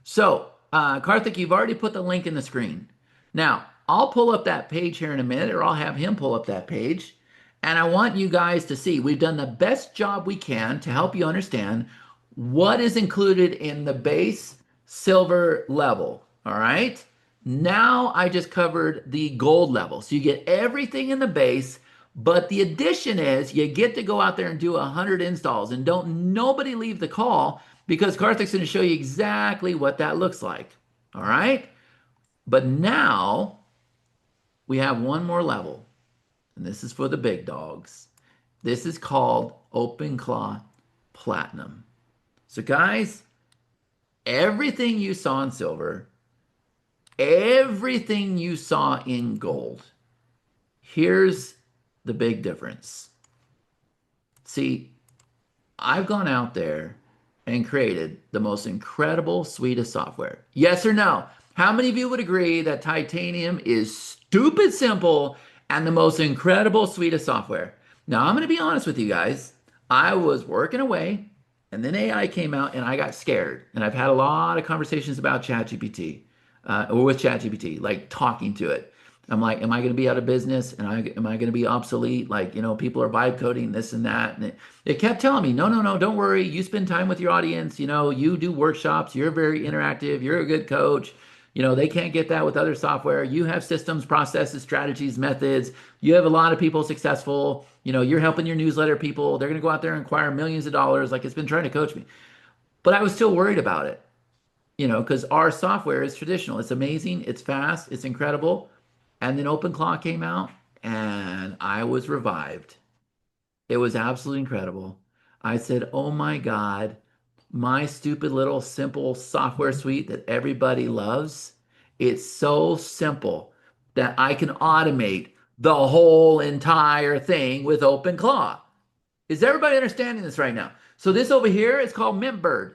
So, Karthik, you've already put the link in the screen. Now, I'll pull up that page here in a minute, or I'll have him pull up that page. And I want you guys to see, we've done the best job we can to help you understand what is included in the base silver level. All right? Now I just covered the gold level. So you get everything in the base But the addition is you get to go out there and do 100 installs and don't nobody leave the call because Karthik's going to show you exactly what that looks like. All right? But now we have one more level, and this is for the big dogs. This is called OpenClaw Platinum. So guys, everything you saw in silver, everything you saw in gold, here's the big difference. See, I've gone out there and created the most incredible suite of software. Yes or no? How many of you would agree that titanium is stupid simple and the most incredible suite of software? Now, I'm going to be honest with you guys. I was working away and then AI came out and I got scared. And I've had a lot of conversations about ChatGPT or with ChatGPT, like talking to it. I'm like, am I going to be out of business? And am I going to be obsolete? Like, people are vibe coding this and that. And it kept telling me, no, no, no, don't worry. You spend time with your audience. You do workshops. You're very interactive. You're a good coach. They can't get that with other software. You have systems, processes, strategies, methods. You have a lot of people successful. You're helping your newsletter people. They're going to go out there and acquire millions of dollars. Like it's been trying to coach me. But I was still worried about it, because our software is traditional. It's amazing. It's fast. It's incredible. And then OpenClaw came out and I was revived. It was absolutely incredible. I said, oh my God, my stupid little simple software suite that everybody loves, it's so simple that I can automate the whole entire thing with OpenClaw. Is everybody understanding this right now? So this over here is called MintBird.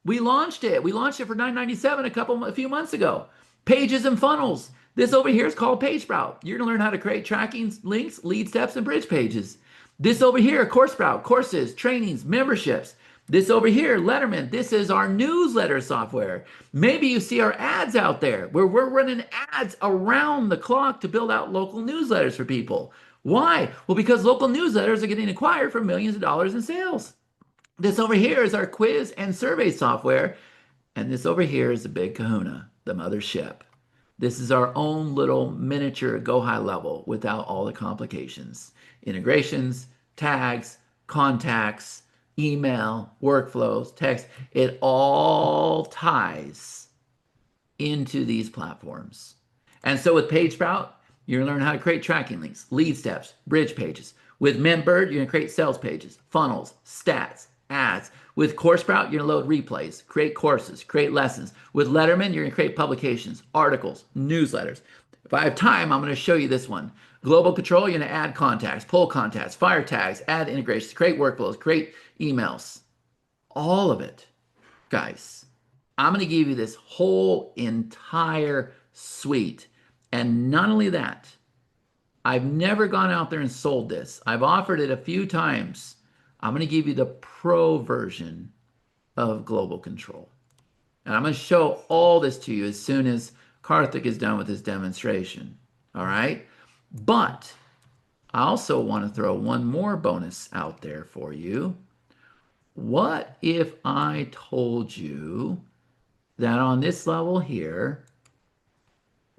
We launched it. We launched it for $9.97 a few months ago. Pages and funnels. This over here is called PageSprout. You're going to learn how to create tracking links, lead steps, and bridge pages. This over here, CourseSprout, courses, trainings, memberships. This over here, Letterman. This is our newsletter software. Maybe you see our ads out there where we're running ads around the clock to build out local newsletters for people. Why? Well, because local newsletters are getting acquired for millions of dollars in sales. This over here is our quiz and survey software. And this over here is the big kahuna, the mothership. This is our own little miniature go high level without all the complications. Integrations, tags, contacts, email, workflows, text, it all ties into these platforms. And so with PageSprout, you're going to learn how to create tracking links, lead steps, bridge pages. With MintBird, you're going to create sales pages, funnels, stats, ads. With CourseSprout, you're going to load replays, create courses, create lessons. With Letterman, you're going to create publications, articles, newsletters. If I have time, I'm going to show you this one. Global Control, you're going to add contacts, pull contacts, fire tags, add integrations, create workflows, create emails. All of it. Guys, I'm going to give you this whole entire suite. And not only that, I've never gone out there and sold this. I've offered it a few times. I'm going to give you the pro version of Global Control. And I'm going to show all this to you as soon as Karthik is done with his demonstration. All right? But I also want to throw one more bonus out there for you. What if I told you that on this level here,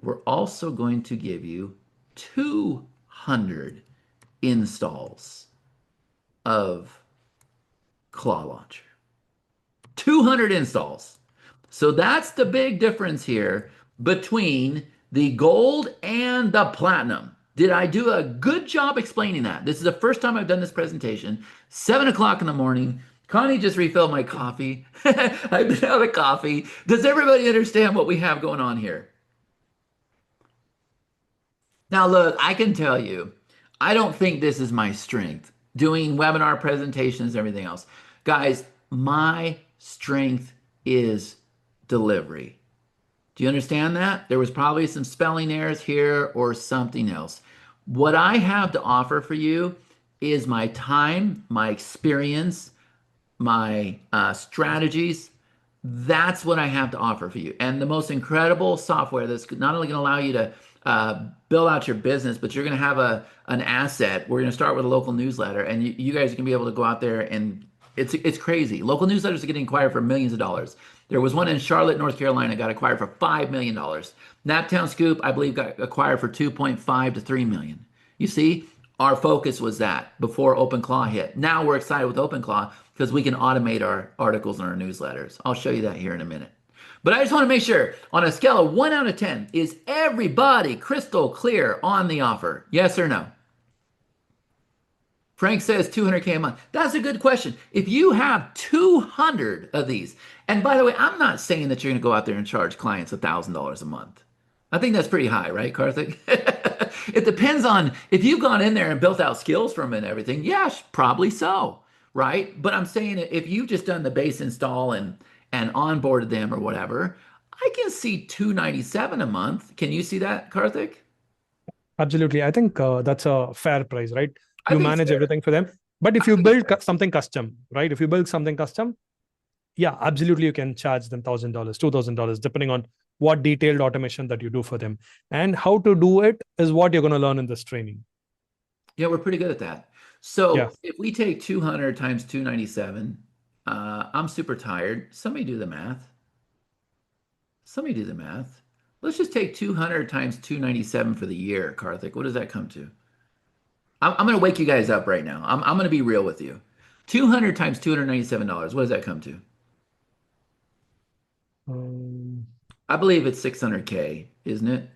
we're also going to give you 200 installs of Claw Launcher. 200 installs. So that's the big difference here between the gold and the platinum. Did I do a good job explaining that? This is the first time I've done this presentation. 7 o'clock in the morning. Connie just refilled my coffee. I've been out of coffee. Does everybody understand what we have going on here? Now look, I can tell you, I don't think this is my strength, doing webinar presentations and everything else. Guys, my strength is delivery. Do you understand that? There was probably some spelling errors here or something else. What I have to offer for you is my time, my experience, my strategies. That's what I have to offer for you. And the most incredible software that's not only going to allow you to build out your business, but you're going to have an asset. We're going to start with a local newsletter, and you guys are going to be able to go out there and it's crazy. Local newsletters are getting acquired for millions of dollars. There was one in Charlotte, North Carolina, got acquired for $5 million. Naptown Scoop, I believe, got acquired for 2.5 to 3 million. You see, Our focus was that before OpenClaw hit. Now we're excited with OpenClaw because we can automate our articles and our newsletters. I'll show you that here in a minute. But I just want to make sure on a scale of 1 out of 10, is everybody crystal clear on the offer? Yes or no? Frank says 200K a month. That's a good question. If you have 200 of these, and by the way, I'm not saying that you're going to go out there and charge clients $1,000 a month. I think that's pretty high, right, Karthik? It depends on if you've gone in there and built out skills from it and everything. Yes, probably so, right? But I'm saying if you've just done the base install and onboarded them or whatever, I can see 297 a month. Can you see that, Karthik? Absolutely. I think that's a fair price, right? I You think it's manage fair. everything for them. But if you build something custom, right? If you build something custom, yeah, absolutely, you can charge them $1,000, $2,000, depending on what detailed automation that you do for them. And how to do it is what you're going to learn in this training. Yeah, we're pretty good at that. So Yeah. if we take 200 times 297, I'm super tired. Somebody do the math. Somebody do the math. Let's just take 200 times 297 for the year, Karthik. What does that come to? I'm going to wake you guys up right now. I'm going to be real with you. 200 times $297. What does that come to? Um, I believe it's 600K, isn't it?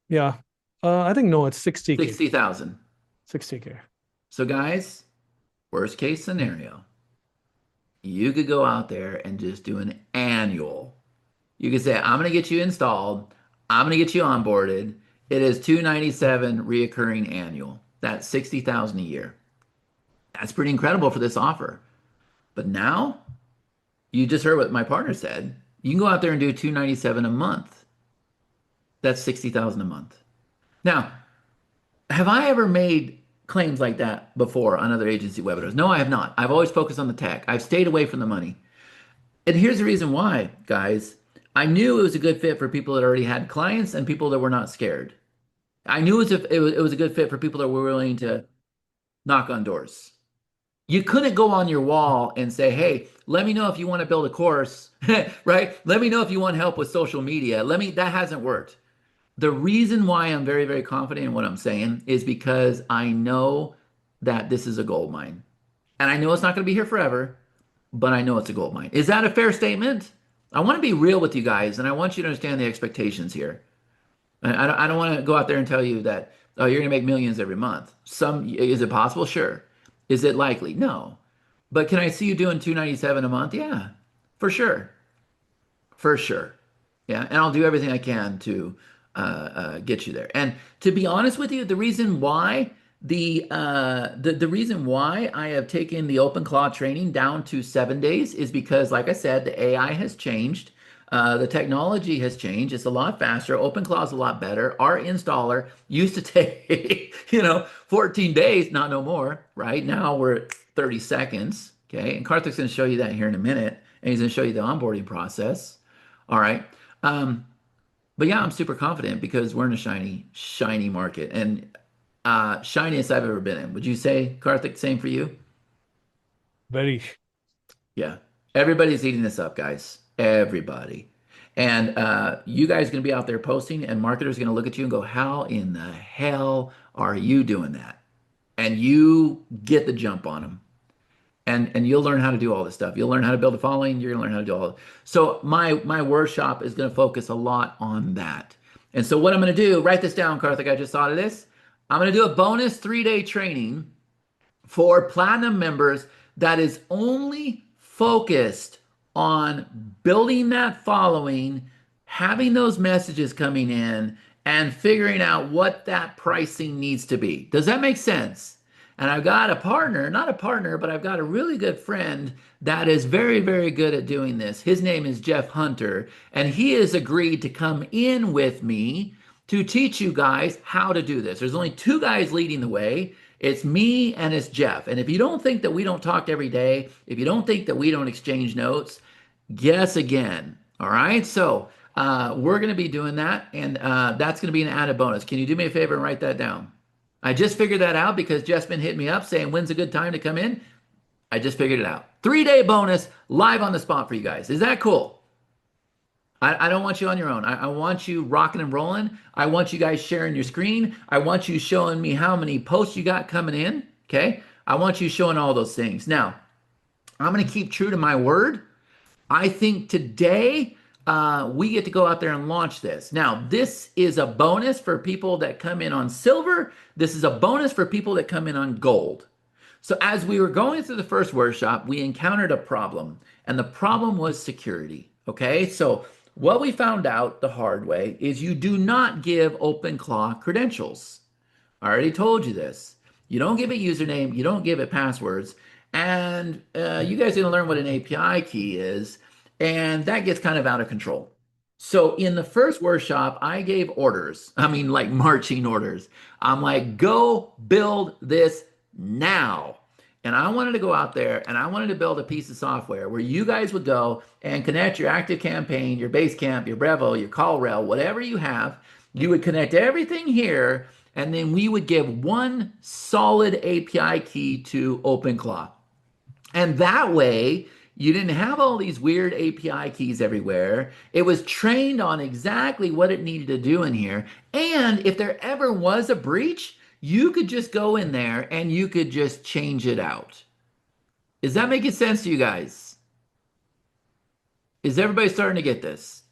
yeah. I think no, it's 60K. 60,000. 60K. So guys, worst case scenario, you could go out there and just do an annual. You could say, I'm going to get you installed. I'm going to get you onboarded. It is 297 reoccurring annual. That's 60,000 a year. That's pretty incredible for this offer. But now you just heard what my partner said. You can go out there and do 297 a month. That's 60,000 a month. Now, have I ever made claims like that before on other agency webinars? No, I have not. I've always focused on the tech. I've stayed away from the money. And here's the reason why, guys. I knew it was a good fit for people that already had clients and people that were not scared. I knew it was a good fit for people that were willing to knock on doors. You couldn't go on your wall and say, hey, let me know if you want to build a course, right? Let me know if you want help with social media. That hasn't worked. The reason why I'm very, very confident in what I'm saying is because I know that this is a gold mine. And I know it's not going to be here forever, but I know it's a gold mine. Is that a fair statement? I want to be real with you guys, and I want you to understand the expectations here. I don't want to go out there and tell you that, oh, you're going to make millions every month. Is it possible? Sure. Is it likely? No. But can I see you doing 297 a month? Yeah, for sure. For sure. Yeah. And I'll do everything I can to get you there. And to be honest with you, the reason why the reason why I have taken the OpenClaw training down to 7 days is because, like I said, the AI has changed. The technology has changed. It's a lot faster. OpenClaw is a lot better. Our installer used to take, 14 days, not no more, right? Now we're at 30 seconds. Okay. And Karthik's going to show you that here in a minute. And he's going to show you the onboarding process. All right. But yeah, I'm super confident because we're in a shiny market and shiniest I've ever been in. Would you say, Karthik, same for you? Very. Yeah. Everybody's eating this up, guys. Everybody. And you guys are going to be out there posting, and marketers are going to look at you and go, how in the hell are you doing that? And you get the jump on them. And you'll learn how to do all this stuff. You'll learn how to build a following. You're going to learn how to do all of it. So my workshop is going to focus a lot on that. And so what I'm going to do, write this down, Karthik. I just thought of this. I'm going to do a bonus 3-day training for platinum members that is only focused on building that following, having those messages coming in, and figuring out what that pricing needs to be. Does that make sense? And I've got a partner, not a partner, but I've got a really good friend that is very, very good at doing this. His name is Jeff Hunter, and he has agreed to come in with me to teach you guys how to do this. There's only 2 guys leading the way. It's me and it's Jeff. And if you don't think that we don't talk every day, if you don't think that we don't exchange notes, guess again. All right. So we're going to be doing that. And that's going to be an added bonus. Can you do me a favor and write that down? I just figured that out because Jeff's been hitting me up saying, when's a good time to come in? I just figured it out. 3-day bonus live on the spot for you guys. Is that cool? I don't want you on your own. I want you rocking and rolling. I want you guys sharing your screen. I want you showing me how many posts you got coming in. Okay. I want you showing all those things. Now, I'm going to keep true to my word. I think today we get to go out there and launch this. Now, this is a bonus for people that come in on silver. This is a bonus for people that come in on gold. So, as we were going through the first workshop, we encountered a problem, and the problem was security. Okay, so what we found out the hard way is you do not give OpenClaw credentials. I already told you this. You don't give it username, you don't give it passwords, and you guys are going to learn what an API key is, and that gets kind of out of control. So in the first workshop, I gave orders. I mean, like marching orders. I'm like, go build this now. And I wanted to go out there and I wanted to build a piece of software where you guys would go and connect your Active Campaign, your Basecamp, your Brevo, your CallRail, whatever you have. You would connect everything here, and then we would give one solid API key to OpenClaw. And that way, you didn't have all these weird API keys everywhere. It was trained on exactly what it needed to do in here. And if there ever was a breach, you could just go in there and you could just change it out. Is that making sense to you guys? Is everybody starting to get this?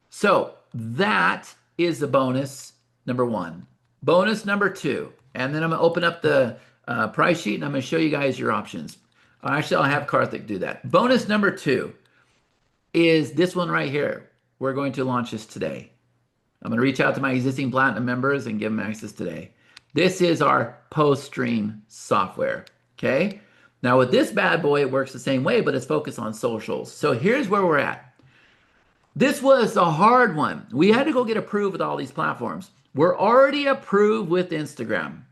So that is the bonus number one. Bonus number two. And then I'm going to open up the price sheet and I'm going to show you guys your options. Actually, I'll have Karthik do that. Bonus number two is this one right here. We're going to launch this today. I'm going to reach out to my existing Platinum members and give them access today. This is our post-stream software, okay? Now with this bad boy, it works the same way, but it's focused on socials. So here's where we're at. This was a hard one. We had to go get approved with all these platforms. We're already approved with Instagram.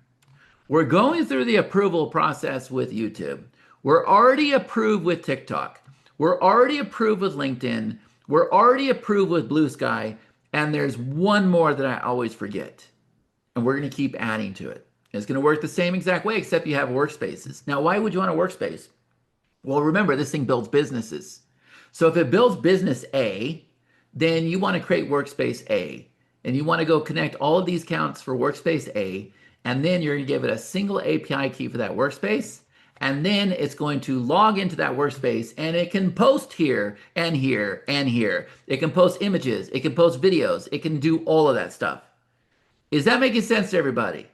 We're going through the approval process with YouTube. We're already approved with TikTok. We're already approved with LinkedIn. We're already approved with Blue Sky. And there's one more that I always forget. And we're going to keep adding to it. It's going to work the same exact way, except you have workspaces. Now, why would you want a workspace? Well, remember, this thing builds businesses. So if it builds business A, then you want to create workspace A. And you want to go connect all of these accounts for workspace A. And then you're going to give it a single API key for that workspace. And then it's going to log into that workspace and it can post here and here and here. It can post images. It can post videos. It can do all of that stuff. Is that making sense to everybody?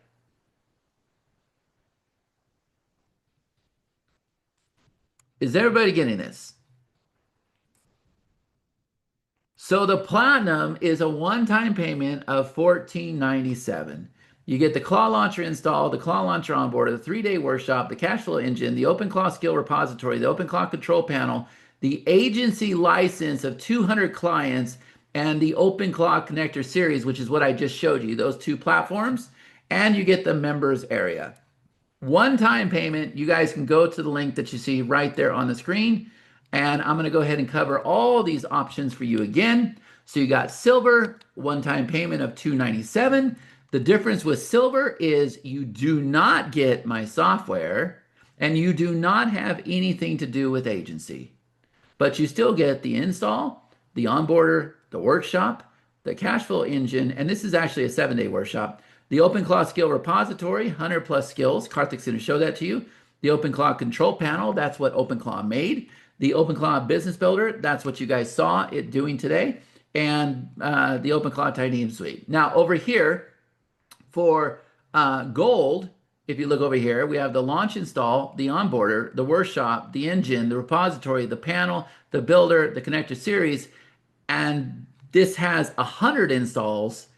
Is everybody getting this? So the Platinum is a one-time payment of $14.97. You get the Claw Launcher installed, the Claw Launcher on board, the 3-day workshop, the cash flow engine, the OpenClaw skill repository, the OpenClaw control panel, the agency license of 200 clients, and the OpenClaw connector series, which is what I just showed you, those two platforms, and you get the members area. One-time payment, you guys can go to the link that you see right there on the screen, and I'm going to go ahead and cover all these options for you again. So you got silver, one-time payment of $297. The difference with silver is you do not get my software and you do not have anything to do with agency, but you still get the install, the onboarder, the workshop, the cash flow engine, and this is actually a 7-day workshop, the OpenClaw skill repository, 100 plus skills. Karthik's going to show that to you. The OpenClaw control panel, that's what OpenClaw made. The OpenClaw business builder, that's what you guys saw it doing today. And the OpenClaw Titanium Suite. Now over here, for gold, if you look over here, we have the launch install, the onboarder, the workshop, the engine, the repository, the panel, the builder, the connector series, and this has 100 installs.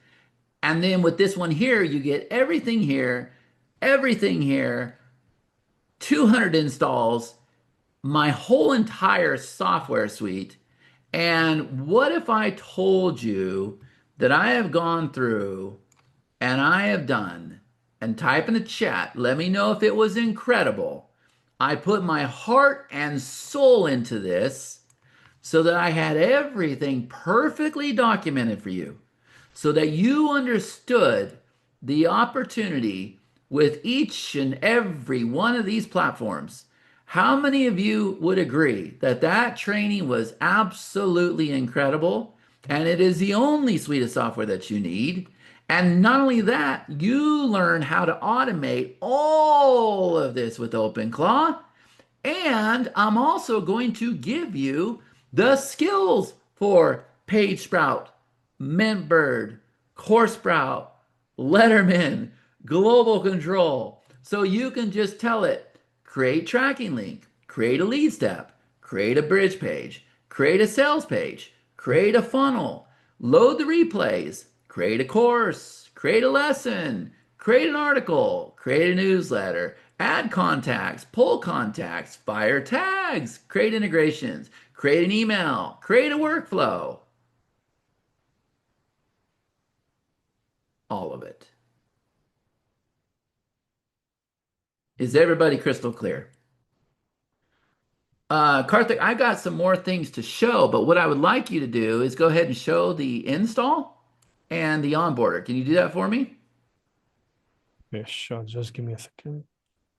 And then with this one here, you get everything here, 200 installs, my whole entire software suite. And what if I told you that I have gone through and I have done, and type in the chat, let me know if it was incredible. I put my heart and soul into this so that I had everything perfectly documented for you, so that you understood the opportunity with each and every one of these platforms, How many of you would agree that that training was absolutely incredible and it is the only suite of software that you need? And not only that, you learn how to automate all of this with OpenClaw. And I'm also going to give you the skills for PageSprout, Mintbird, CoreSprout, Letterman, Global Control. So you can just tell it, create tracking link, create a lead step, create a bridge page, create a sales page, create a funnel, load the replays, create a course, create a lesson, create an article, create a newsletter, add contacts, pull contacts, fire tags, create integrations, create an email, create a workflow. All of it. Is everybody crystal clear? Karthik, I got some more things to show, but what I would like you to do is go ahead and show the install and the onboarder. Can you do that for me? Yeah, sure. Just give me a second.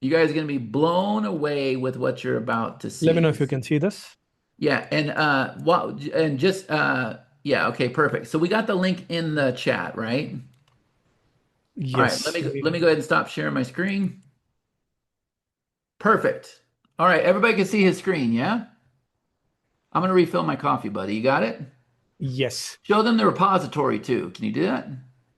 You guys are going to be blown away with what you're about to see. Let me know if you can see this. Yeah, and just yeah, okay, perfect. So we got the link in the chat, right? All right, Yes. let me go ahead and stop sharing my screen. Perfect. All right, everybody can see his screen, yeah? I'm gonna refill my coffee, buddy. You got it? Yes. Show them the repository too. Can you do that?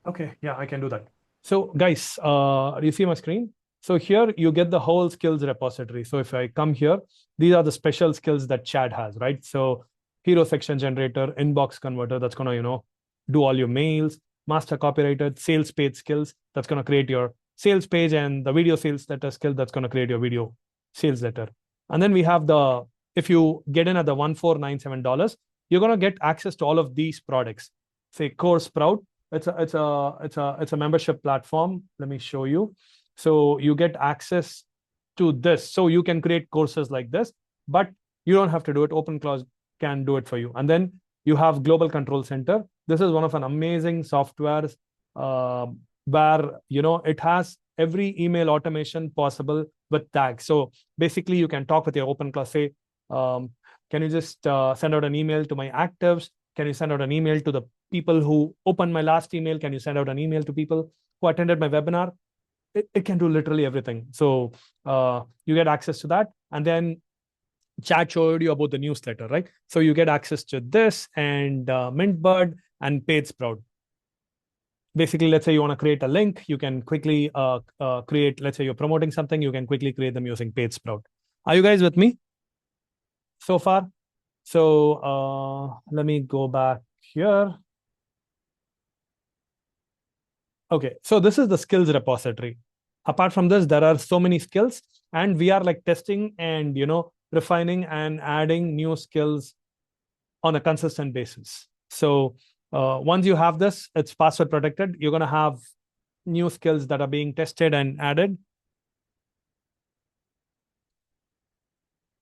Okay. Yeah, I can do that. So guys, do you see my screen? So here you get the whole skills repository. So if I come here, these are the special skills that Chad has, right? So hero section generator, inbox converter, that's gonna, do all your mails, master copywriter, sales page skills, that's gonna create your sales page, and the video sales letter skill, that's gonna create your video sales letter. And then we have if you get in at the $1497, you're gonna get access to all of these products. Say Core Sprout, it's a membership platform. Let me show you. So you get access to this. So you can create courses like this, but you don't have to do it. OpenClaw can do it for you. And then you have Global Control Center. This is one of an amazing softwares where it has every email automation possible with tags. So basically, you can talk with your OpenClaw. Say, can you just send out an email to my actives? Can you send out an email to the people who opened my last email? Can you send out an email to people who attended my webinar? It can do literally everything. So you get access to that. And then Chat showed you about the newsletter, right? So you get access to this and Mintbird and PageSprout. Basically, let's say you want to create a link, you can quickly create, let's say you're promoting something, you can quickly create them using PageSprout. Are you guys with me so far? So let me go back here. Okay, so this is the skills repository. Apart from this, there are so many skills, and we are like testing and refining and adding new skills on a consistent basis. So once you have this, it's password protected. You're going to have new skills that are being tested and added.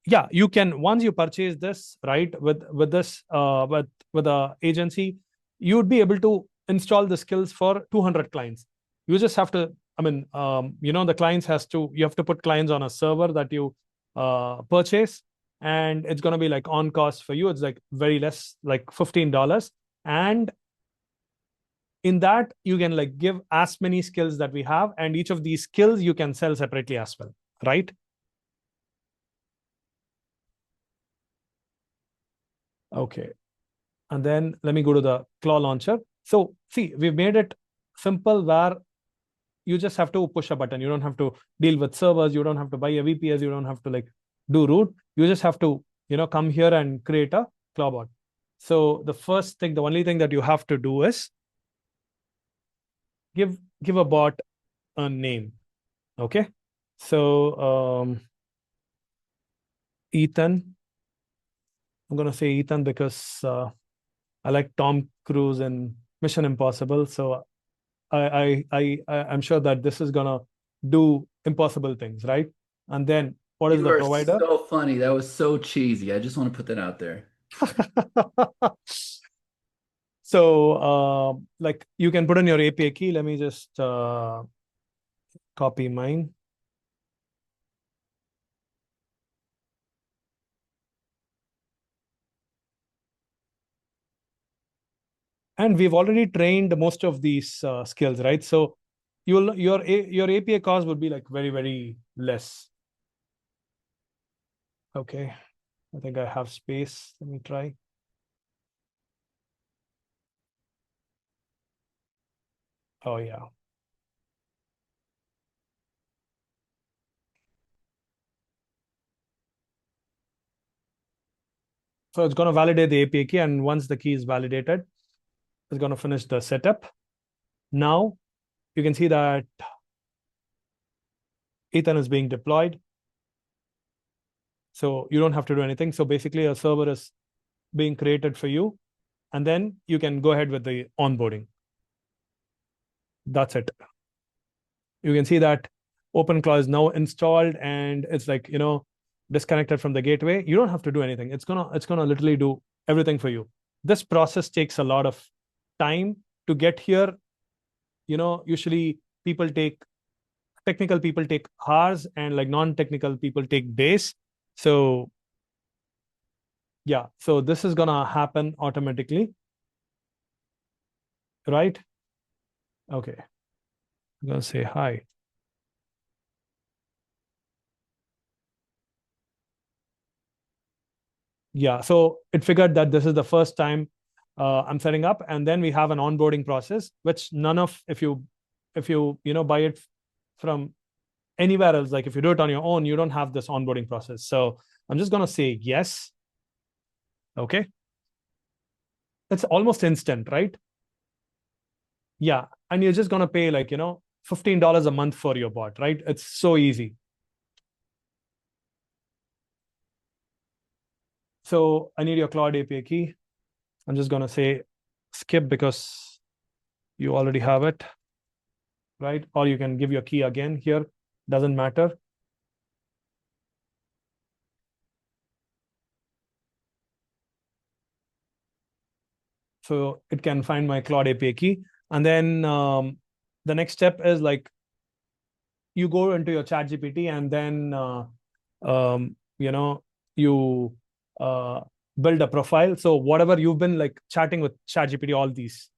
Yeah, you can, once you purchase this, right, with this with the agency, you would be able to install the skills for 200 clients. You just have to, the clients you have to put clients on a server that you purchase, and it's going to be like on cost for you. It's like very less, like $15. And in that, you can like give as many skills that we have, and each of these skills you can sell separately as well, right? Okay. And then let me go to the Claw launcher. So see, we've made it simple where you just have to push a button. You don't have to deal with servers. You don't have to buy a VPS. You don't have to like do root. You just have to, come here and create a Clawbot. So the first thing, the only thing that you have to do is give a bot a name. Okay. So Ethan, I'm going to say Ethan because I like Tom Cruise and Mission Impossible. So I'm sure that this is gonna do impossible things, right? And then what is the provider? You are so funny. That was so cheesy. I just want to put that out there. So like you can put in your API key. Let me just copy mine. And we've already trained most of these skills, right? So your API cost would be like very, very less. Okay, I think I have space. Let me try. Oh yeah. So it's going to validate the API key, and once the key is validated, it's going to finish the setup. Now you can see that Ethan is being deployed. So you don't have to do anything. So basically a server is being created for you, and then you can go ahead with the onboarding. That's it. You can see that OpenClaw is now installed, and it's like, disconnected from the gateway. You don't have to do anything. It's gonna literally do everything for you. This process takes a lot of time to get here. Usually technical people take hours, and like non-technical people take days. So yeah, so this is gonna happen automatically, right? Okay, I'm gonna say hi. Yeah, so it figured that this is the first time I'm setting up, and then we have an onboarding process, which none of if you buy it from anywhere else, like if you do it on your own, you don't have this onboarding process. So I'm just gonna say yes. Okay, it's almost instant, right? Yeah, and you're just gonna pay like $15 a month for your bot, right? It's so easy. So I need your Claude API key. I'm just gonna say skip because you already have it, right? Or you can give your key again here, doesn't matter. So it can find my Claude API key. And then the next step is like you go into your ChatGPT, and then you build a profile. So whatever you've been like chatting with ChatGPT all these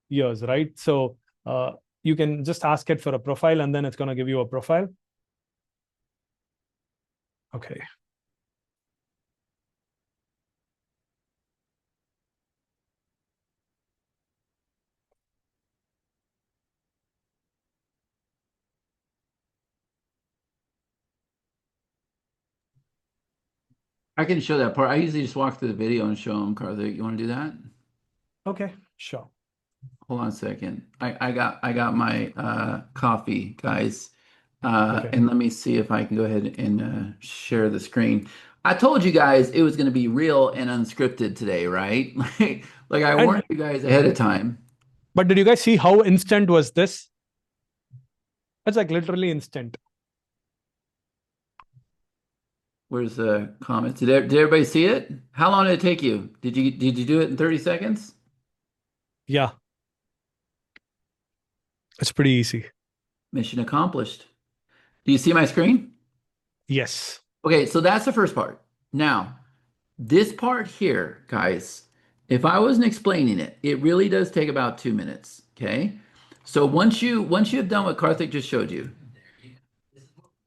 years, right? So you can just ask it for a profile, and then it's going to give you a profile. Okay. I can show that part. I usually just walk through the video and show them, Karthik. You want to do that? Okay, sure. Hold on a second. I got my coffee, guys. Okay. And let me see if I can go ahead and share the screen. I told you guys it was going to be real and unscripted today, right? Like I warned you guys ahead of time. But did you guys see how instant was this? It's like literally instant. Where's the comments? Did everybody see it? How long did it take you? Did you do it in 30 seconds? Yeah, it's pretty easy. Mission accomplished. Do you see my screen? Yes. Okay, so that's the first part. Now, this part here, guys, if I wasn't explaining it, it really does take about 2 minutes. Okay. So once you have done what Karthik just showed you,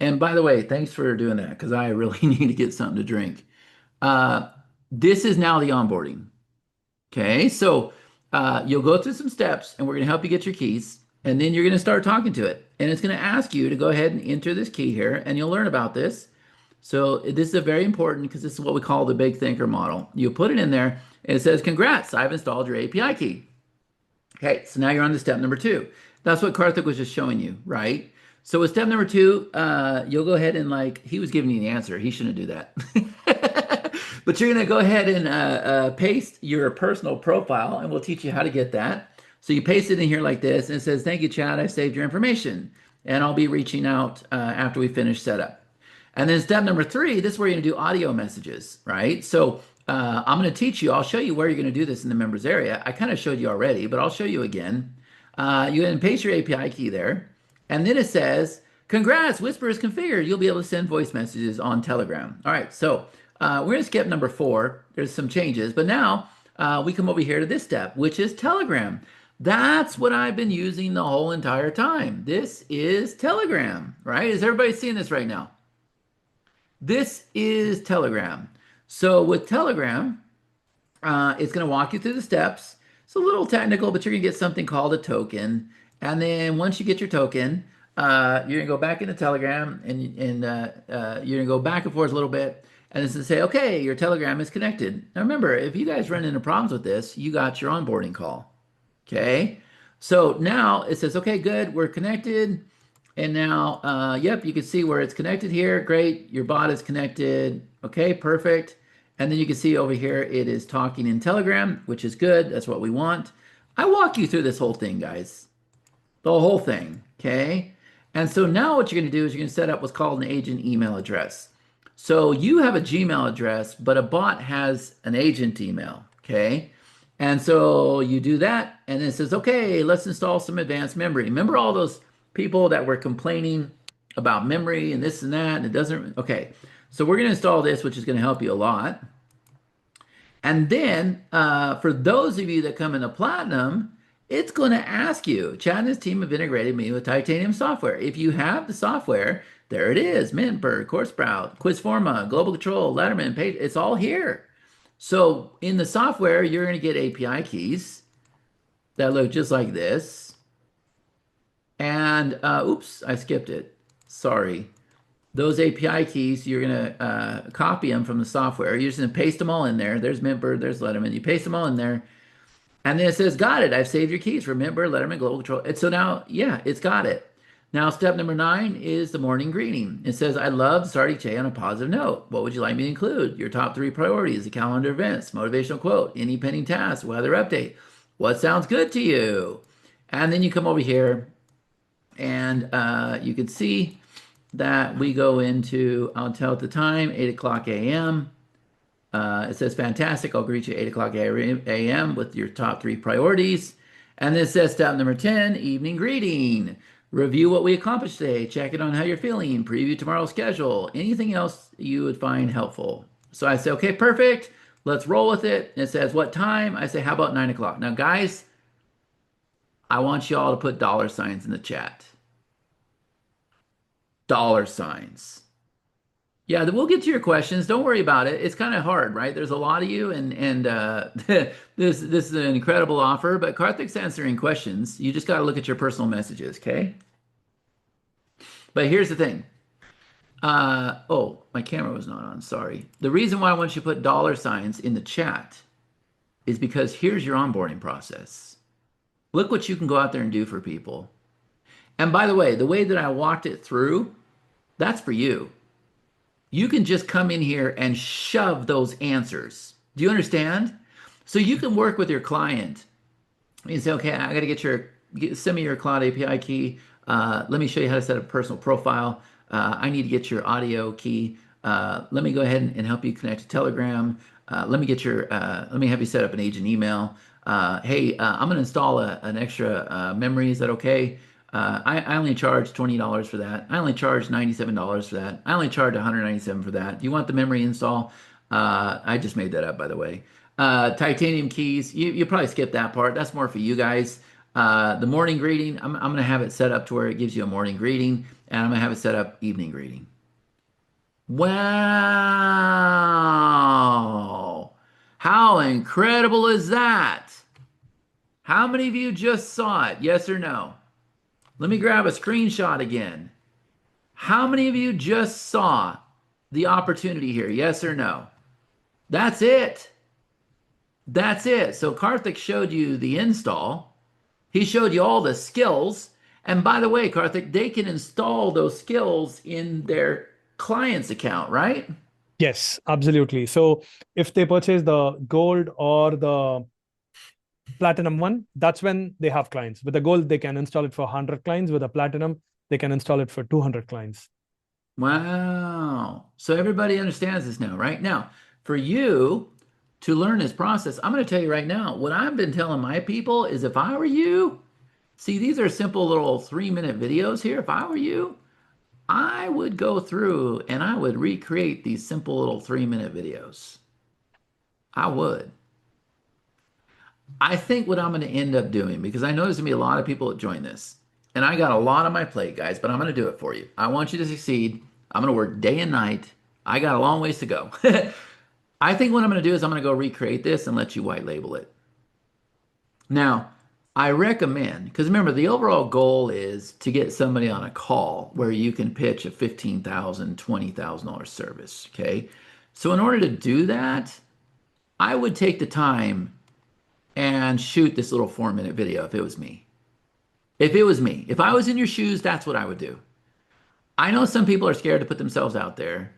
and by the way, thanks for doing that because I really need to get something to drink. Uh, this is now the onboarding. Okay, so you'll go through some steps and we're going to help you get your keys. And then you're going to start talking to it. And it's going to ask you to go ahead and enter this key here, and you'll learn about this. So this is very important because this is what we call the big thinker model. You put it in there and it says, congrats, I've installed your API key. Okay, so now you're on to step number 2. That's what Karthik was just showing you, right? So with step number 2, you'll go ahead and he was giving you the answer. He shouldn't do that. But you're going to go ahead and paste your personal profile, and we'll teach you how to get that. So you paste it in here like this, and it says, thank you, Chad, I saved your information. And I'll be reaching out after we finish setup. And then step number 3, this is where you're going to do audio messages, right? So I'm going to teach you, I'll show you where you're going to do this in the members area. I kind of showed you already, but I'll show you again. You can paste your API key there. And then it says, congrats, Whisper is configured. You'll be able to send voice messages on Telegram. All right, so we're going to skip number 4. There's some changes, but now we come over here to this step, which is Telegram. That's what I've been using the whole entire time. This is Telegram, right? Is everybody seeing this right now? This is Telegram. So with Telegram, it's going to walk you through the steps. It's a little technical, but you're going to get something called a token. And then once you get your token, you're going to go back into Telegram and you're going to go back and forth a little bit. And it's going to say, okay, your Telegram is connected. Now remember, if you guys run into problems with this, you got your onboarding call. Okay. So now it says, okay, good, we're connected. And now, yep, you can see where it's connected here. Great. Your bot is connected. Okay, perfect. And then you can see over here, it is talking in Telegram, which is good. That's what we want. I walk you through this whole thing, guys. The whole thing, okay? And so now what you're going to do is you're going to set up what's called an agent email address. So you have a Gmail address, but a bot has an agent email, okay? And so you do that, and then it says, okay, let's install some advanced memory. Remember all those people that were complaining about memory and this and that, and it doesn't, okay. So we're going to install this, which is going to help you a lot. And then for those of you that come into Platinum, it's going to ask you, Chad and his team have integrated me with Titanium software. If you have the software, there it is, Mintbird, CourseSprout, Quizforma, Global Control, Letterman, Page, it's all here. So in the software, you're going to get API keys that look just like this. And oops, I skipped it. Sorry. Those API keys, you're going to copy them from the software. You're just going to paste them all in there. There's Mintbird, there's Letterman. You paste them all in there. And then it says, got it. I've saved your keys for Mintbird, Letterman, Global Control. And so now, yeah, it's got it. Now, step number 9 is the morning greeting. It says, I love starting each day on a positive note. What would you like me to include? Your top 3 priorities, the calendar events, motivational quote, any pending tasks, weather update. What sounds good to you? And then you come over here and you can see that we go into, I'll tell it the time, 8 o'clock a.m. It says, fantastic, I'll greet you 8 o'clock a.m. with your top 3 priorities. And then it says step number 10, evening greeting. Review what we accomplished today, check in on how you're feeling, preview tomorrow's schedule, anything else you would find helpful. So I say, okay, perfect, let's roll with it. And it says, what time? I say, how about 9 o'clock? Now, guys, I want you all to put $signs in the chat. $signs. Yeah, we'll get to your questions. Don't worry about it. It's kind of hard, right? There's a lot of you, and this is an incredible offer. But Karthik's answering questions. You just got to look at your personal messages, okay? But here's the thing. Oh, my camera was not on. Sorry. The reason why I want you to put $signs in the chat is because here's your onboarding process. Look what you can go out there and do for people. And by the way that I walked it through, that's for you. You can just come in here and shove those answers. Do you understand? So you can work with your client. You say, okay, I got to send me your cloud API key. Let me show you how to set up a personal profile. I need to get your audio key. Let me go ahead and help you connect to Telegram. Let me have you set up an agent email. Hey, I'm going to install an extra memory. Is that okay? I only charge $20 for that. I only charge $97 for that. I only charge $197 for that. Do you want the memory install? I just made that up, by the way. Titanium keys, you probably skip that part. That's more for you guys. The morning greeting, I'm going to have it set up to where it gives you a morning greeting, and I'm going to have it set up evening greeting. Wow. How incredible is that? How many of you just saw it? Yes or no? Let me grab a screenshot again. How many of you just saw the opportunity here? Yes or no? That's it. That's it. So Karthik showed you the install. He showed you all the skills. And by the way, Karthik, they can install those skills in their client's account, right? Yes, absolutely. So if they purchase the gold or the platinum one, that's when they have clients. With the gold, they can install it for 100 clients. With the platinum, they can install it for 200 clients. Wow. So everybody understands this now, right? Now, for you to learn this process, I'm going to tell you right now, what I've been telling my people is if I were you, see, these are simple little 3-minute videos here. If I were you, I would go through and I would recreate these simple little 3-minute videos. I would. I think what I'm going to end up doing, because I know there's going to be a lot of people that join this, and I got a lot on my plate, guys, but I'm going to do it for you. I want you to succeed. I'm going to work day and night. I got a long ways to go. I think what I'm going to do is I'm going to go recreate this and let you white label it. Now, I recommend, because remember, the overall goal is to get somebody on a call where you can pitch a $15,000, $20,000 service. Okay. So, in order to do that, I would take the time and shoot this little 4-minute video if it was me. If it was me, if I was in your shoes, that's what I would do. I know some people are scared to put themselves out there.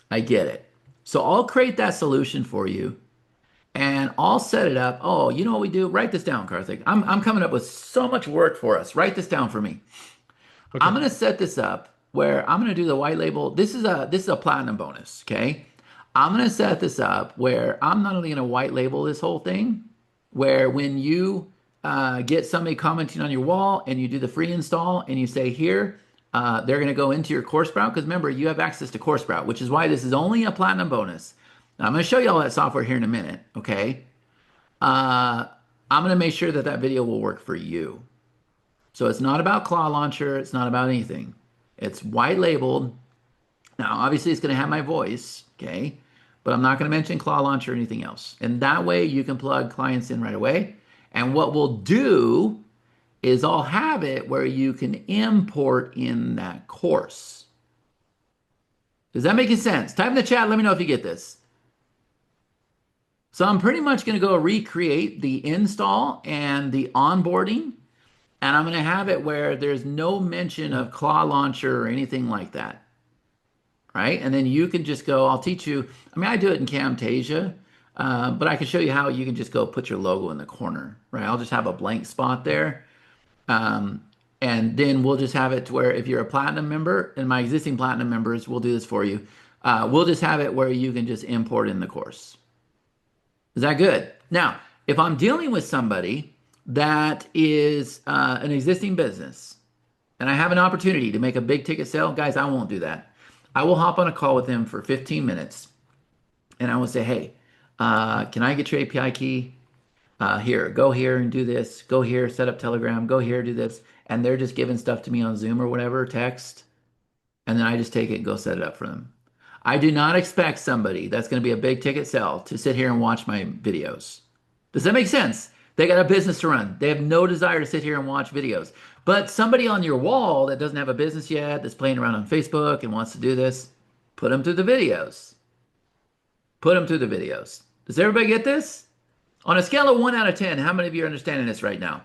I get it. So, I'll create that solution for you and I'll set it up. Oh, you know what we do? Write this down, Karthik. I'm coming up with so much work for us. Write this down for me. I'm Okay. going to set this up where I'm going to do the white label. This is a platinum bonus, okay? I'm going to set this up where I'm not only going to white label this whole thing, where when you get somebody commenting on your wall and you do the free install and you say here, they're going to go into your course sprout because remember you have access to course sprout, which is why this is only a platinum bonus. Now, I'm going to show you all that software here in a minute, okay? Uh, I'm going to make sure that that video will work for you. So it's not about Claw Launcher. It's not about anything. It's white labeled. Now, obviously, it's going to have my voice, okay? But I'm not going to mention Claw Launcher or anything else. And that way, you can plug clients in right away. And what we'll do is I'll have it where you can import in that course. Does that make sense? Type in the chat. Let me know if you get this. So I'm pretty much going to go recreate the install and the onboarding. And I'm going to have it where there's no mention of Claw Launcher or anything like that. Right? And then you can just go, I'll teach you. I mean, I do it in Camtasia, but I can show you how you can just go put your logo in the corner. Right? I'll just have a blank spot there. And then we'll just have it to where if you're a platinum member, and my existing platinum members, we'll do this for you. We'll just have it where you can just import in the course. Is that good? Now, if I'm dealing with somebody that is an existing business and I have an opportunity to make a big ticket sale, guys, I won't do that. I will hop on a call with them for 15 minutes and I will say, hey, can I get your API key? Here, go here and do this. Go here, set up Telegram. Go here, do this. And they're just giving stuff to me on Zoom or whatever, text. And then I just take it and go set it up for them. I do not expect somebody that's going to be a big ticket sell to sit here and watch my videos. Does that make sense? They got a business to run. They have no desire to sit here and watch videos. But somebody on your wall that doesn't have a business yet, that's playing around on Facebook and wants to do this, put them through the videos. Put them through the videos. Does everybody get this? On a scale of 1 out of 10, how many of you are understanding this right now?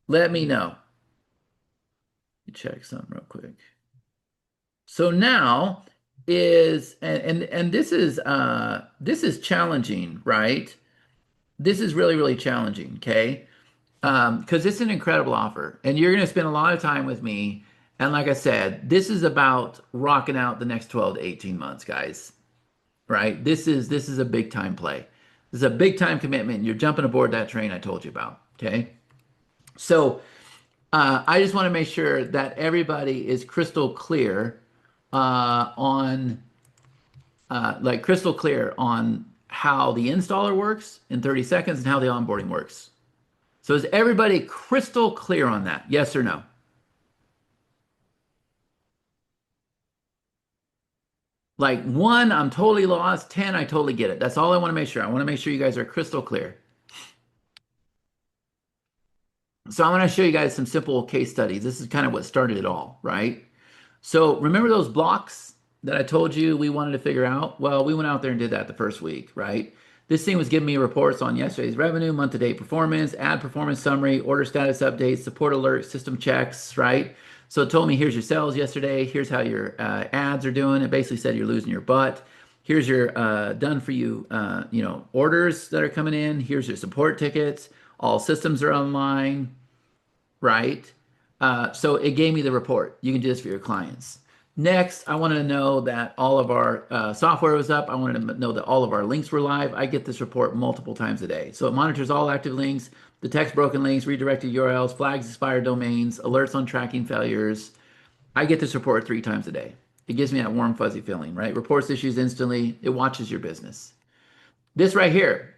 Let me know. Let me check something real quick. So now is and this is challenging, right? This is really, really challenging, okay? Because it's an incredible offer, and you're going to spend a lot of time with me. And like I said, this is about rocking out the next 12 to 18 months, guys. Right? This is a big time play. This is a big time commitment. You're jumping aboard that train I told you about. Okay. So I just want to make sure that everybody is crystal clear on crystal clear on how the installer works in 30 seconds and how the onboarding works. So is everybody crystal clear on that? Yes or no? Like 1, I'm totally lost. 10, I totally get it. That's all I want to make sure. I want to make sure you guys are crystal clear. So I'm going to show you guys some simple case studies. This is kind of what started it all, right? So remember those blocks that I told you we wanted to figure out? Well, we went out there and did that the first week, right? This thing was giving me reports on yesterday's revenue, month-to-date performance, ad performance summary, order status updates, support alerts, system checks, right? So it told me, here's your sales yesterday. Here's how your ads are doing. It basically said you're losing your butt. Here's your done for you, orders that are coming in. Here's your support tickets. All systems are online, right? So it gave me the report. You can do this for your clients. Next, I wanted to know that all of our software was up. I wanted to know that all of our links were live. I get this report multiple times a day. So it monitors all active links, detects broken links, redirected URLs, flags expired domains, alerts on tracking failures. I get this report 3 times a day. It gives me that warm, fuzzy feeling, right? Reports issues instantly. It watches your business. This right here,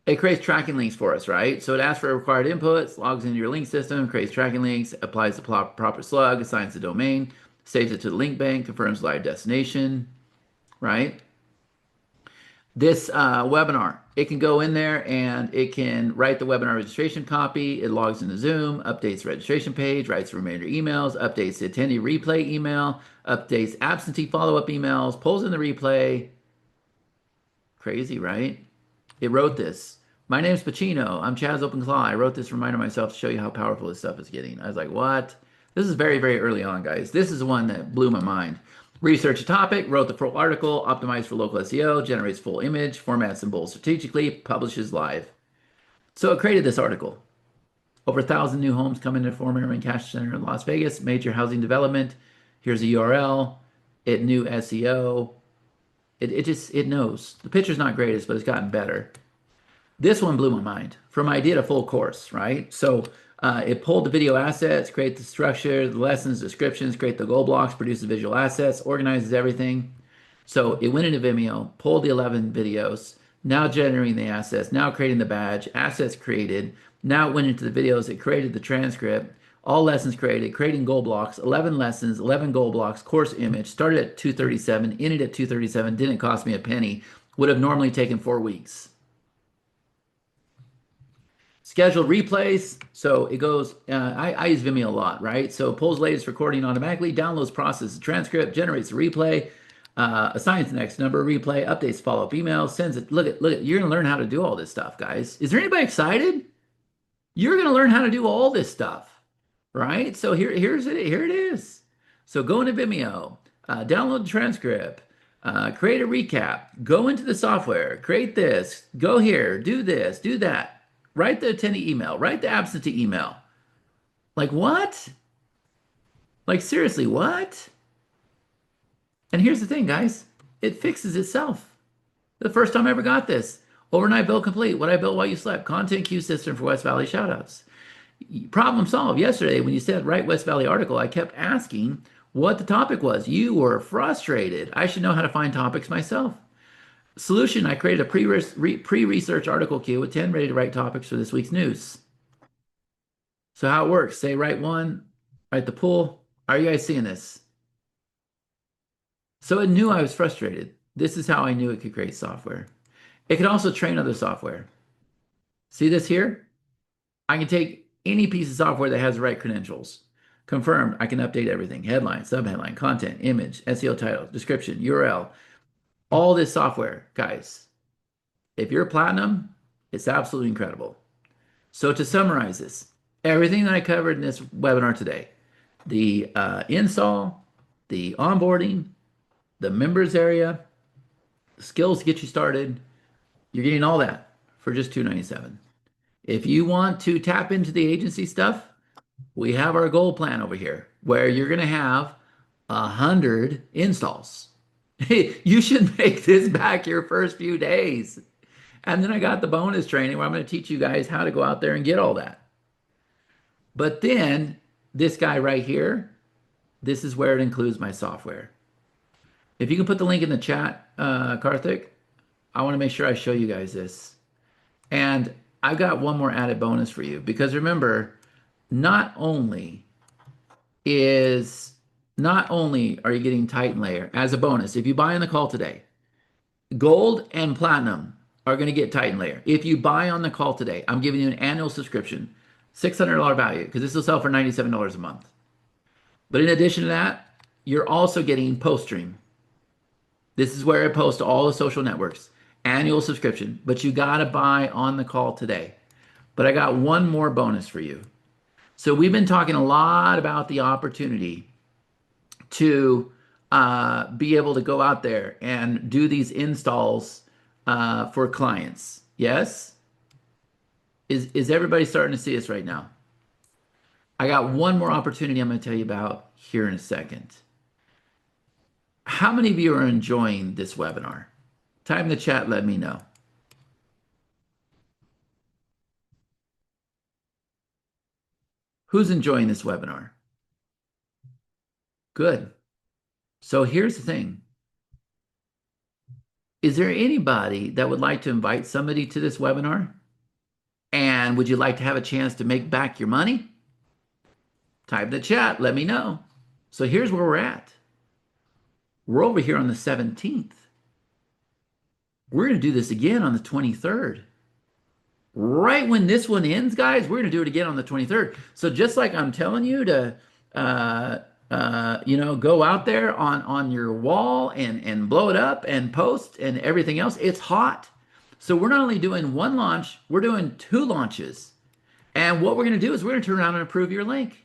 It creates tracking links for us, right? So it asks for required inputs, logs into your link system, creates tracking links, applies the proper slug, assigns the domain, saves it to the link bank, confirms live destination, right? This webinar, it can go in there and it can write the webinar registration copy. It logs into Zoom, updates the registration page, writes reminder emails, updates the attendee replay email, updates absentee follow-up emails, pulls in the replay. Crazy, right? It wrote this. My name's Pacino. I'm Chaz OpenClaw. I wrote this reminder myself to show you how powerful this stuff is getting. I was like, what? This is very, very early on, guys. This is the one that blew my mind. Research a topic, wrote the full article, optimized for local SEO, generates full image, formats and bold strategically, publishes live. So it created this article. Over 1,000 new homes come into former Main Cash Center in Las Vegas, major housing development. Here's a URL. It knew SEO. It knows. The picture's not greatest, but it's gotten better. This one blew my mind. From idea to full course, right? So it pulled the video assets, create the structure, the lessons, descriptions, create the goal blocks, produce the visual assets, organizes everything. So it went into Vimeo, pulled the 11 videos, now generating the assets, now creating the badge, assets created. Now it went into the videos, it created the transcript, all lessons created, creating goal blocks, 11 lessons, 11 goal blocks, course image, started at 237, ended at 237, didn't cost me a penny, would have normally taken 4 weeks. Scheduled replays. So it goes, I use Vimeo a lot, right? So it pulls latest recording automatically, downloads, processes the transcript, generates a replay, assigns the next number, replay, updates follow-up emails, sends it. Look at, you're gonna learn how to do all this stuff, guys. Is there anybody excited? You're gonna learn how to do all this stuff, right? So here it is. So go into Vimeo, download the transcript, create a recap, go into the software, create this, go here, do this, do that. Write the attendee email, write the absentee email. Like what? Like seriously, what? And here's the thing, guys. It fixes itself. The first time I ever got this. Overnight build complete. What I built while you slept. Content queue system for West Valley shoutouts. Problem solved. Yesterday, when you said write West Valley article, I kept asking what the topic was. You were frustrated. I should know how to find topics myself. Solution, I created a pre-research article queue with 10 ready to write topics for this week's news. So how it works, say write one, write the pool. Are you guys seeing this? So it knew I was frustrated. This is how I knew it could create software. It could also train other software. See this here? I can take any piece of software that has the right credentials. Confirmed, I can update everything. Headline, subheadline, content, image, SEO title, description, URL. All this software, guys, if you're platinum, it's absolutely incredible. So to summarize this, everything that I covered in this webinar today, the install, the onboarding, the members area, the skills to get you started, you're getting all that for just $297. If you want to tap into the agency stuff, we have our goal plan over here where you're going to have 100 installs. You should make this back your first few days. And then I got the bonus training where I'm going to teach you guys how to go out there and get all that. But then this guy right here, this is where it includes my software. If you can put the link in the chat, Karthik, I want to make sure I show you guys this. And I've got one more added bonus for you because remember, not only are you getting Titan Layer as a bonus, if you buy on the call today, Gold and Platinum are going to get Titan Layer. If you buy on the call today, I'm giving you an annual subscription, $600 value, because this will sell for $97 a month. But in addition to that, you're also getting Post Stream. This is where I post to all the social networks. Annual subscription, but you got to buy on the call today. But I got one more bonus for you. So we've been talking a lot about the opportunity to be able to go out there and do these installs for clients. Yes? Is everybody starting to see us right now? I got one more opportunity I'm going to tell you about here in a second. How many of you are enjoying this webinar? Type in the chat, let me know. Who's enjoying this webinar? Good. So here's the thing. Is there anybody that would like to invite somebody to this webinar? And would you like to have a chance to make back your money? Type in the chat, let me know. So here's where we're at. We're over here on the 17th. We're going to do this again on the 23rd. Right when this one ends, guys, we're going to do it again on the 23rd. So just like I'm telling you to, go out there on your wall and blow it up and post and everything else, it's hot. So we're not only doing one launch, we're doing two launches. And what we're going to do is we're going to turn around and approve your link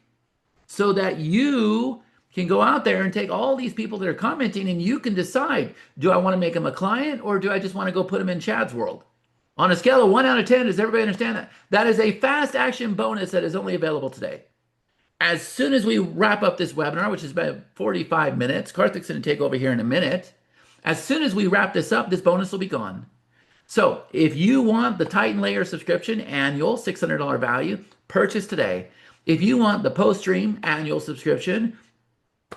so that you can go out there and take all these people that are commenting and you can decide, do I want to make them a client or do I just want to go put them in Chad's world? On a scale of 1 out of 10, does everybody understand that? That is a fast action bonus that is only available today. As soon as we wrap up this webinar, which is about 45 minutes, Karthik's going to take over here in a minute. As soon as we wrap this up, this bonus will be gone. So if you want the Titan Layer subscription annual, $600 value, purchase today. If you want the post-stream annual subscription,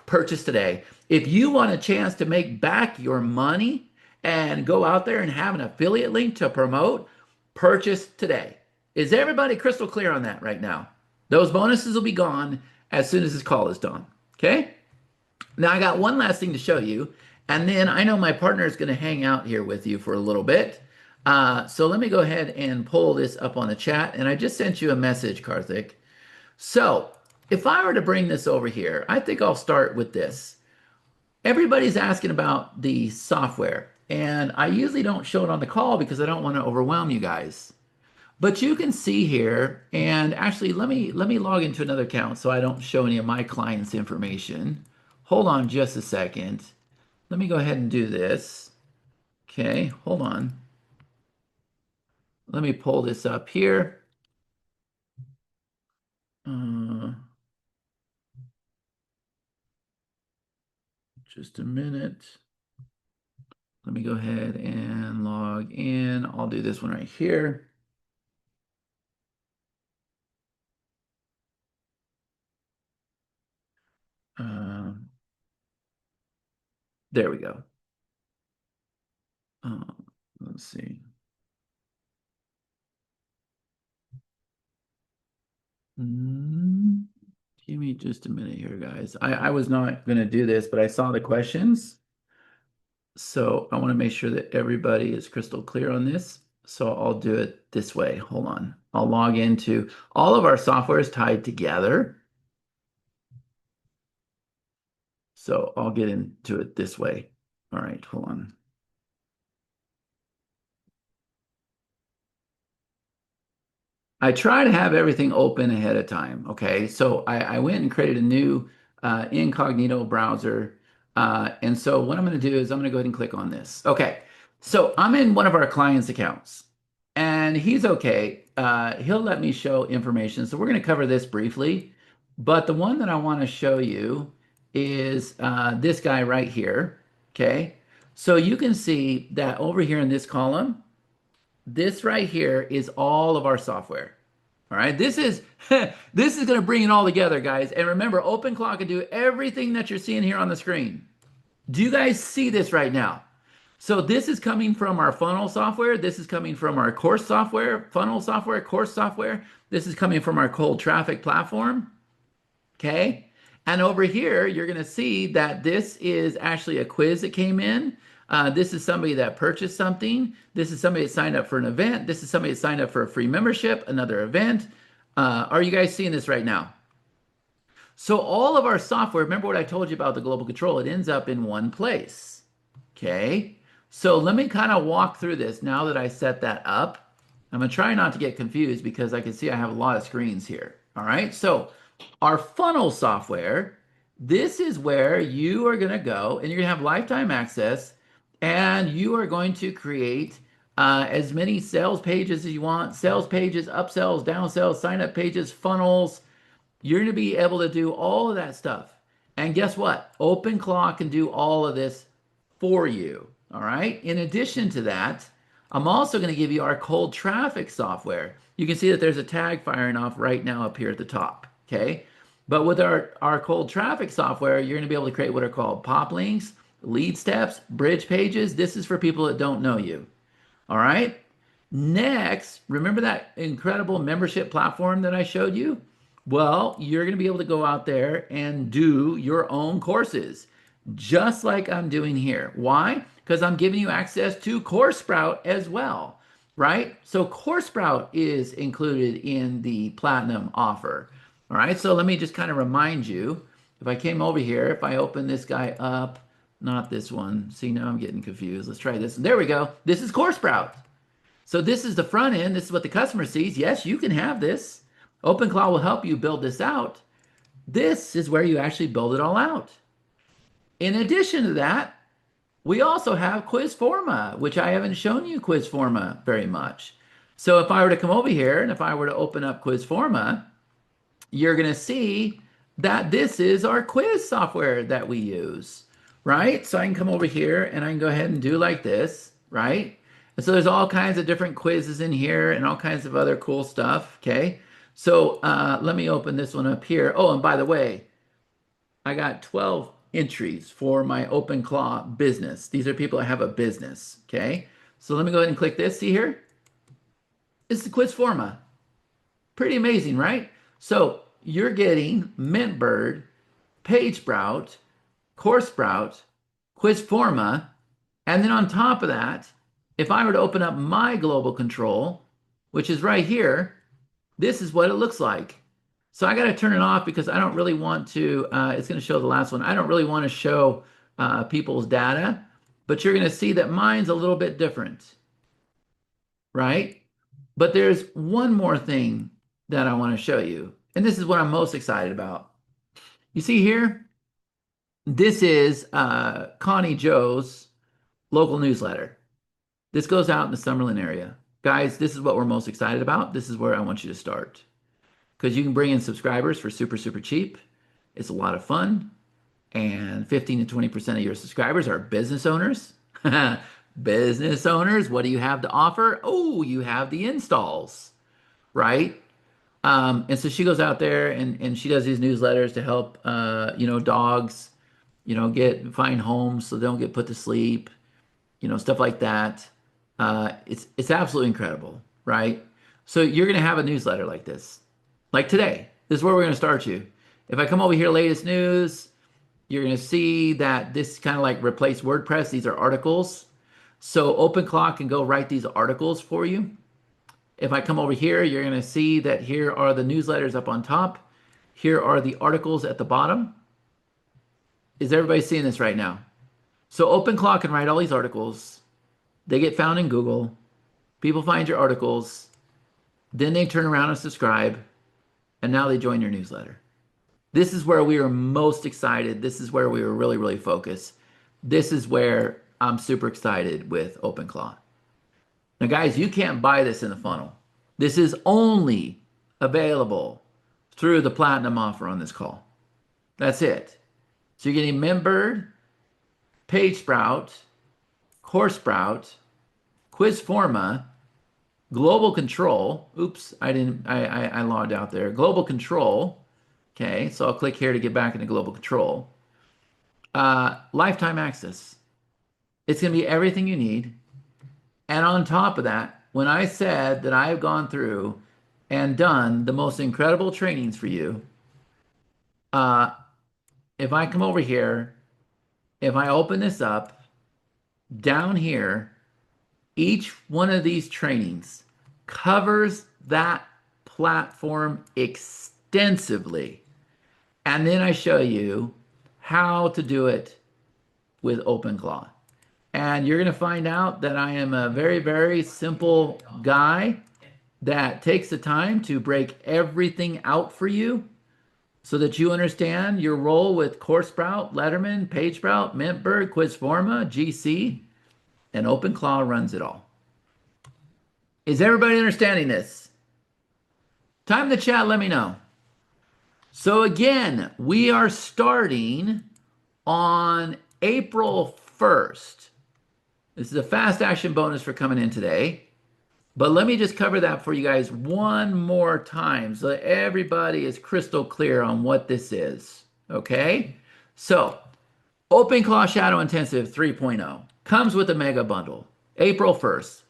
purchase today. If you want a chance to make back your money and go out there and have an affiliate link to promote, purchase today. Is everybody crystal clear on that right now? Those bonuses will be gone as soon as this call is done. Okay? Now I got one last thing to show you, and then I know my partner is going to hang out here with you for a little bit. So let me go ahead and pull this up on the chat, and I just sent you a message, Karthik. So if I were to bring this over here, I think I'll start with this. Everybody's asking about the software, and I usually don't show it on the call because I don't want to overwhelm you guys. But you can see here, and actually let me log into another account so I don't show any of my clients' information. Hold on just a second. Let me go ahead and do this. Okay, hold on. Let me pull this up here. Just a minute. Let me go ahead and log in. I'll do this one right here. There we go. Let's see. Give me just a minute here, guys. I was not going to do this, but I saw the questions. So I want to make sure that everybody is crystal clear on this. So I'll do it this way. Hold on. I'll log into all of our software is tied together. So I'll get into it this way. All right, hold on. I try to have everything open ahead of time. Okay, so I went and created a new incognito browser. And so what I'm going to do is I'm going to go ahead and click on this. Okay, so I'm in one of our clients' accounts and he's okay. He'll let me show information. So we're going to cover this briefly. But the one that I want to show you is this guy right here. Okay, so you can see that over here in this column, this right here is all of our software. All right, this is this is going to bring it all together, guys. And remember, OpenClaw can do everything that you're seeing here on the screen. Do you guys see this right now? So this is coming from our funnel software. This is coming from our course software, funnel software, course software. This is coming from our cold traffic platform. Okay. And over here, you're going to see that this is actually a quiz that came in. This is somebody that purchased something. This is somebody that signed up for an event. This is somebody that signed up for a free membership, another event. Are you guys seeing this right now? So all of our software, remember what I told you about the global control, it ends up in one place. Okay. So let me kind of walk through this now that I set that up. I'm going to try not to get confused because I can see I have a lot of screens here. All right. So our funnel software, this is where you are going to go and you're going to have lifetime access and you are going to create as many sales pages as you want, sales pages, upsells, downsells, sign up pages, funnels. You're going to be able to do all of that stuff. And guess what? OpenClaw can do all of this for you. All right. In addition to that, I'm also going to give you our cold traffic software. You can see that there's a tag firing off right now up here at the top. Okay. But with our cold traffic software, you're going to be able to create what are called pop links, lead steps, bridge pages. This is for people that don't know you. All right. Next, remember that incredible membership platform that I showed you? Well, you're going to be able to go out there and do your own courses, just like I'm doing here. Why? Because I'm giving you access to CourseSprout as well, right? So CourseSprout is included in the Platinum offer. All right, so let me just kind of remind you, if I came over here, if I open this guy up, not this one. See, now I'm getting confused. Let's try this. There we go. This is CourseSprout. So this is the front end. This is what the customer sees. Yes, you can have this. OpenClaw will help you build this out. This is where you actually build it all out. In addition to that, we also have Quizforma, which I haven't shown you Quizforma very much. So if I were to come over here and if I were to open up Quizforma, you're going to see that this is our quiz software that we use, right? So I can come over here and I can go ahead and do like this, right? And so there's all kinds of different quizzes in here and all kinds of other cool stuff, okay? So let me open this one up here. Oh, and by the way, I got 12 entries for my OpenClaw business. These are people that have a business, okay? So let me go ahead and click this. See here? It's the Quizforma. Pretty amazing, right? So you're getting Mintbird, PageSprout, CourseSprout, Quizforma, and then on top of that, if I were to open up my global control, which is right here, this is what it looks like. So I got to turn it off because I don't really want to, it's going to show the last one. I don't really want to show people's data, but you're going to see that mine's a little bit different, right? But there's one more thing that I want to show you. And this is what I'm most excited about. You see here, this is Connie Joe's local newsletter. This goes out in the Summerlin area. Guys, this is what we're most excited about. This is where I want you to start. Because you can bring in subscribers for super, super cheap. It's a lot of fun. And 15 to 20% of your subscribers are business owners. Business owners, what do you have to offer? Oh, you have the installs, right? And so she goes out there and she does these newsletters to help, dogs, find homes so they don't get put to sleep, stuff like that. It's absolutely incredible, right? So you're going to have a newsletter like this. Like today, this is where we're going to start you. If I come over here, latest news, you're going to see that this kind of like replace WordPress. These are articles. So OpenClaw can go write these articles for you. If I come over here, you're going to see that here are the newsletters up on top. Here are the articles at the bottom. Is everybody seeing this right now? So OpenClaw can write all these articles. They get found in Google. People find your articles. Then they turn around and subscribe. And now they join your newsletter. This is where we are most excited. This is where we were really, really focused. This is where I'm super excited with OpenClaw. Now, guys, you can't buy this in the funnel. This is only available through the Platinum offer on this call. That's it. So you're getting Mintbird, PageSprout, CourseSprout, Quizforma, Global Control. Oops, I logged out there. Global Control. Okay, so I'll click here to get back into Global Control. Lifetime access. It's going to be everything you need. And on top of that, when I said that I've gone through and done the most incredible trainings for you, if I come over here, if I open this up, down here, each one of these trainings covers that platform extensively. And then I show you how to do it with OpenClaw. And you're going to find out that I am a very, very simple guy that takes the time to break everything out for you so that you understand your role with CourseSprout, Letterman, PageSprout, Mintbird, Quizforma, GC, and OpenClaw runs it all. Is everybody understanding this? Time to chat, let me know. So again, we are starting on April 1st. This is a fast action bonus for coming in today. But let me just cover that for you guys one more time so that everybody is crystal clear on what this is. Okay? So OpenClaw Shadow Intensive 3.0 comes with a mega bundle. April 1st,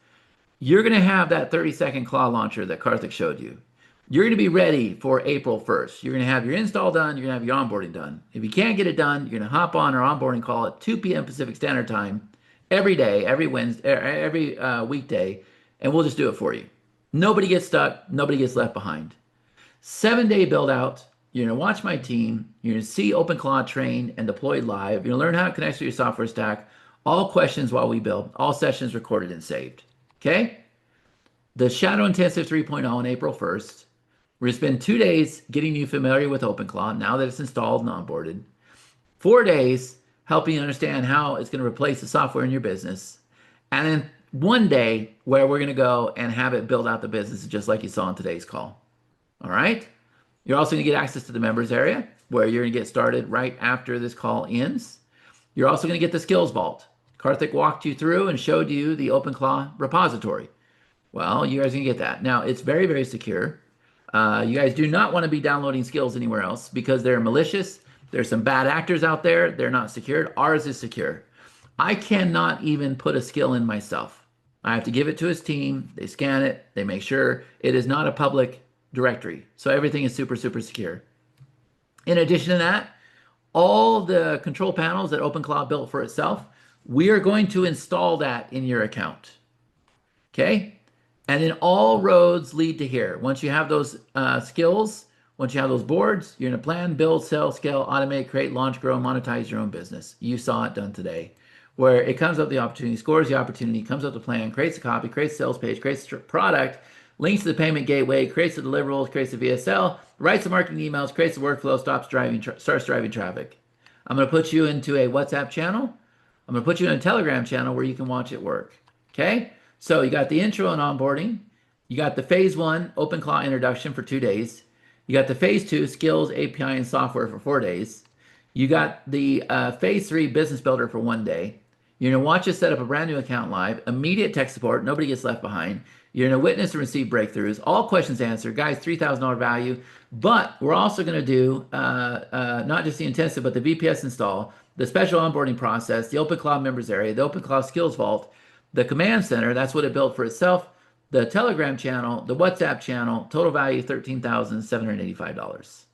you're going to have that 30-second claw launcher that Karthik showed you. You're going to be ready for April 1st. You're going to have your install done. You're going to have your onboarding done. If you can't get it done, you're going to hop on our onboarding call at 2 p.m. Pacific Standard Time every day, every Wednesday, every weekday, and we'll just do it for you. Nobody gets stuck. Nobody gets left behind. 7-day build out. You're going to watch my team. You're going to see OpenClaw trained and deployed live. You're going to learn how it connects to your software stack. All questions while we build. All sessions recorded and saved. Okay? The Shadow Intensive 3.0 on April 1st. We're going to spend 2 days getting you familiar with OpenClaw now that it's installed and onboarded. 4 days helping you understand how it's going to replace the software in your business. And then 1 day where we're going to go and have it build out the business just like you saw in today's call. All right? You're also going to get access to the members area where you're going to get started right after this call ends. You're also going to get the skills vault. Karthik walked you through and showed you the OpenClaw repository. Well, you guys can get that. Now, it's very, very secure. You guys do not want to be downloading skills anywhere else because they're malicious. There's some bad actors out there. They're not secured. Ours is secure. I cannot even put a skill in myself. I have to give it to his team. They scan it. They make sure it is not a public directory. So everything is super, super secure. In addition to that, all the control panels that OpenClaw built for itself, we are going to install that in your account. Okay? And then all roads lead to here. Once you have those skills, once you have those boards, you're going to plan, build, sell, scale, automate, create, launch, grow, monetize your own business. You saw it done today, where it comes up the opportunity, scores the opportunity, comes up the plan, creates a copy, creates a sales page, creates a product, links to the payment gateway, creates the deliverables, creates the VSL, writes the marketing emails, creates the workflow, starts driving traffic. I'm going to put you into a WhatsApp channel. I'm going to put you in a Telegram channel where you can watch it work. Okay? So you got the intro and onboarding. You got the phase 1 OpenClaw introduction for 2 days. You got the phase 2 skills, API, and software for 4 days. You got the phase 3 business builder for 1 day. You're going to watch us set up a brand new account live, immediate tech support. Nobody gets left behind. You're going to witness and receive breakthroughs. All questions answered. Guys, $3,000 value. But we're also going to do not just the intensive, but the VPS install, the special onboarding process, the OpenClaw members area, the OpenClaw skills vault, the command center, that's what it built for itself, the Telegram channel, the WhatsApp channel, total value $13,785.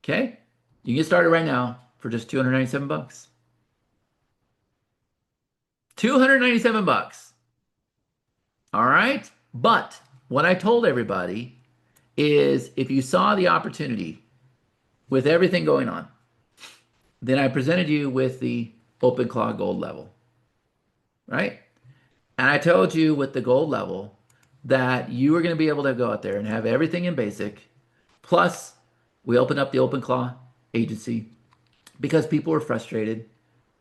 Okay? You can get started right now for just 297 bucks. 297 bucks. All right? But what I told everybody is if you saw the opportunity with everything going on, then I presented you with the OpenClaw Gold level. Right? And I told you with the gold level that you were going to be able to go out there and have everything in basic. Plus, we opened up the OpenClaw agency because people were frustrated.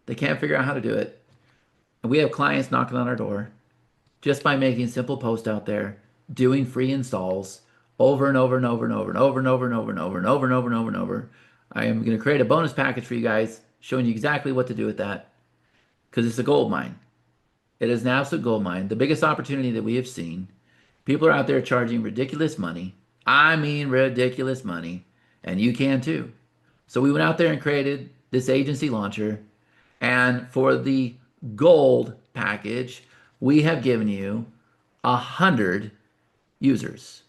They can't figure out how to do it. And we have clients knocking on our door just by making simple posts out there, doing free installs over and over and over and over and over and over and over and over and over and over and over and over. I am going to create a bonus package for you guys showing you exactly what to do with that because it's a gold mine. It is an absolute gold mine. The biggest opportunity that we have seen. People are out there charging ridiculous money. I mean ridiculous money. And you can too. So we went out there and created this agency launcher. And for the gold package, we have given you 100 users.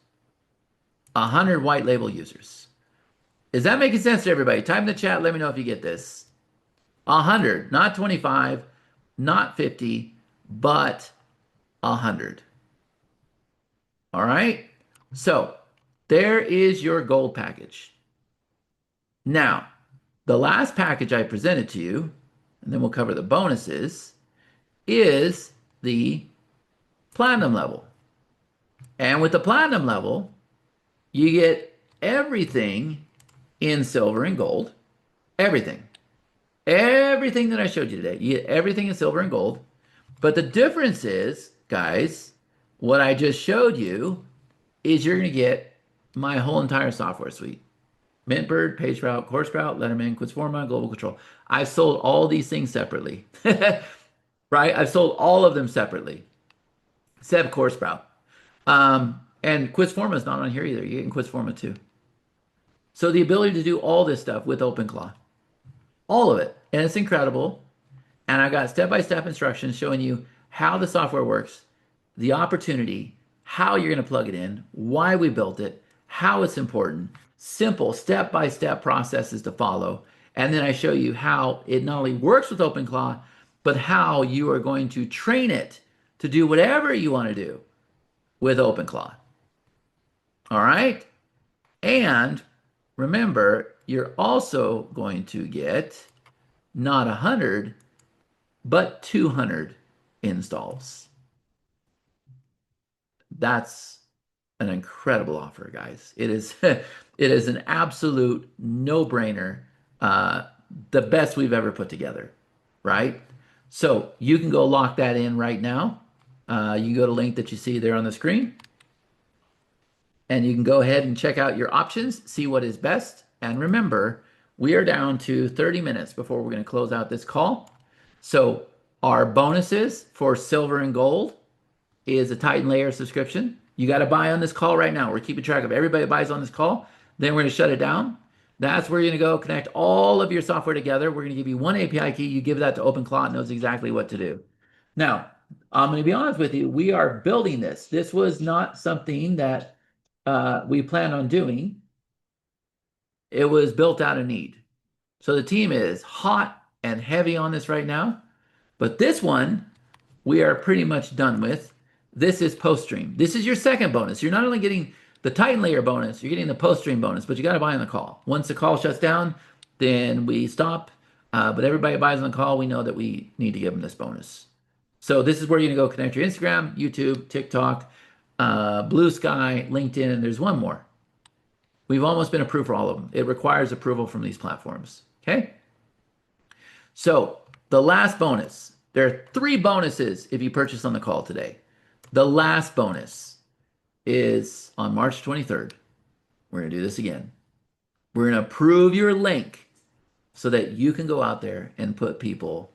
100 white label users. Is that making sense to everybody? Type in the chat. Let me know if you get this. 100, not 25, not 50, but 100. All right? So there is your gold package. Now, the last package I presented to you, and then we'll cover the bonuses, is the platinum level. And with the platinum level, you get everything in silver and gold. Everything. Everything that I showed you today. You get everything in silver and gold. But the difference is, guys, what I just showed you is you're going to get my whole entire software suite. Mintbird, PageSprout, CoreSprout, Letterman, Quizforma, Global Control. I've sold all these things separately. Right? I've sold all of them separately. Except CoreSprout. And Quizforma is not on here either. You're getting Quizforma too. So the ability to do all this stuff with OpenClaw. All of it. and it's incredible. And I got step-by-step instructions showing you how the software works, the opportunity, how you're going to plug it in, why we built it, how it's important, simple step-by-step processes to follow. And then I show you how it not only works with OpenClaw, but how you are going to train it to do whatever you want to do with OpenClaw. All right? And remember, you're also going to get not 100, but 200 installs. That's an incredible offer, guys. It is it is an absolute no-brainer, the best we've ever put together, right? So you can go lock that in right now. You can go to the link that you see there on the screen, and you can go ahead and check out your options, see what is best. And remember, we are down to 30 minutes before we're going to close out this call. So our bonuses for silver and gold is a Titan Layer subscription. You got to buy on this call right now. We're keeping track of everybody that buys on this call. Then we're going to shut it down. That's where you're going to go connect all of your software together. We're going to give you one API key. You give that to OpenClaw, it knows exactly what to do. Now, I'm going to be honest with you. We are building this. This was not something that we planned on doing. It was built out of need. So the team is hot and heavy on this right now. But this one, we are pretty much done with. This is post-stream. This is your second bonus. You're not only getting the Titan Layer bonus, you're getting the post-stream bonus, but you got to buy on the call. Once the call shuts down, then we stop. But everybody buys on the call, we know that we need to give them this bonus. So this is where you're going to go connect your Instagram, YouTube, TikTok, Blue Sky, LinkedIn, and there's one more. We've almost been approved for all of them. It requires approval from these platforms. Okay? So the last bonus, there are 3 bonuses if you purchase on the call today. The last bonus is on March 23rd. We're going to do this again. We're going to approve your link so that you can go out there and put people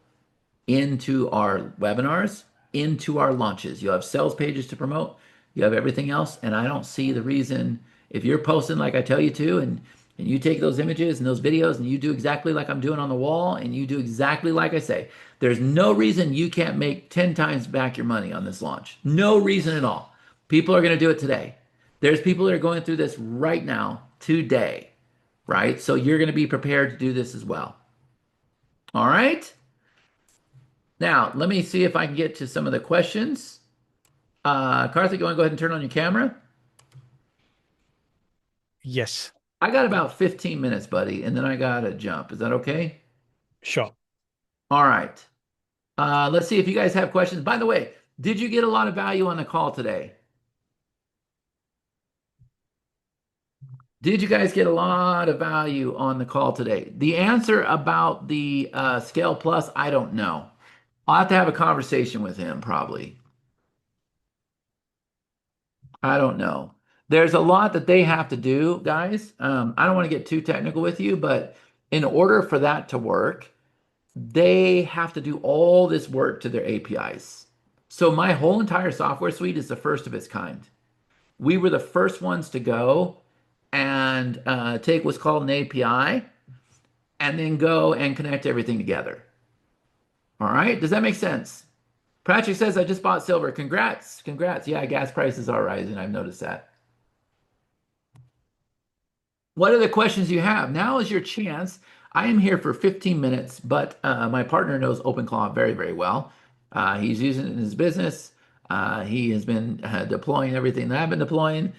into our webinars, into our launches. You'll have sales pages to promote. You have everything else. And I don't see the reason, if you're posting like I tell you to, and you take those images and those videos and you do exactly like I'm doing on the wall and you do exactly like I say, there's no reason you can't make 10 times back your money on this launch. No reason at all. People are going to do it today. There's people that are going through this right now, today, right? So you're going to be prepared to do this as well. All right? Now, let me see if I can get to some of the questions. Karthik, you want to go ahead and turn on your camera? Yes. I got about 15 minutes, buddy, and then I got to jump. Is that okay? Sure. All right. Let's see if you guys have questions. By the way, did you get a lot of value on the call today? Did you guys get a lot of value on the call today? The answer about the Scale Plus, I don't know. I'll have to have a conversation with him probably. I don't know. There's a lot that they have to do, guys. I don't want to get too technical with you, but in order for that to work, they have to do all this work to their APIs. So my whole entire software suite is the first of its kind. We were the first ones to go and take what's called an API and then go and connect everything together. All right, does that make sense? Patrick says, I just bought silver. Congrats, congrats. Yeah, gas prices are rising. I've noticed that. What are the questions you have? Now is your chance. I am here for 15 minutes, but my partner knows OpenClaw very, very well. He's using it in his business. He has been deploying everything that I've been deploying.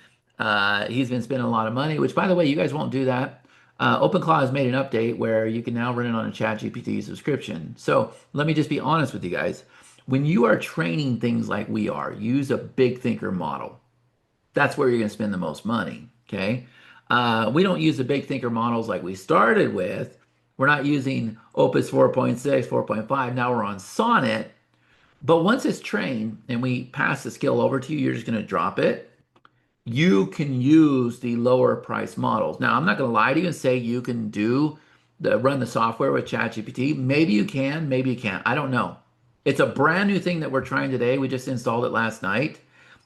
He's been spending a lot of money, which, by the way, you guys won't do that. OpenClaw has made an update where you can now run it on a ChatGPT subscription. So let me just be honest with you guys. When you are training things like we are, use a big thinker model. That's where you're going to spend the most money, okay? We don't use the big thinker models like we started with. We're not using Opus 4.6, 4.5. Now we're on Sonnet. But once it's trained and we pass the skill over to you, you're just going to drop it. You can use the lower price models. Now, I'm not going to lie to you and say you can run the software with ChatGPT. Maybe you can, maybe you can't. I don't know. It's a brand new thing that we're trying today. We just installed it last night.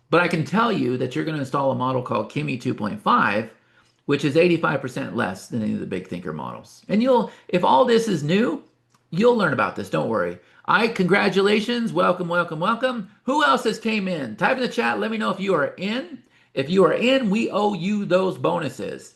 But I can tell you that you're going to install a model called Kimi 2.5, which is 85% less than any of the big thinker models. And if all this is new, You'll learn about this. Don't worry. Congratulations. Welcome, welcome, welcome. Who else has came in? Type in the chat. Let me know if you are in. If you are in, we owe you those bonuses.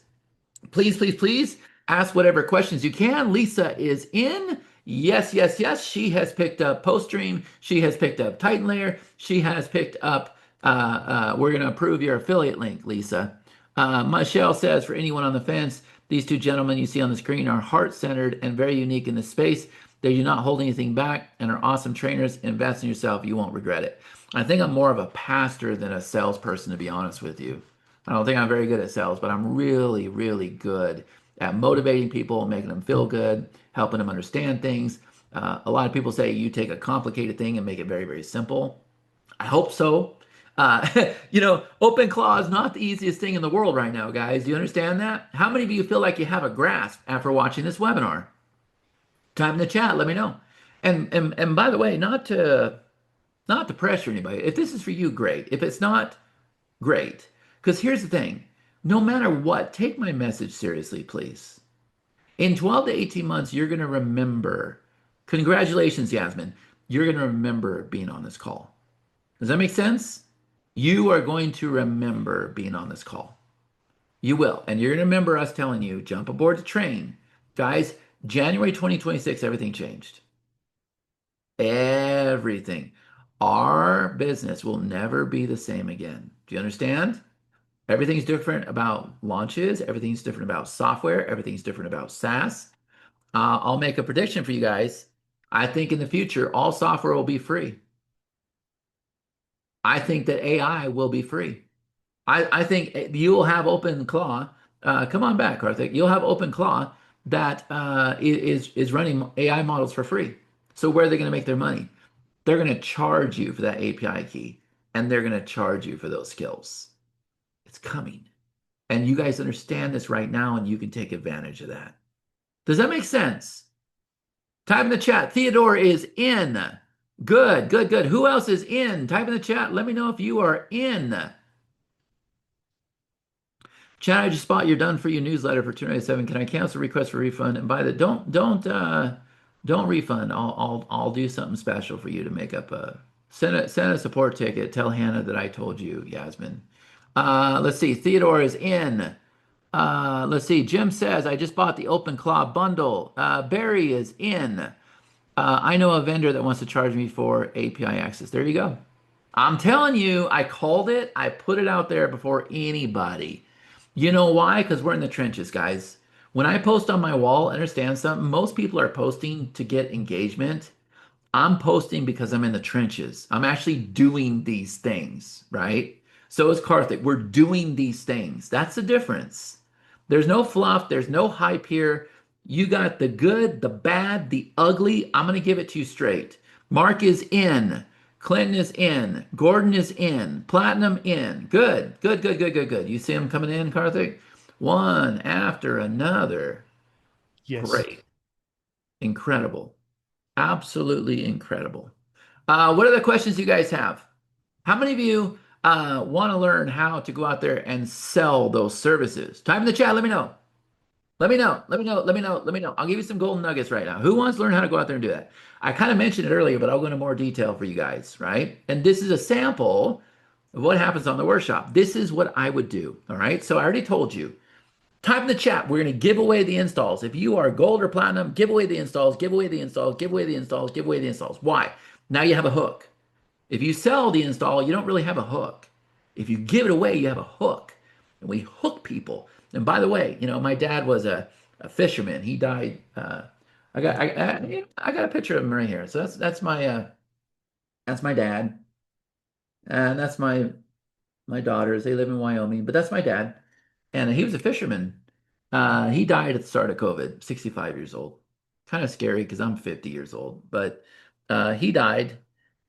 Please, please, please ask whatever questions you can. Lisa is in. Yes, yes, yes. She has picked up PostStream. She has picked up Titan Layer. She has picked up, we're going to approve your affiliate link, Lisa. Michelle says, for anyone on the fence, these two gentlemen you see on the screen are heart-centered and very unique in this space. They do not hold anything back and are awesome trainers. Invest in yourself. You won't regret it. I think I'm more of a pastor than a salesperson, to be honest with you. I don't think I'm very good at sales, but I'm really, really good at motivating people, making them feel good, helping them understand things. A lot of people say you take a complicated thing and make it very, very simple. I hope so. Uh, OpenClaw is not the easiest thing in the world right now, guys. Do you understand that? How many of you feel like you have a grasp after watching this webinar? Type in the chat, let me know. And by the way, not to pressure anybody. If this is for you, great. If it's not, great. Because here's the thing, no matter what, take my message seriously, please. In 12 to 18 months, you're going to remember. Congratulations, Yasmin. You're going to remember being on this call. Does that make sense? You are going to remember being on this call. You will. And you're going to remember us telling you, jump aboard the train. Guys, January 2026, everything changed. Everything. Our business will never be the same again. Do you understand? Everything's different about launches. Everything's different about software. Everything's different about SaaS. I'll make a prediction for you guys. I think in the future, all software will be free. I think that AI will be free. I think you'll have OpenClaw. Come on back, Karthik. You'll have OpenClaw that is running AI models for free. So where are they going to make their money? They're going to charge you for that API key, and they're going to charge you for those skills. It's coming. And you guys understand this right now, and you can take advantage of that. Does that make sense? Type in the chat. Theodore is in. Good, good, good. Who else is in? Type in the chat. Let me know if you are in. Chat, I just spot you're done for your newsletter for 297. Can I cancel request for refund? And by the don't refund. I'll do something special for you to make up a send a support ticket. Tell Hannah that I told you, Yasmin. Let's see. Theodore is in. Let's see. Jim says, I just bought the OpenClaw bundle. Barry is in. I know a vendor that wants to charge me for API access. There you go. I'm telling you, I called it. I put it out there before anybody. You know why? Because we're in the trenches, guys. When I post on my wall, understand something. Most people are posting to get engagement. I'm posting because I'm in the trenches. I'm actually doing these things, right? So is Karthik. We're doing these things. That's the difference. There's no fluff. There's no hype here. You got the good, the bad, the ugly. I'm going to give it to you straight. Mark is in. Clinton is in. Gordon is in. Platinum in. Good, good, good, good, good, good. You see them coming in, Karthik? One after another. Yes. Great. Incredible. Absolutely incredible. What other questions do you guys have? How many of you want to learn how to go out there and sell those services? Type in the chat. Let me know. Let me know. Let me know. Let me know. Let me know. I'll give you some golden nuggets right now. Who wants to learn how to go out there and do that? I kind of mentioned it earlier, but I'll go into more detail for you guys, right? And this is a sample of what happens on the workshop. This is what I would do. All right. So I already told you. Type in the chat. We're going to give away the installs. If you are gold or platinum, give away the installs, give away the installs, give away the installs, give away the installs. Why? Now you have a hook. If you sell the install, you don't really have a hook. If you give it away, you have a hook. And we hook people. And by the way, my dad was a fisherman. He died. I got a picture of him right here. So that's my dad, and that's my daughters. They live in Wyoming, but that's my dad, and he was a fisherman. He died at the start of COVID, 65 years old. Kind of scary because I'm 50 years old, but he died,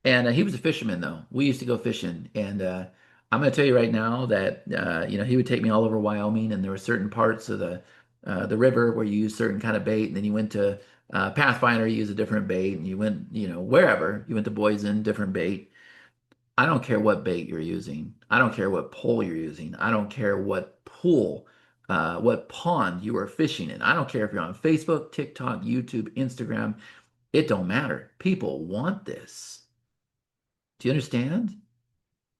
and he was a fisherman though. We used to go fishing, and I'm going to tell you right now that he would take me all over Wyoming, and there were certain parts of the river where you use certain kind of bait, and then you went to Pathfinder, you use a different bait, and you went wherever you went to Boise, different bait. I don't care what bait you're using. I don't care what pole you're using. I don't care what pool, what pond you are fishing in. I don't care if you're on Facebook, TikTok, YouTube, Instagram. It don't matter. People want this. Do you understand?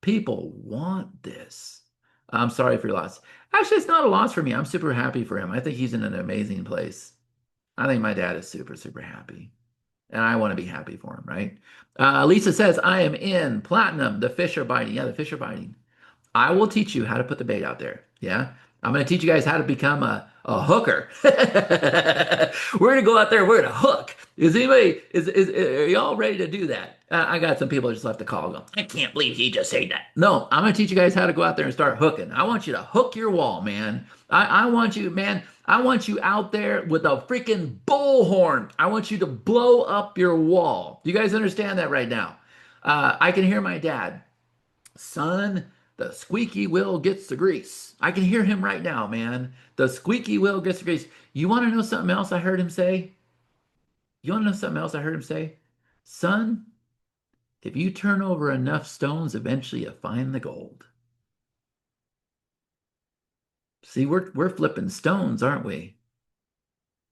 People want this. I'm sorry for your loss. Actually, it's not a loss for me. I'm super happy for him. I think he's in an amazing place. I think my dad is super, super happy. And I want to be happy for him, right? Lisa says, I am in platinum. The fish are biting. Yeah, the fish are biting. I will teach you how to put the bait out there. Yeah. I'm going to teach you guys how to become a hooker. We're going to go out there. We're going to hook. Is anybody, are y'all ready to do that? I got some people just left the call going, I can't believe he just said that. No, I'm going to teach you guys how to go out there and start hooking. I want you to hook your wall, man. I want you, man. I want you out there with a freaking bullhorn. I want you to blow up your wall. Do you guys understand that right now? I can hear my dad. Son, the squeaky wheel gets the grease. I can hear him right now, man. The squeaky wheel gets the grease. You want to know something else I heard him say? You want to know something else I heard him say? Son, if you turn over enough stones, eventually you find the gold. See, we're flipping stones, aren't we?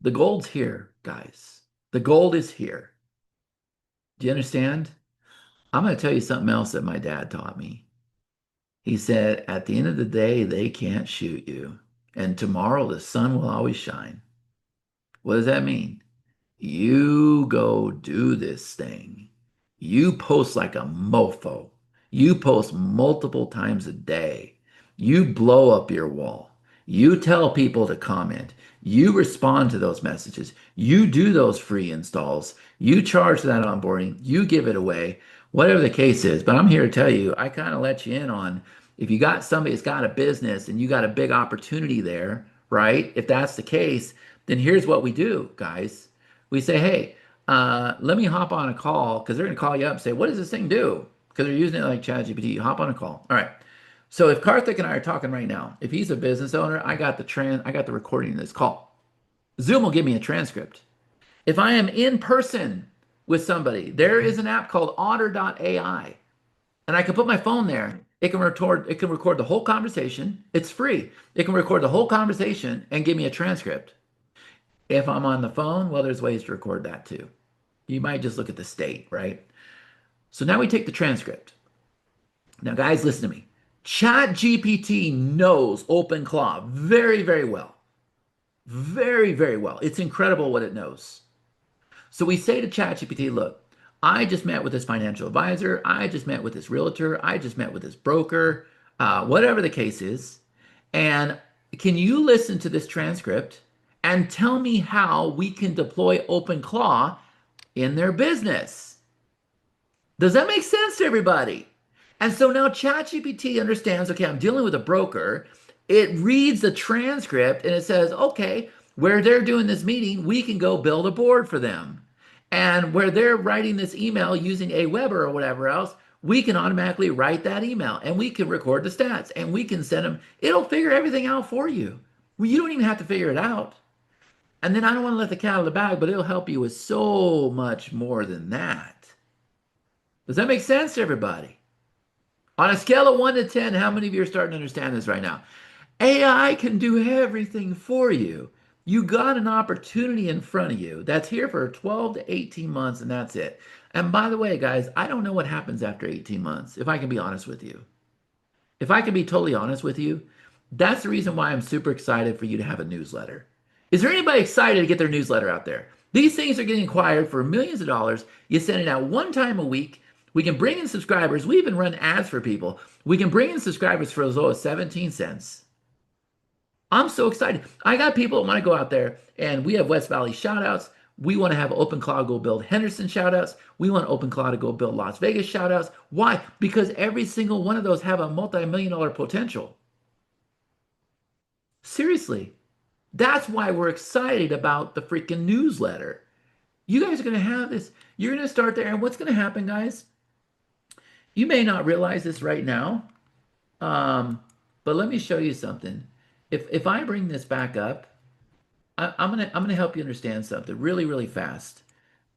The gold's here, guys. The gold is here. Do you understand? I'm going to tell you something else that my dad taught me. He said, at the end of the day, they can't shoot you. And tomorrow the sun will always shine. What does that mean? You go do this thing. You post like a mofo. You post multiple times a day. You blow up your wall. You tell people to comment. You respond to those messages. You do those free installs. You charge that onboarding. You give it away, whatever the case is. But I'm here to tell you, I kind of let you in on if you got somebody that's got a business and you got a big opportunity there, right? If that's the case, then here's what we do, guys. We say, hey, let me hop on a call because they're going to call you up and say, what does this thing do? Because they're using it like ChatGPT. You hop on a call. All right. So if Karthik and I are talking right now, if he's a business owner, I got the recording of this call. Zoom will give me a transcript. If I am in person with somebody, there is an app called Otter.ai, and I can put my phone there. It can record the whole conversation. It's free. It can record the whole conversation and give me a transcript. If I'm on the phone, well, there's ways to record that too. You might just look at the state, right? So now we take the transcript. Now, guys, listen to me. ChatGPT knows OpenClaw very, very well. Very, very well. It's incredible what it knows. So we say to ChatGPT, look, I just met with this financial advisor. I just met with this realtor. I just met with this broker, whatever the case is. And can you listen to this transcript and tell me how we can deploy OpenClaw in their business? Does that make sense to everybody? And so now ChatGPT understands, okay, I'm dealing with a broker. It reads the transcript and it says, okay, where they're doing this meeting, we can go build a board for them. And where they're writing this email using Aweber or whatever else, we can automatically write that email and we can record the stats and we can send them. It'll figure everything out for you. You don't even have to figure it out. And then I don't want to let the cat out of the bag, but it'll help you with so much more than that. Does that make sense to everybody? On a scale of 1 to 10, how many of you are starting to understand this right now? AI can do everything for you. You got an opportunity in front of you that's here for 12 to 18 months, and that's it. And by the way, guys, I don't know what happens after 18 months, if I can be honest with you. If I can be totally honest with you, that's the reason why I'm super excited for you to have a newsletter. Is there anybody excited to get their newsletter out there? These things are getting acquired for millions of dollars. You send it out one time a week. We can bring in subscribers. We even run ads for people. We can bring in subscribers for as low as 17 cents. I'm so excited. I got people that want to go out there, and we have West Valley shoutouts. We want to have OpenClaw go build Henderson shoutouts. We want OpenClaw to go build Las Vegas shoutouts. Why? Because every single one of those have a multi-million-dollar potential. Seriously. That's why we're excited about the freaking newsletter. You guys are going to have this. You're going to start there. And what's going to happen, guys? You may not realize this right now, but let me show you something. If I bring this back up, I'm gonna help you understand something really, really fast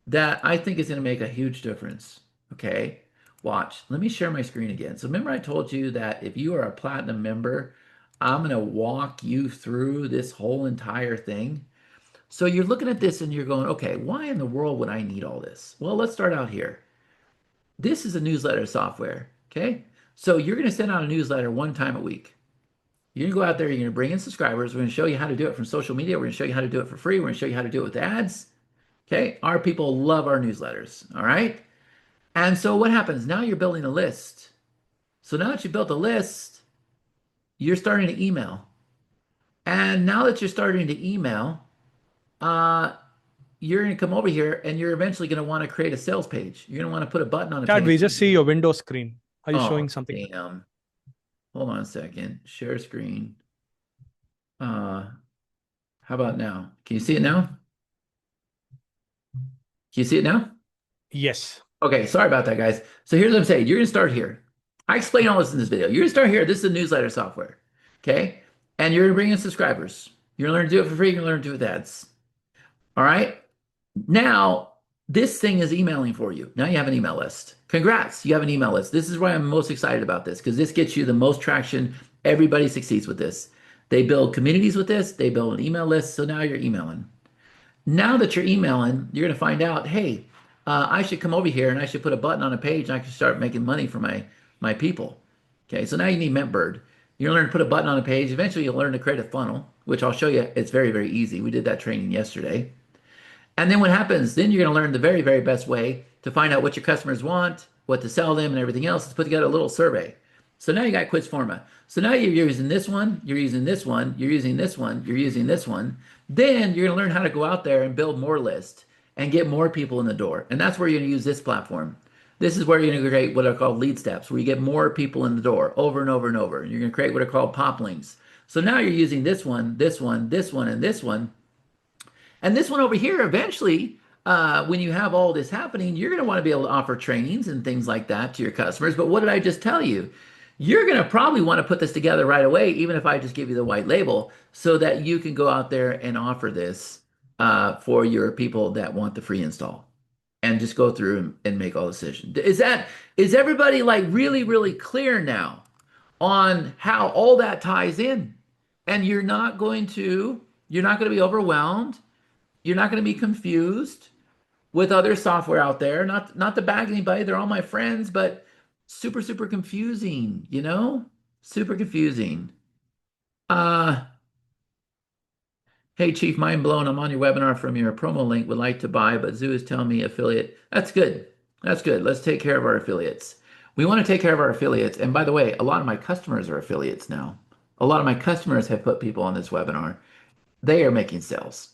that I think is going to make a huge difference. Okay, watch. Let me share my screen again. So remember I told you that if you are a platinum member, I'm going to walk you through this whole entire thing. So you're looking at this and you're going, okay, why in the world would I need all this? Well, let's start out here. This is a newsletter software, okay? So you're going to send out a newsletter one time a week. You're going to go out there, you're going to bring in subscribers. We're going to show you how to do it from social media. We're going to show you how to do it for free. We're going to show you how to do it with ads. Okay? Our people love our newsletters, all right? And so what happens? Now you're building a list. So now that you built a list, you're starting to email. And now that you're starting to email, uh, you're going to come over here and you're eventually going to want to create a sales page. You're going to want to put a button on a Chad, page. we just see your window screen. Are you showing something? Damn. Hold on a second. Share screen. How about now? Can you see it now? Can you see it now? Yes. Okay, sorry about that, guys. So here's what I'm saying. You're going to start here. I explain all this in this video. You're going to start here. This is a newsletter software. Okay? And you're going to bring in subscribers. You're going to learn to do it for free. You're going to learn to do it with ads. All right? Now, this thing is emailing for you. Now you have an email list. Congrats, you have an email list. This is why I'm most excited about this, because this gets you the most traction. Everybody succeeds with this. They build communities with this. They build an email list. So now you're emailing. Now that you're emailing, you're going to find out, hey, I should come over here and I should put a button on a page and I can start making money for my people. Okay, so now you need MentBird. You're going to learn to put a button on a page. Eventually, you'll learn to create a funnel, which I'll show you. It's very, very easy. We did that training yesterday. And then what happens? Then you're going to learn the very, very best way to find out what your customers want, what to sell them, and everything else. Is put together a little survey. So now you got Quizforma. So now you're using this one, you're using this one, you're using this one, you're using this one. Then you're going to learn how to go out there and build more lists and get more people in the door. And that's where you're going to use this platform. This is where you're going to create what are called lead steps, where you get more people in the door over and over and over. And you're going to create what are called pop links. So now you're using this one, this one, this one, and this one. And this one over here, eventually, when you have all this happening, you're going to want to be able to offer trainings and things like that to your customers. But what did I just tell you? You're going to probably want to put this together right away, even if I just give you the white label, so that you can go out there and offer this for your people that want the free install. And just go through and make all decisions. Is everybody like really, really clear now on how all that ties in? And you're not going to be overwhelmed. You're not going to be confused with other software out there. Not to bag anybody, they're all my friends, but super, super confusing, you know? Super confusing. Hey, Chief, mind blown. I'm on your webinar from your promo link. Would like to buy, but Zoo is telling me affiliate. That's good. That's good. Let's take care of our affiliates. We want to take care of our affiliates. And by the way, a lot of my customers are affiliates now. A lot of my customers have put people on this webinar. They are making sales.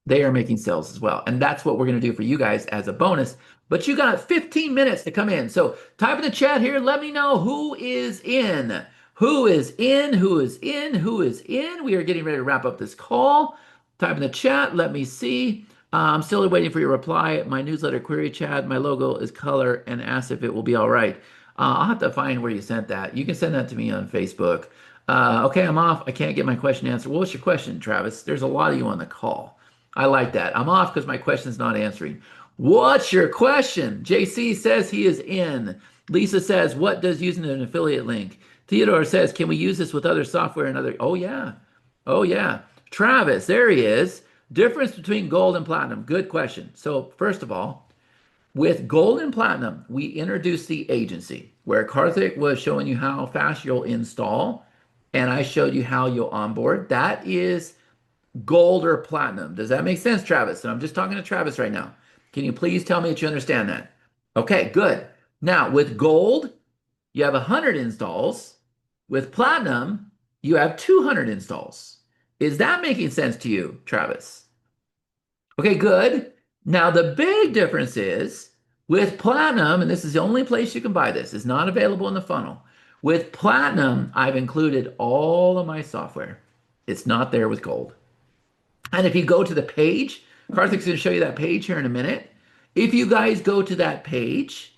They are making sales as well. And that's what we're going to do for you guys as a bonus. But you got 15 minutes to come in. So type in the chat here. Let me know who is in. Who is in? Who is in? Who is in? We are getting ready to wrap up this call. Type in the chat. Let me see. I'm still waiting for your reply. My newsletter query, Chad. My logo is color and ask if it will be all right. I'll have to find where you sent that. You can send that to me on Facebook. Okay, I'm off. I can't get my question answered. Well, what's your question, Travis? There's a lot of you on the call. I like that. I'm off because my question's not answering. What's your question? JC says he is in. Lisa says, what does using an affiliate link? Theodore says, can we use this with other software and other? Oh, yeah. Oh, yeah. Travis, there he is. Difference between gold and platinum. Good question. So first of all, with gold and platinum, we introduced the agency where Karthik was showing you how fast you'll install. And I showed you how you'll onboard. That is gold or platinum. Does that make sense, Travis? And I'm just talking to Travis right now. Can you please tell me that you understand that? Okay, good. Now, with gold, you have 100 installs. With platinum, you have 200 installs. Is that making sense to you, Travis? Okay, good. Now, the big difference is with platinum, and this is the only place you can buy this, it's not available in the funnel. With platinum, I've included all of my software. It's not there with gold. And if you go to the page, Karthik's going to show you that page here in a minute. If you guys go to that page,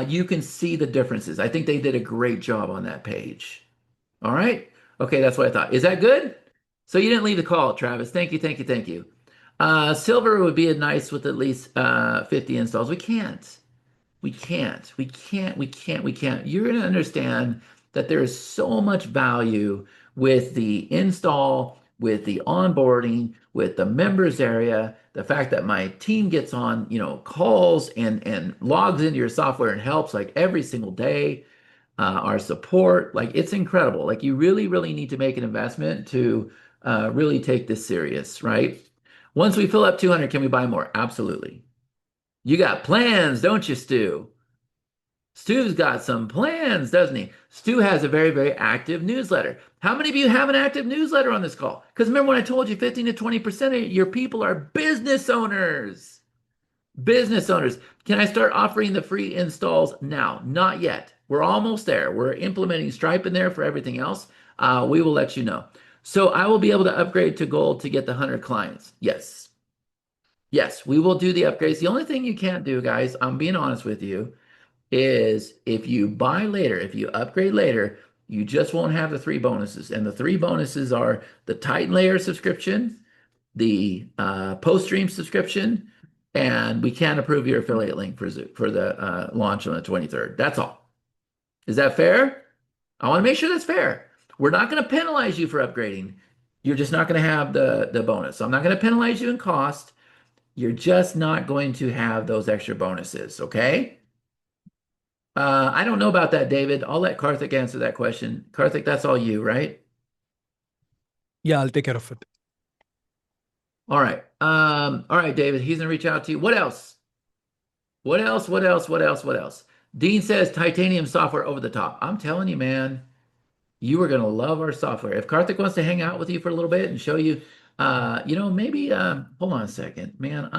you can see the differences. I think they did a great job on that page. All right. Okay, that's what I thought. Is that good? So you didn't leave the call, Travis. Thank you, thank you, thank you. Silver would be nice with at least 50 installs. We can't. We can't. We can't. We can't. We can't. You're going to understand that there is so much value with the install with the onboarding, with the members area, the fact that my team gets on, calls and logs into your software and helps like every single day. Our support, like it's incredible. Like you really, really need to make an investment to really take this serious, right? Once we fill up 200, can we buy more? Absolutely. You got plans, don't you, Stu? Stu's got some plans, doesn't he? Stu has a very, very active newsletter. How many of you have an active newsletter on this call? Because remember when I told you 15 to 20% of your people are business owners. Business owners. Can I start offering the free installs now? Not yet. We're almost there. We're implementing Stripe in there for everything else. We will let you know. So I will be able to upgrade to Gold to get the 100 clients. Yes. Yes, we will do the upgrades. The only thing you can't do, guys, I'm being honest with you, is if you buy later, if you upgrade later, you just won't have the three bonuses. And the three bonuses are the Titan Layer subscription, the post-stream subscription, and we can't approve your affiliate link for the launch on the 23rd. That's all. Is that fair? I want to make sure that's fair. We're not going to penalize you for upgrading. You're just not going to have the bonus. So I'm not going to penalize you in cost. You're just not going to have those extra bonuses, okay? I don't know about that, David. I'll let Karthik answer that question. Karthik, that's all you, right? Yeah, I'll take care of it. All right. All right, David, he's gonna reach out to you. What else? What else? What else? What else? What else? Dean says titanium software over the top. I'm telling you, man, you are gonna love our software. If Karthik wants to hang out with you for a little bit and show you, maybe hold on a second, man.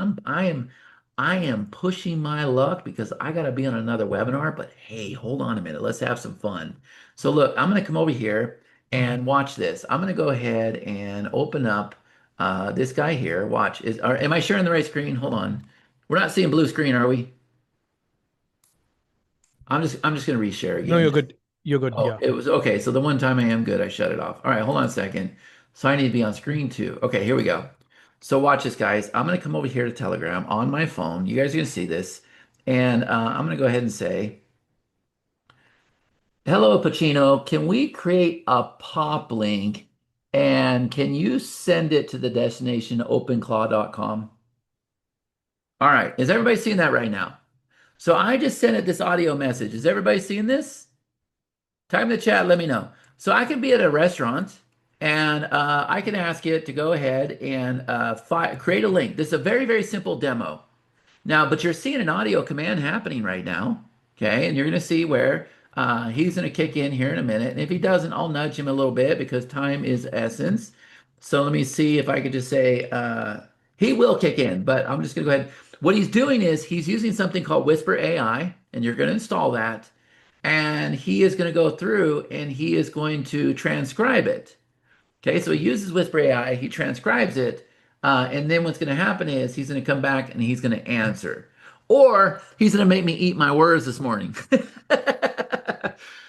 I am pushing my luck because I gotta be on another webinar, but hey, hold on a minute. Let's have some fun. So look, I'm gonna come over here and watch this. I'm gonna go ahead and open up this guy here. Watch. Am I sharing the right screen? Hold on. We're not seeing blue screen, are we? I'm just gonna reshare again. No, you're good. You're good. Oh, Yeah. it was okay. So the one time I am good, I shut it off. All right, hold on a second. So I need to be on screen too. Okay, here we go. So watch this, guys. I'm gonna come over here to Telegram on my phone. You guys are gonna see this, and I'm gonna go ahead and say, "Hello, Pacino. Can we create a pop link, and can you send it to the destination openclaw.com?" All right, is everybody seeing that right now? So I just sent it this audio message. Is everybody seeing this? Type in the chat, let me know. So I can be at a restaurant and I can ask it to go ahead and create a link. This is a very, very simple demo. Now, but you're seeing an audio command happening right now, okay? And you're going to see where he's going to kick in here in a minute. And if he doesn't, I'll nudge him a little bit because time is essence. So let me see if I could just say he will kick in, but I'm just going to go ahead. What he's doing is he's using something called Whisper AI, and you're going to install that. And he is going to go through and he is going to transcribe it. Okay, so he uses Whisper AI, he transcribes it, and then what's going to happen is he's going to come back and he's going to answer. Or he's going to make me eat my words this morning.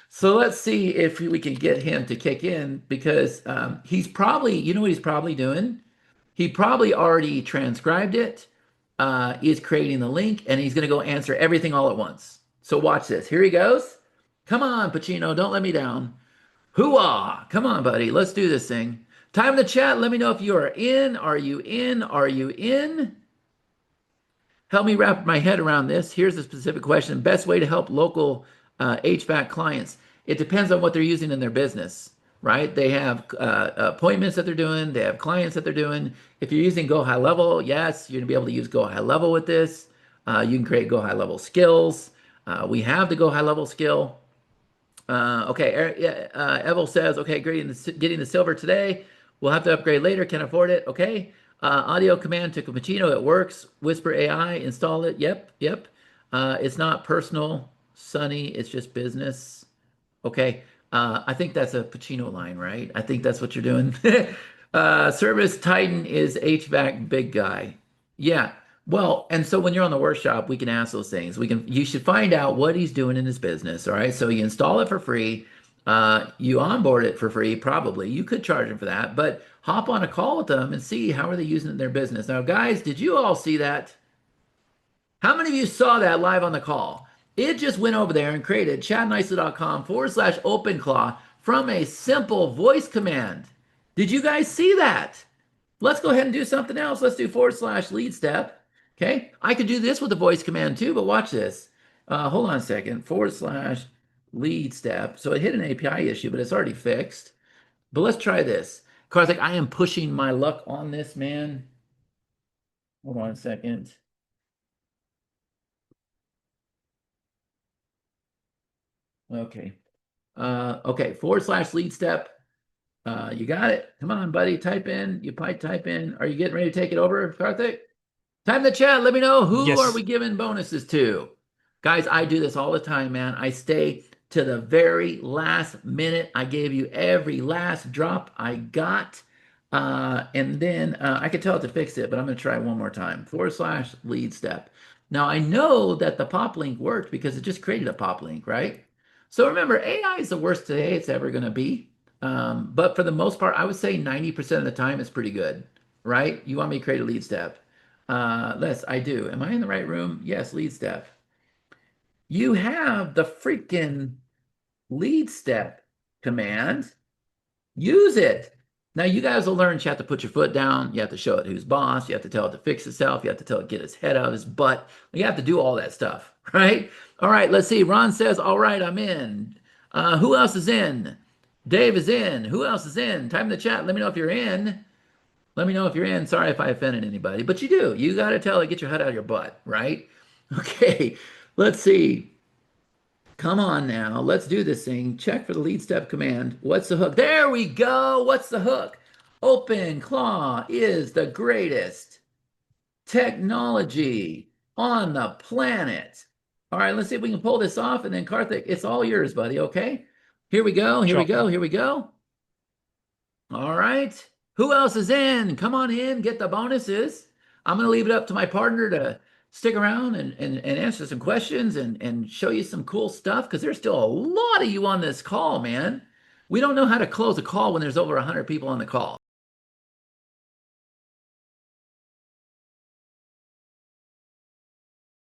So let's see if we can get him to kick in because he's probably, you know what he's probably doing? He probably already transcribed it, is creating the link, and he's going to go answer everything all at once. So watch this. Here he goes. Come on, Pacino, don't let me down. Hooah! Come on, buddy. Let's do this thing. Time in the chat. Let me know if you are in. Are you in? Are you in? Help me wrap my head around this. Here's a specific question. Best way to help local HVAC clients. It depends on what they're using in their business, right? They have appointments that they're doing. They have clients that they're doing. If you're using Go High Level, yes, you're going to be able to use Go High Level with this. You can create Go High Level skills. We have the Go High Level skill. Okay, Evel says, okay, getting the silver today. We'll have to upgrade later. Can afford it. Okay. Audio command to Cappuccino. It works. Whisper AI. Install it. Yep. It's not personal, Sunny. It's just business. Okay. I think that's a Pacino line, right? I think that's what you're doing. Service Titan is HVAC big guy. Yeah. Well, and so when you're on the workshop, we can ask those things. You should find out what he's doing in his business. All right. So you install it for free. You onboard it for free, probably. You could charge them for that, but hop on a call with them and see how are they using it in their business. Now, guys, did you all see that? How many of you saw that live on the call? It just went over there and created chatnicely.com/OpenClaw from a simple voice command. Did you guys see that? Let's go ahead and do something else. Let's do / lead step. Okay. I could do this with the voice command too, but watch this. Hold on a second. / lead step. So it hit an API issue, but it's already fixed. But let's try this. Karthik, I am pushing my luck on this, man. Hold on a second. Okay. Okay. / lead step. You got it. Come on, buddy. Type in. You might type in. Are you getting ready to take it over, Karthik? Type in the chat. Let me know who are we Yes. giving bonuses to. Guys, I do this all the time, man. I stay to the very last minute. I gave you every last drop I got. And then I could tell it to fix it, but I'm going to try one more time. / lead step. Now, I know that the pop link worked because it just created a pop link, right? So remember, AI is the worst today it's ever going to be. But for the most part, I would say 90% of the time it's pretty good, right? You want me to create a lead step? Les, I do. Am I in the right room? Yes, lead step. You have the freaking lead step command. Use it. Now you guys will learn you have to put your foot down. You have to show it who's boss. You have to tell it to fix itself. You have to tell it get its head out of its butt. You have to do all that stuff, right? All right, let's see. Ron says, all right, I'm in. Who else is in? Dave is in. Who else is in? Type in the chat. Let me know if you're in. Let me know if you're in. Sorry if I offended anybody, but you do. You got to tell it, get your head out of your butt, right? Okay, let's see. Come on now. Let's do this thing. Check for the lead step command. What's the hook? There we go. What's the hook? OpenClaw is the greatest technology on the planet. All right, let's see if we can pull this off. And then Karthik, it's all yours, buddy. Okay. Here we go. Here we Sure. go. Here we go. All right. Who else is in? Come on in, get the bonuses. I'm going to leave it up to my partner to stick around and answer some questions and show you some cool stuff because there's still a lot of you on this call, man. We don't know how to close a call when there's over 100 people on the call.